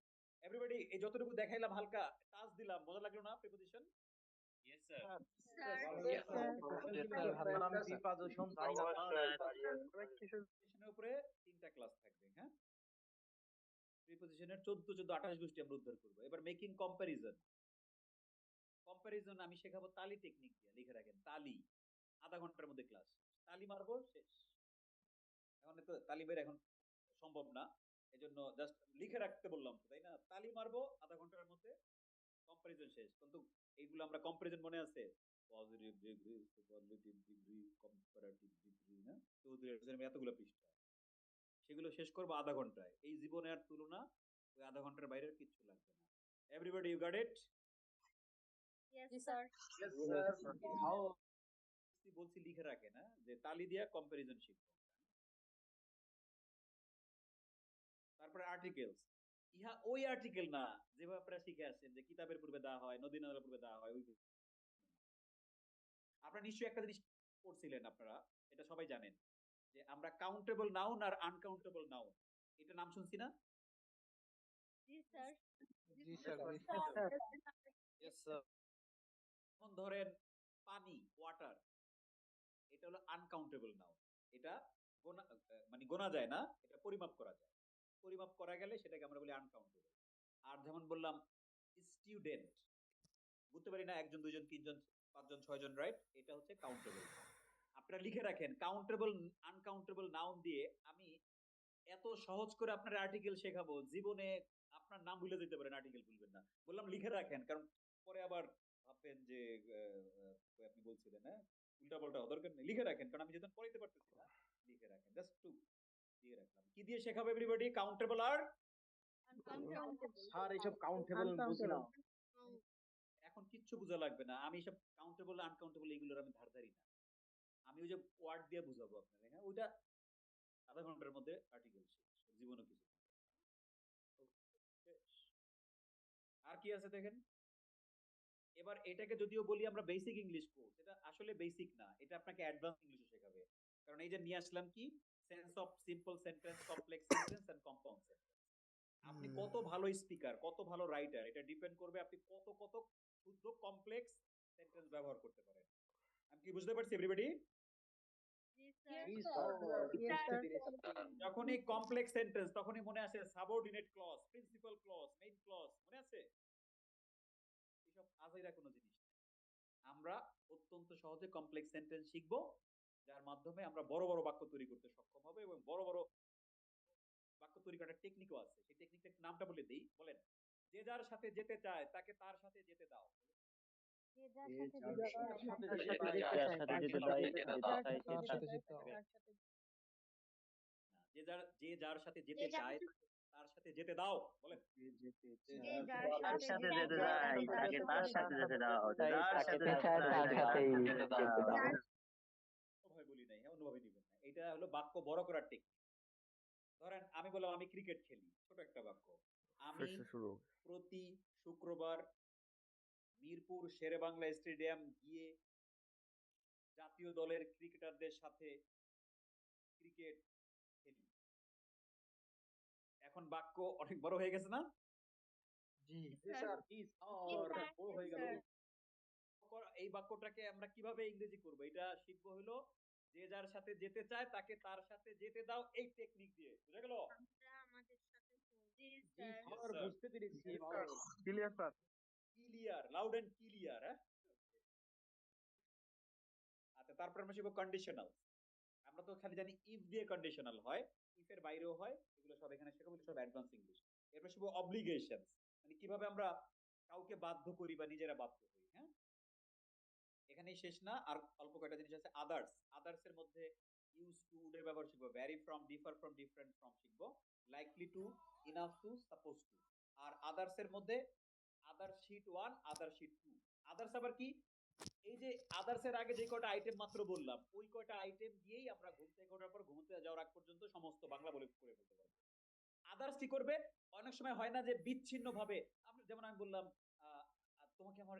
এভরিবডি এই যতটুকু দেখাইলাম হালকা টাচ দিলাম, মজা লাগলো না প্রিপোজিশন? Yes sir. প্রিপোজিশনের উপরে 3টা ক্লাস থাকবে, হ্যাঁ। প্রিপোজিশনের 14, 14, 28 গোষ্ঠী আমরা উদ্ধার করব। এবার মেকিং কম্পারিজন, কম্পারিজন আমি শেখাবো তালি টেকনিক দিয়ে। লিখে রাখেন তালি, আধা ঘন্টার মধ্যে ক্লাস, তালি মারবো শেষ। এখন তো তালি বের এখন সম্ভব না, এজন্য জাস্ট লিখে রাখতে বললাম তো, তাই না? তালি মারবো আধা ঘন্টার মধ্যে, কম্পারিজন শেষ। কিন্তু এইগুলো আমরা কম্পারিজন মনে আছে, positive degree, superlative degree, comparative degree, না চৌধুরী এতগুলো পৃষ্ঠা, সেগুলো শেষ করবো আধা ঘন্টায়। এই জীবনে আর তুলনা ওই আধা ঘন্টার বাইরে আর কিচ্ছু লাগবে না। Everybody you got it? Yes, sir. How বলছি লিখে রাখে না যে তালি দিয়া কম্পারিজন শিখবো। তারপরে আর্টিকেলস, ইহা ওই আর্টিকেল না যেভাবে আপনারা শিখে আসছেন যে কিতাবের পূর্বে দেওয়া হয়, নদী নালার পূর্বে দেওয়া হয়। ওই আপনারা নিশ্চয়ই একটা জিনিস পড়ছিলেন, আপনারা এটা সবাই জানেন যে আমরা কাউন্টেবল নাউন আর আনকাউন্টেবল নাউন, এটা নাম শুনছি না? Yes, sir. জি স্যার ইয়েস স্যার। যেমন ধরেন পানি, ওয়াটার, এটা হলো আনকাউন্টেবল নাউন। এটা মানে গোনা যায় না, এটা পরিমাপ করা যায়। পরিমাপ করা গেলে সেটাকে আমরা বলি আনকাউন্টেবল। আর যেমন বললাম স্টুডেন্ট, বুঝতে পারি না, একজন, দুইজন, তিনজন, পাঁচজন, ছয়জন, রাইট? এটা হচ্ছে কাউন্টেবল। আপনারা লিখে রাখেন কাউন্টেবল আনকাউন্টেবল নাউন দিয়ে আমি এত সহজ করে আপনার আর্টিকেল শেখাবো, জীবনে আপনার নাম ভুলে যেতে পারেন, আর্টিকেল ভুলবেন না। বললাম লিখে রাখেন, কারণ পরে আবার ভাববেন যে আপনি বলছিলেন হ্যাঁ উল্টা পাল্টা দরকার নেই, লিখে রাখেন, কারণ আমি যেহেতু পড়াইতে পারতেছি না, লিখে রাখেন। জাস্ট টু দিয়ে রাখলাম। কি দিয়ে শেখাবো এভরিবডি? কাউন্টেবল আর Uncountable. স্যার এইসব কাউন্টেবল বুঝি না। এখন কিচ্ছু বোঝা লাগবে না, আমি সব কাউন্টেবল আনকাউন্টেবল এগুলোর আমি ধার ধারি না। আমি ওই যে ওয়ার্ড দিয়ে বুঝাবো আপনাদের, হ্যাঁ ওইটা আধা ঘন্টার মধ্যে আর্টিকেল শেষ, জীবনও কিছু না। শেষ। আর কি আছে দেখেন। এবার এটাকে যদিও বলি আমরা বেসিক ইংলিশ কোর্স, এটা আসলে বেসিক না, এটা আপনাকে অ্যাডভান্স ইংলিশে শেখাবে। কারণ এই যে নিয়ে আসলাম কি sense of simple sentence, complex sentence and compound sentence. আপনি কত ভালো স্পিকার, কত ভালো রাইটার, এটা ডিপেন্ড করবে আপনি কত কত শুদ্ধ কমপ্লেক্স সেন্টেন্স ব্যবহার করতে পারেন। আমি কি বুঝতে পারছি এভরিবডি? Yes, sir. যখনই কমপ্লেক্স সেন্টেন্স তখনই মনে আসে subordinate clause, principal clause, main clause, মনে আছে? এসব আজাইরা কোনো জিনিস না। আমরা অত্যন্ত সহজে কমপ্লেক্স সেন্টেন্স শিখব, যার মাধ্যমে আমরা বড় বড় বাক্য তৈরি করতে সক্ষম হবে, এবং বড় বড় বাক্য তৈরি করার টেকনিকও আছে। সেই টেকনিকটার নামটা বলে দেই, বলেন। যে যার সাথে যেতে চায় তাকে তার সাথে যেতে দাও। যে যার সাথে যেতে চায় তার সাথে যেতে দাও, বলেন। তার সাথে যেতে চাই তাকে তার সাথে যেতে দাও, যার সাথে যেতে চায় তাকে যেতে দাও। ভাবে বলি নাই, হ্যাঁ অন্যভাবে নিবেন না। এটা হলো বাক্য বড় করার টেকনিক। ধরেন আমি বললাম আমি ক্রিকেট খেলি, ছোট একটা বাক্য। আমি প্রতি শুক্রবার মিরপুর শেরেবাংলা স্টেডিয়াম গিয়ে জাতীয় দলের ক্রিকেটারদের সাথে ক্রিকেট খেলি। এখন বাক্য অনেক বড় হয়ে গেছে না? জি স্যার বড় হয়ে গেল। এই বাক্যটাকে আমরা কিভাবে ইংরেজি করব, এটা শিখবো হলো যে যার সাথে যেতে চায় তাকে তার সাথে যেতে দাও, এই টেকনিক দিয়ে। বুঝা গেল? আমরা আমাদের সাথে জি স্যার বুঝতে পেরেছি। Clear sir. Clear, loud and clear. হ্যাঁ আচ্ছা, তারপর আমরা শিখবো কন্ডিশনাল। আমরা তো খালি জানি ইফ দিয়ে কন্ডিশনাল হয়, ইফ এর বাইরেও হয়, এগুলো সব এখানে শেখাবো, এগুলো সব অ্যাডভান্স ইংলিশ। এরপর শিখবো অব্লিগেশনস, মানে কিভাবে আমরা কাউকে বাধ্য করি বা নিজেরা বাধ্য হই। হ্যাঁ এখানেই শেষ না, আর অল্প কয়েকটা জিনিস আছে। আদার্স, আদার্স এর মধ্যে ইউজ টু, উড এর ব্যবহার শিখবো। Vary from, differ from, different from শিখবো। Likely to, enough to, suppose to. আর আদার্স এর মধ্যে other sheet 1, other sheet 2। Others আবার কি? এই যে আদার্স এর আগে যে কয়টা আইটেম মাত্র বললাম, ওই কয়টা আইটেম দিয়েই আমরা ঘুম থেকে ওঠার পর ঘুমোতে যাওয়ার আগ পর্যন্ত সমস্ত বাংলা বলে করে ফেলতে পারবো। আদার্স কি করবে? অনেক সময় হয় না যে বিচ্ছিন্ন ভাবে, আমরা যেমন আমি বললাম তোমাকে আমার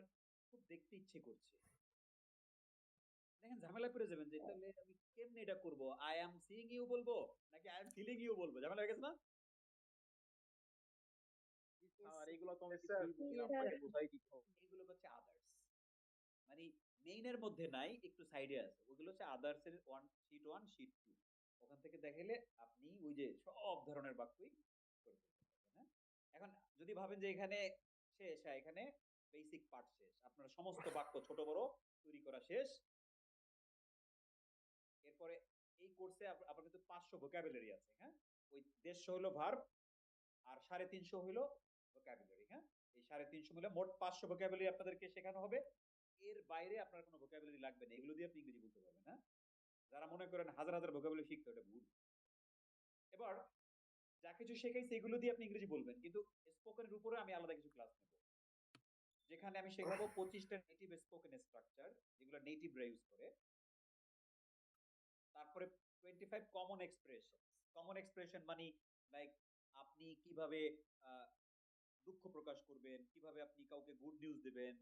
খুব দেখতে ইচ্ছে করছে, দেখেন ঝামেলা করে যাবেন যে তাহলে আমি কেমনে এটা করব, আই এম সিইং ইউ বলবো নাকি আই এম ফিলিং ইউ বলবো, ঝামেলা হয়ে গেছে না? আর এগুলো তো আমি বুঝাই দিতে হবে। এগুলো হচ্ছে আদার্স, মানে মেইনের মধ্যে নাই, একটু সাইডে আছে, ওগুলো হচ্ছে আদার্স এর শিট 1 শিট 2। ওখান থেকে দেখাইলে আপনি ওই যে সব ধরনের বাক্যই করে ফেলতে পারবেন। হ্যাঁ এখন যদি ভাবেন যে এখানে শেষ, হ্যাঁ এখানে বেসিক পার্ট শেষ, আপনার সমস্ত বাক্য ছোট বড় তৈরি করা শেষ। এরপরে এই কোর্সে আপনার কিন্তু 500 ভোকাবুলারি আছে। হ্যাঁ ওই 150 হলো ভার্ব আর 350 হলো ভোকাবুলারি। হ্যাঁ এই 350 মিলে মোট 500 ভোকাবুলারি আপনাদেরকে শেখানো হবে। এর বাইরে আপনার কোনো ভোকাবুলারি লাগবে না, এগুলো দিয়ে আপনি ইংরেজি বলতে পারবেন। হ্যাঁ যারা মনে করেন হাজার হাজার ভোকাবুলারি শিখতে, ওটা ভুল। এবার যা কিছু শেখাইছি এগুলো দিয়ে আপনি ইংরেজি বলবেন, কিন্তু স্পোকেনের উপরে আমি আলাদা কিছু ক্লাস নেব, যেখানে আমি শেখাবো 25টা নেটিভ স্পোকেন স্ট্রাকচার যেগুলো নেটিভরা ইউজ করে। তারপরে 25 কমন এক্সপ্রেশন মানে লাইক আপনি কিভাবে দুঃখ প্রকাশ করবেন, কিভাবে আপনি কাউকে গুড নিউজ দিবেন,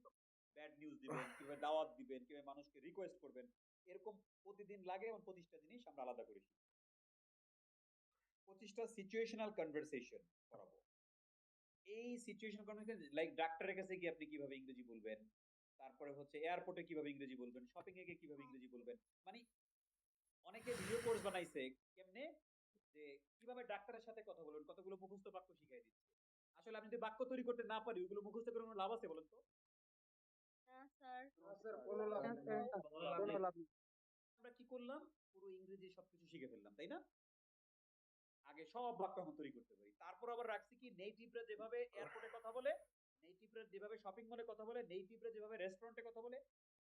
ব্যাড নিউজ দিবেন, কিভাবে দাওয়াত দিবেন, কিভাবে মানুষকে রিকোয়েস্ট করবেন, এরকম প্রতিদিন লাগে এবং 25টা জিনিস আমরা আলাদা করে শিখব। 25টা সিচুয়েশনাল কনভারসেশন করাবো। এই সিচুয়েশনাল কনভারসেশন লাইক ডাক্তারের কাছে গিয়ে আপনি কিভাবে ইংরেজি বলবেন, তারপরে হচ্ছে এয়ারপোর্টে কিভাবে ইংরেজি বলবেন, শপিং এ গিয়ে কিভাবে ইংরেজি বলবেন, মানে অনেকে ভিডিও কোর্স বানাইছে কেমনে যে কিভাবে ডাক্তারের সাথে কথা বলবেন, কতগুলো মুখস্থ বাক্য শিখাই দিচ্ছে। আসলে আমি যদি বাক্য তৈরি করতে না পারি ওগুলো মুখস্থ করে কোনো লাভ আছে বলেন তো? না স্যার। আমরা কি করলাম, পুরো ইংরেজি সবকিছু শিখে ফেললাম, তাই না? আগে সব বাক্য এখন তৈরি করতে পারি। তারপর আবার রাখছি কি নেটিভরা যেভাবে এয়ারপোর্টে কথা বলে, নেটিভরা যেভাবে শপিং মলে কথা বলে, নেটিভরা যেভাবে রেস্টুরেন্টে কথা বলে,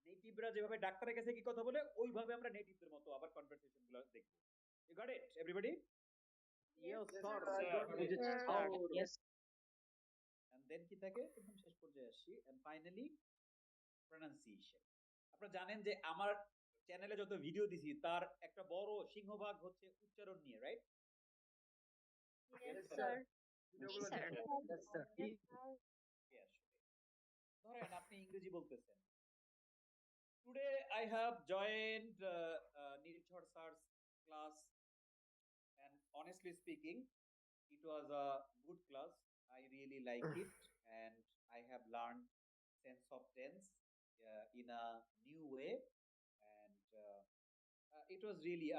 নেটিভরা যেভাবে ডাক্তারের কাছে কি কথা বলে, ওইভাবে আমরা নেটিভদের মতো আবার কনভারসেশন গুলো দেখব। You got it, everybody? Yes, sir. Yes. And then কি থাকে, একদম শেষ পর্যায়ে আসি, and finally pronunciation. আপনারা জানেন যে আমার চ্যানেলে যত ভিডিও দিছি তার একটা বড় সিংহভাগ হচ্ছে উচ্চারণ নিয়ে, রাইট? Yes, sir. ধরেন আপনি ইংরেজি বলতেছেন, today I have joined Nirjhar sir's class and honestly speaking it was a good class. I really liked it and I have learned sense of tense in a new way, and it was really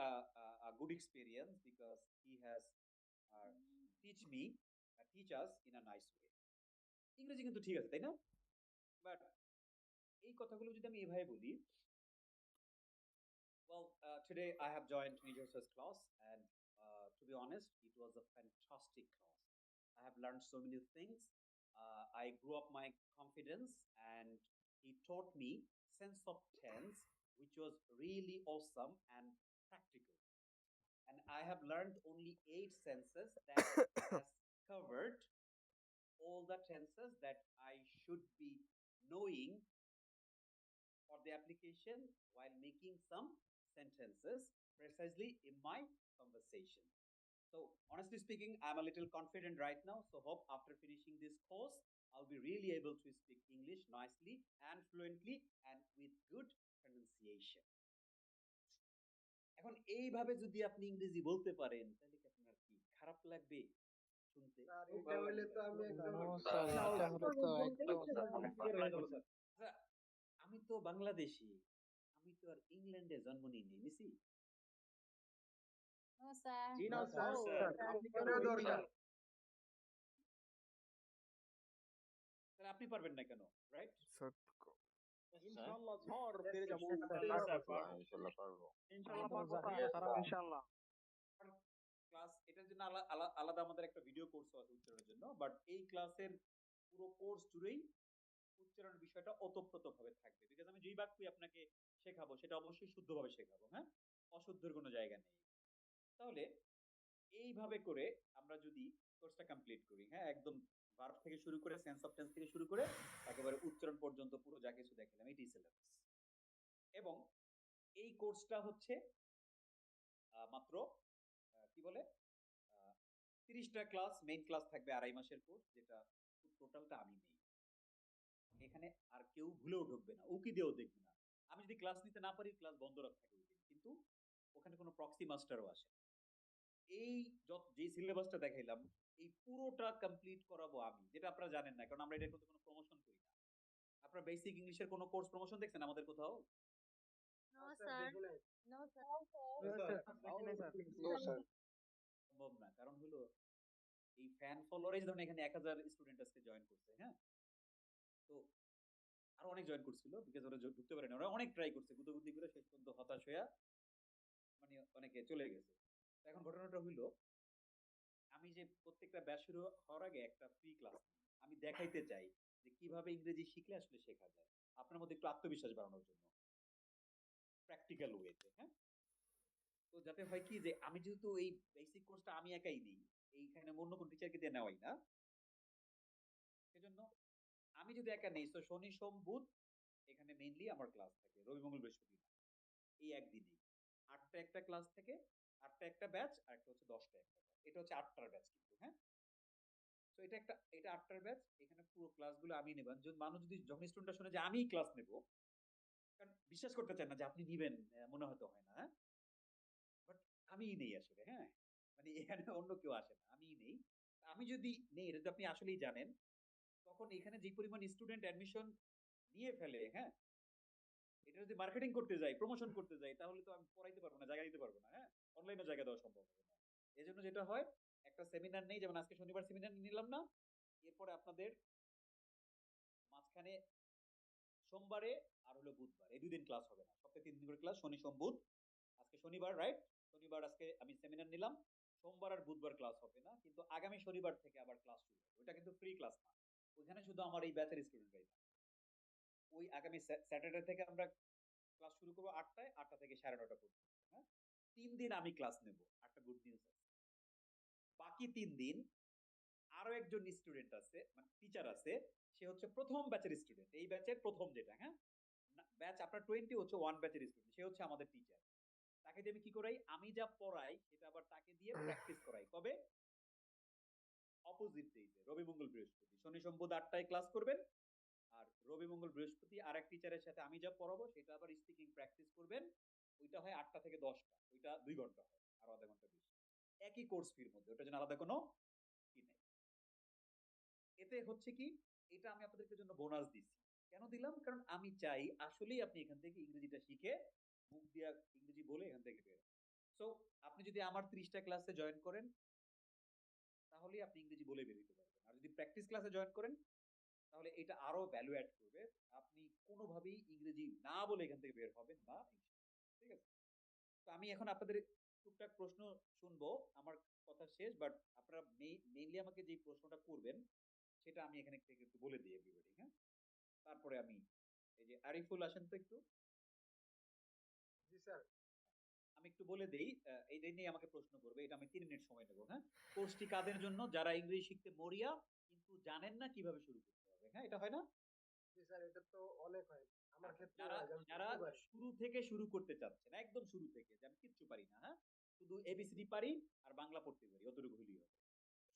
a good experience because he has teach us in a nice way. ইংরেজি কিন্তু ঠিক আছে, তাই না? But এই কথাগুলো যদি আমি এভাবে বলি, well, today I have joined Nijos's class and to be honest, it was a fantastic class. I have learned so many things. I grew up my confidence and he taught me sense of tense, which was really awesome and practical. And I have learned only 8 senses that has covered all the tenses that I should be knowing for the application while making some sentences precisely in my conversation. So honestly speaking, I'm a little confident right now. So hope after finishing this course, I'll be really able to speak English nicely and fluently and with good pronunciation. এখন এইভাবে যদি আপনি ইংরেজি বলতে পারেন তাহলে কি আপনার কি খারাপ লাগবে শুনতে? আচ্ছা, আমি তো বাংলাদেশি, আমি তো আর ইংল্যান্ডে জন্ম নিইনি, নিছি? No, sir. তাহলে আপনি পারবেন না কেন, রাইট? ক্লাস এটার জন্য আলাদা আমাদের একটা ভিডিও কোর্স আছে উচ্চারণের জন্য, বাট এই ক্লাসের পুরো কোর্স জুড়েই উচ্চারণের বিষয়টা ওতপ্রোতভাবে থাকবে, বিকজ আমি যেই বাক্যই আপনাকে শেখাবো সেটা অবশ্যই শুদ্ধভাবে শেখাবো, হ্যাঁ, অশুদ্ধের কোনো জায়গা নেই। তাহলে এইভাবে করে আমরা যদি কোর্সটা কমপ্লিট করি, হ্যাঁ, একদম ভার্ব থেকে শুরু করে সেন্স অফ টেন্স থেকে শুরু করে একেবারে উচ্চারণ পর্যন্ত পুরো যা কিছু দেখালাম, এটাই সিলেবাস। এবং এই কোর্সটা হচ্ছে মাত্র কি বলে 30টা ক্লাস, মেইন ক্লাস থাকবে 2.5 মাসের কোর্স, যেটা টোটালটা আমি নেই। এখানে আর কেউ ভুলেও ঢুকবে না, উকি দিয়েও দেখবে না। আমি যদি ক্লাস নিতে না পারি ক্লাস বন্ধ রাখা থাকে ওই দিন, কিন্তু ওখানে কোনো প্রক্সি মাস্টারও আসে। এই যে সিলেবাসটা দেখাইলাম এই পুরোটা কমপ্লিট করাবো আমি, যেটা আপনারা জানেন না, কারণ আমরা এটার মধ্যে কোনো প্রমোশন করি না। আপনারা বেসিক ইংলিশের কোনো কোর্স প্রমোশন দেখছেন আমাদের কোথাও? No, sir. No, sir. সম্ভব না, কারণ হলো এই ফ্যান ফলোয়ার ধরেন এখানে 1000 স্টুডেন্ট আজকে জয়েন করছে, হ্যাঁ, তো আরো অনেক জয়েন করছিল, বিকজ ওরা ঢুকতে পারে না, ওরা অনেক ট্রাই করছে, গুতগুতি করে শেষ পর্যন্ত হতাশ হয়ে মানে অনেকে চলে গেছে। এখন ঘটনাটা হইলো আমি যে প্রত্যেকটা ব্যাচ শুরু হওয়ার আগে একটা ফ্রি ক্লাস আমি দেখাইতে চাই যে কিভাবে ইংরেজি শিখলে আসলে শেখা যায়, আপনার মধ্যে একটু আত্মবিশ্বাস বাড়ানোর জন্য প্র্যাকটিক্যাল ওয়েতে, হ্যাঁ। তো যাতে হয় কি যে আমি যেহেতু এই বেসিক কোর্সটা আমি একাই দিই, এইখানে অন্য কোন টিচারকে দিয়ে নেওয়াই না, সেজন্য আমি যদি একা নেই তো শনি সোম বুধ এখানে মেইনলি আমার ক্লাস থাকে, রবি মঙ্গল বৃহস্পতি না। এই একদিনই 8টা একটা ক্লাস থেকে, 8টা একটা ব্যাচ, আর একটা হচ্ছে 10টা একটা ব্যাচ। এটা হচ্ছে 8টার ব্যাচ কিন্তু, হ্যাঁ। তো এটা 8টার ব্যাচ, এখানে পুরো ক্লাসগুলো আমি নেব। মানুষ যদি যখন স্টুডেন্টরা শুনে যে আমি ক্লাস নেব, কারণ বিশ্বাস করতে চান না যে আপনি নিবেন, মনে হয়তো হয় না, হ্যাঁ। বাট আমিই নেই আসলে, হ্যাঁ। মানে এখানে অন্য কেউ আসে না, আমিই নেই। আমি যদি নেই, এটা যদি আপনি আসলেই জানেন, তখন এখানে যে পরিমাণ স্টুডেন্ট অ্যাডমিশন নিয়ে ফেলে, হ্যাঁ, এটা যদি মার্কেটিং করতে যাই, প্রমোশন করতে যাই, তাহলে তো আমি পড়াইতে পারবো না, জায়গা দিতে পারবো না, হ্যাঁ। অনলাইনে জায়গা দেওয়া সম্ভব হবে না। এজন্য যেটা হয়, একটা সেমিনার নেই, যেমন আজকে শনিবার সেমিনার নিলাম না, এরপরে আপনাদের মাঝখানে সোমবারে আর হলো বুধবার এই 2 দিন ক্লাস হবে না, সপ্তাহে 3 দিন করে ক্লাস, শনি সোম বুধ। আজকে শনিবার, রাইট? শনিবার আজকে আমি সেমিনার নিলাম, সোমবার আর বুধবার ক্লাস হবে না, কিন্তু আগামী শনিবার থেকে আবার ক্লাস শুরু হবে। ওটা কিন্তু ফ্রি ক্লাস না, ওইখানে শুধু আমার এই ব্যাচের স্টুডেন্টরাই না। ওই আগামী স্যাটারডে থেকে আমরা ক্লাস শুরু করবো 8টায়, 8টা থেকে 9:30 পর্যন্ত, হ্যাঁ। 3 দিন আমি ক্লাস নেব, একটা গুড নিউজ আছে। বাকি 3 দিন আরো একজন স্টুডেন্ট আছে, মানে টিচার আছে, সে হচ্ছে প্রথম ব্যাচের স্টুডেন্ট, এই ব্যাচের প্রথম যেটা, হ্যাঁ। ব্যাচ আপনার 20 হচ্ছে 1 ব্যাচের স্টুডেন্ট, সে হচ্ছে আমাদের টিচার। তাকে দিয়ে আমি কি করাই, আমি যা পড়াই সেটা আবার তাকে দিয়ে প্র্যাকটিস করাই। কবে? অপোজিট ডেতে, রবি মঙ্গল বৃহস্পতি। শনি সোম বুধ 8টায় ক্লাস করবেন, আর রবি মঙ্গল বৃহস্পতি আর এক টিচারের সাথে আমি যা পড়াবো সেটা আবার স্পিকিং প্র্যাকটিস করবেন। ওইটা হয় 8টা থেকে 10টা, ওইটা 2 ঘন্টা হয়, আর আধা ঘন্টা বেশি, একই কোর্স ফির মধ্যে, ওটার জন্য আলাদা কোনো ফি নাই। এতে হচ্ছে কি, এটা আমি আপনাদের জন্য বোনাস দিচ্ছি। কেন দিলাম? কারণ আমি চাই আসলেই আপনি এখান থেকে ইংরেজিটা শিখে মুখ দিয়া ইংরেজি বলে এখান থেকে বের। সো আপনি যদি আমার 30টা ক্লাসে জয়েন করেন, তাহলেই আপনি ইংরেজি বলে বের হতে পারবেন। আর যদি প্র্যাকটিস ক্লাসে জয়েন করেন, তাহলে এটা আরো ভ্যালু অ্যাড করবে। আপনি কোনোভাবেই ইংরেজি না বলে এখান থেকে বের হবেন না, ঠিক আছে? তো আমি এখন আপনাদের টুকটাক প্রশ্ন শুনবো, আমার কথা শেষ, বাট আপনারা মেইনলি আমাকে যে প্রশ্নটা করবেন সেটা আমি এখানে থেকে একটু বলে দিই এভরিবডি, হ্যাঁ। তারপরে আমি এই যে আরিফুল আসেন তো একটু, জি স্যার। আমি একটু বলে দেই, এই নিয়ে আমাকে প্রশ্ন করবে, এটা আমি 3 মিনিট সময় নেব, হ্যাঁ। কোর্সটি কাদের জন্য? যারা ইংরেজি শিখতে মরিয়া কিন্তু জানেন না কিভাবে শুরু করতে হবে, হ্যাঁ, এটা হয় না? জি স্যার, এটা তো অনেক হয়, আমার ক্ষেত্রে যারা হয়, আমি যারা প্রতিবারই। শুরু থেকে শুরু করতে চাচ্ছেন, একদম শুরু থেকে, যে আমি কিচ্ছু পারি না, হ্যাঁ, শুধু এবিসিডি পারি আর বাংলা পড়তে পারি, অতটুকু হলেই হবে।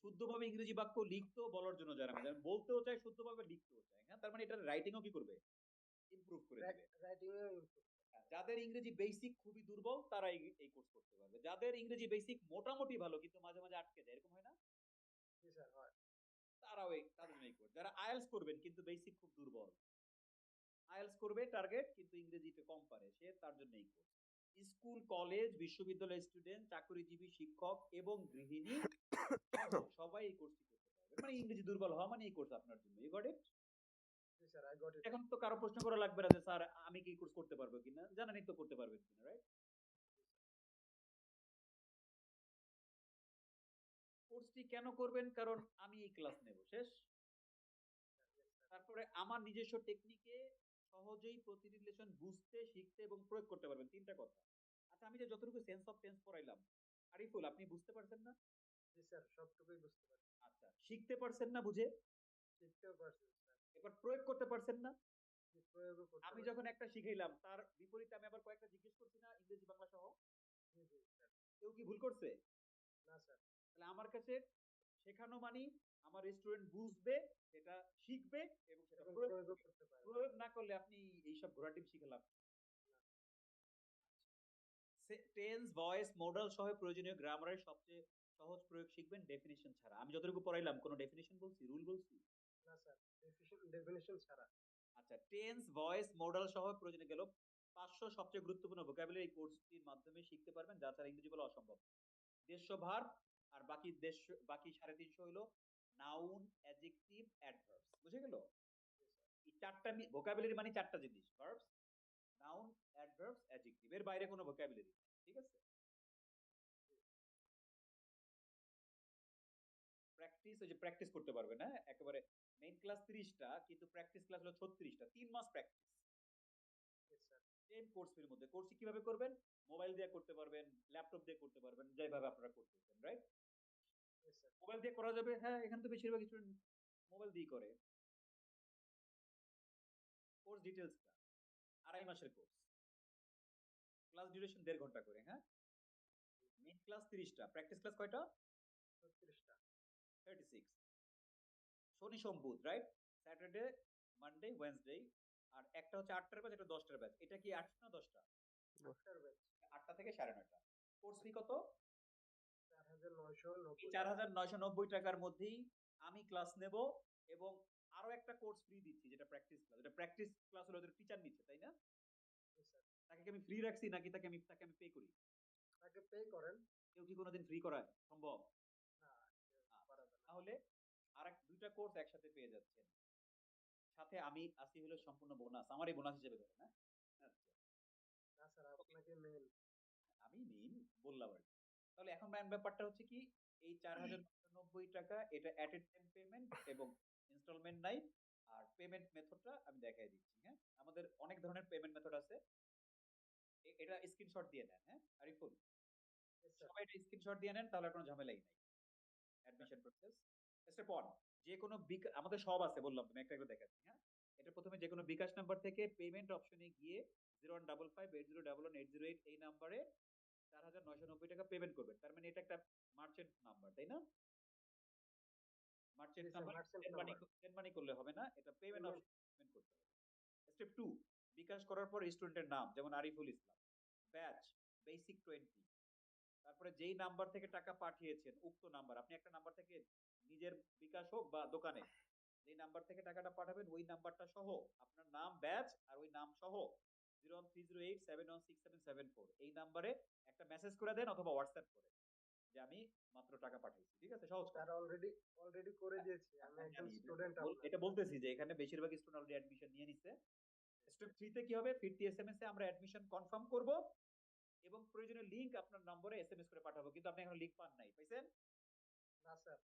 শুদ্ধভাবে ইংরেজি বাক্য লিখতেও বলার জন্য যারা আমি বলতেও চাই, শুদ্ধভাবে লিখতেও চাই, হ্যাঁ, তার মানে এটা রাইটিংও কি করবে, ইমপ্রুভ করে দিবে। রাইটিং এ improve। যাদের ইংরেজি বেসিক খুবই দুর্বল তারা এই কোর্স করতে পারবে। যাদের ইংরেজি বেসিক মোটামুটি ভালো কিন্তু মাঝে মাঝে আটকে যায়, এরকম হয় না, জি স্যার, হয়। তারাও তাদের জন্য এই কোর্স। যারা আইএলটিএস করবেন কিন্তু বেসিক খুব দুর্বল, আইএলটিএস করবে টার্গেট কিন্তু ইংরেজিতে কম পারে, সে তার জন্য এই কোর্স। স্কুল কলেজ বিশ্ববিদ্যালয় স্টুডেন্ট, চাকরিজীবী শিক্ষক এবং গৃহিণী সবাই এই কোর্সটি করতে পারবে। মানে ইংরেজি দুর্বল হওয়া মানে এই কোর্স আপনার জন্য। You got it? জি স্যার, আই গট ইট। এখন তো কারো প্রশ্ন করা লাগবে না যে স্যার আমি কি কোর্স করতে পারবো কিনা, জানেনই তো করতে পারবেন কিনা, রাইট? কোর্সটি কেন করবেন? কারণ আমি এই ক্লাস নেব, শেষ। তারপরে আমার নিজস্ব টেকনিকে সহজেই প্রতিটি রিলেশন বুঝতে, শিখতে এবং প্রয়োগ করতে পারবেন। 3টা কথা। আচ্ছা, আমি যে যতটুকু সেন্স অফ টেন্স পড়াইলাম, আরিফুল আপনি বুঝতে পারছেন না? জি স্যার, সবটুকুই বুঝতে পারি। আচ্ছা, শিখতে পারছেন না বুঝে? শিখতেও পারছি স্যার। এবার প্রয়োগ করতে পারছেন না? জি, প্রয়োগও করতে আমি পারছি। যখন একটা শিখাইলাম তার বিপরীতে আমি আবার কয়েকটা জিজ্ঞেস করছি না, ইংরেজি বাংলা সহ। জি জি স্যার। কেউ কি ভুল করছে? না স্যার। তাহলে আমার কাছে শেখানো মানে আমার স্টুডেন্ট বুঝবে, সেটা শিখবে এবং সেটা এবং প্রয়োগ প্রয়োগও করবে। করতে পারবে। প্রয়োগ না করলে আপনি এইসব ঘোরাটিপ শিখালাম। টেন্স, ভয়েস, মডাল সহ প্রয়োজনীয় গ্রামারের সবচেয়ে সহজ প্রয়োগ শিখবেন ডেফিনিশন ছাড়া। আমি যতটুকু পড়াইলাম কোনো ডেফিনিশন বলছি, রুল বলছি? না স্যার, ডেফিনিশন ছাড়া। আচ্ছা, টেন্স, ভয়েস, মডাল সহ প্রয়োজনীয় গেল 500 সবচেয়ে গুরুত্বপূর্ণ ভোকাবুলারি এই কোর্সটির মাধ্যমে শিখতে পারবেন, যা ছাড়া ইংরেজি বলা অসম্ভব। দেশ ভার্ব আর বাকি 350 হলো নাউন, অ্যাডজেক্টিভ, অ্যাডভার্বস। বুঝে গেল? এই 4টা ভোকাবুলারি মানে 4টা জিনিস, ভার্বস, নাউন, অ্যাডভার্বস, অ্যাডজেক্টিভ, এর বাইরে কোনো ভোকাবুলারি নেই, ঠিক আছে? প্র্যাকটিস, ওই যে প্র্যাকটিস করতে পারবে না একেবারে। মেইন ক্লাস 30টা কিন্তু প্র্যাকটিস ক্লাস হলো 36টা, 3 মাস প্র্যাকটিস। সেম কোর্সের মধ্যে। কোর্সটি কিভাবে করবেন? মোবাইল দিয়ে করতে পারবেন, ল্যাপটপ দিয়ে করতে পারবেন, যেভাবে আপনারা করতেছেন, রাইট? Yes, sir. মোবাইল দিয়ে করা যাবে, হ্যাঁ এখানে তো বেশিরভাগ স্টুডেন্ট মোবাইল দিয়ে করে। কোর্স ডিটেলসটা 2.5 মাসের কোর্স, ক্লাস ডিউরেশন 1.5 ঘন্টা করে, হ্যাঁ মেইন ক্লাস 30টা, প্র্যাকটিস ক্লাস কয়টা? 36টা। 36। শনি সোম বুধ, রাইট? Saturday Monday Wednesday. আর একটা হচ্ছে 8টার ব্যাচ, একটা 10টার ব্যাচ। এটা কি 8টা না 10টা? 8টার ব্যাচ। 8টা থেকে 9:30। কোর্স ফি কত? 4,990 এই 4,990 টাকার মধ্যেই আমি ক্লাস নেব এবং আরো একটা কোর্স ফ্রি দিচ্ছি, যেটা প্র্যাকটিস ক্লাস। এটা প্র্যাকটিস ক্লাস হলো ওদের টিচার নিচ্ছে, তাই না? Yes, sir. তাকে কি আমি ফ্রি রাখছি নাকি তাকে আমি পে করি? তাকে পে করেন। কেউ কি কোনোদিন ফ্রি করায় সম্ভব? না, না। করা যাবে না। তাহলে দুইটা কোর্স একসাথে পেয়ে যাচ্ছেন। সাথে আমি আসি হলো সম্পূর্ণ বোনাস, আমারই বোনাস হিসেবে ধরেন, হ্যাঁ? আচ্ছা, না স্যার, আপনাকে মেইন। আমি মেইন বললাম আর কি। তাহলে এখন ম্যান ব্যাপারটা হচ্ছে কি, এই 4,990 টাকা এটা অ্যাট এ টাইম পেমেন্ট এবং ইনস্টলমেন্ট নাই। আর পেমেন্ট মেথডটা আমি দেখাই দিচ্ছি, হ্যাঁ? আমাদের অনেক ধরনের পেমেন্ট মেথড আছে। এটা স্ক্রিনশট দিয়ে নেন, হ্যাঁ আরিফুল? Yes, sir. সবাই এটা স্ক্রিনশট দিয়ে নেন, তাহলে আর কোনো ঝামেলাই নাই। অ্যাডমিশন প্রসেস স্টেপ 1, যে কোনো আমাদের সব আছে বললাম, তুমি একটা করে দেখাচ্ছি, হ্যাঁ? এটা প্রথমে যে কোনো বিকাশ নাম্বার থেকে পেমেন্ট অপশনে গিয়ে 015580110808 এই নাম্বারে 4,990 টাকা পেমেন্ট করবেন। তার মানে এটা একটা মার্চেন্ট নাম্বার, তাই না? Merchant Yes, sir, number merchant number. Send money করলে হবে না, এটা পেমেন্ট Payment. অপশন পেমেন্ট করতে হবে। স্টেপ 2, বিকাশ করার পর স্টুডেন্টের নাম, যেমন আরিফুল ইসলাম, ব্যাচ বেসিক 20। তারপরে যেই নাম্বার থেকে টাকা পাঠিয়েছেন উক্ত নাম্বার, আপনি একটা নাম্বার থেকে নিজের বিকাশ হোক বা দোকানে যেই নাম্বার থেকে টাকাটা পাঠাবেন ওই নাম্বারটা সহ আপনার নাম, ব্যাচ আর ওই নাম সহ 013087167774 এই নাম্বারে একটা মেসেজ করে দেন অথবা হোয়াটসঅ্যাপ করে যে আমি মাত্র টাকা পাঠাইছি। ঠিক আছে, সহজ স্যার কথা। অলরেডি করে দিয়েছি। আমি হ্যাঁ, একজন জানি। স্টুডেন্ট এটা বলতেছি যে এখানে বেশিরভাগ স্টুডেন্ট অলরেডি অ্যাডমিশন নিয়ে নিছে। স্টেপ 3 তে কি হবে, ফিরতি এসএমএস এ আমরা অ্যাডমিশন কনফার্ম করব এবং প্রয়োজনীয় লিংক আপনার নম্বরে এসএমএস করে পাঠাবো। কিন্তু আপনি এখন লিংক পান নাই, পাইছেন? না স্যার।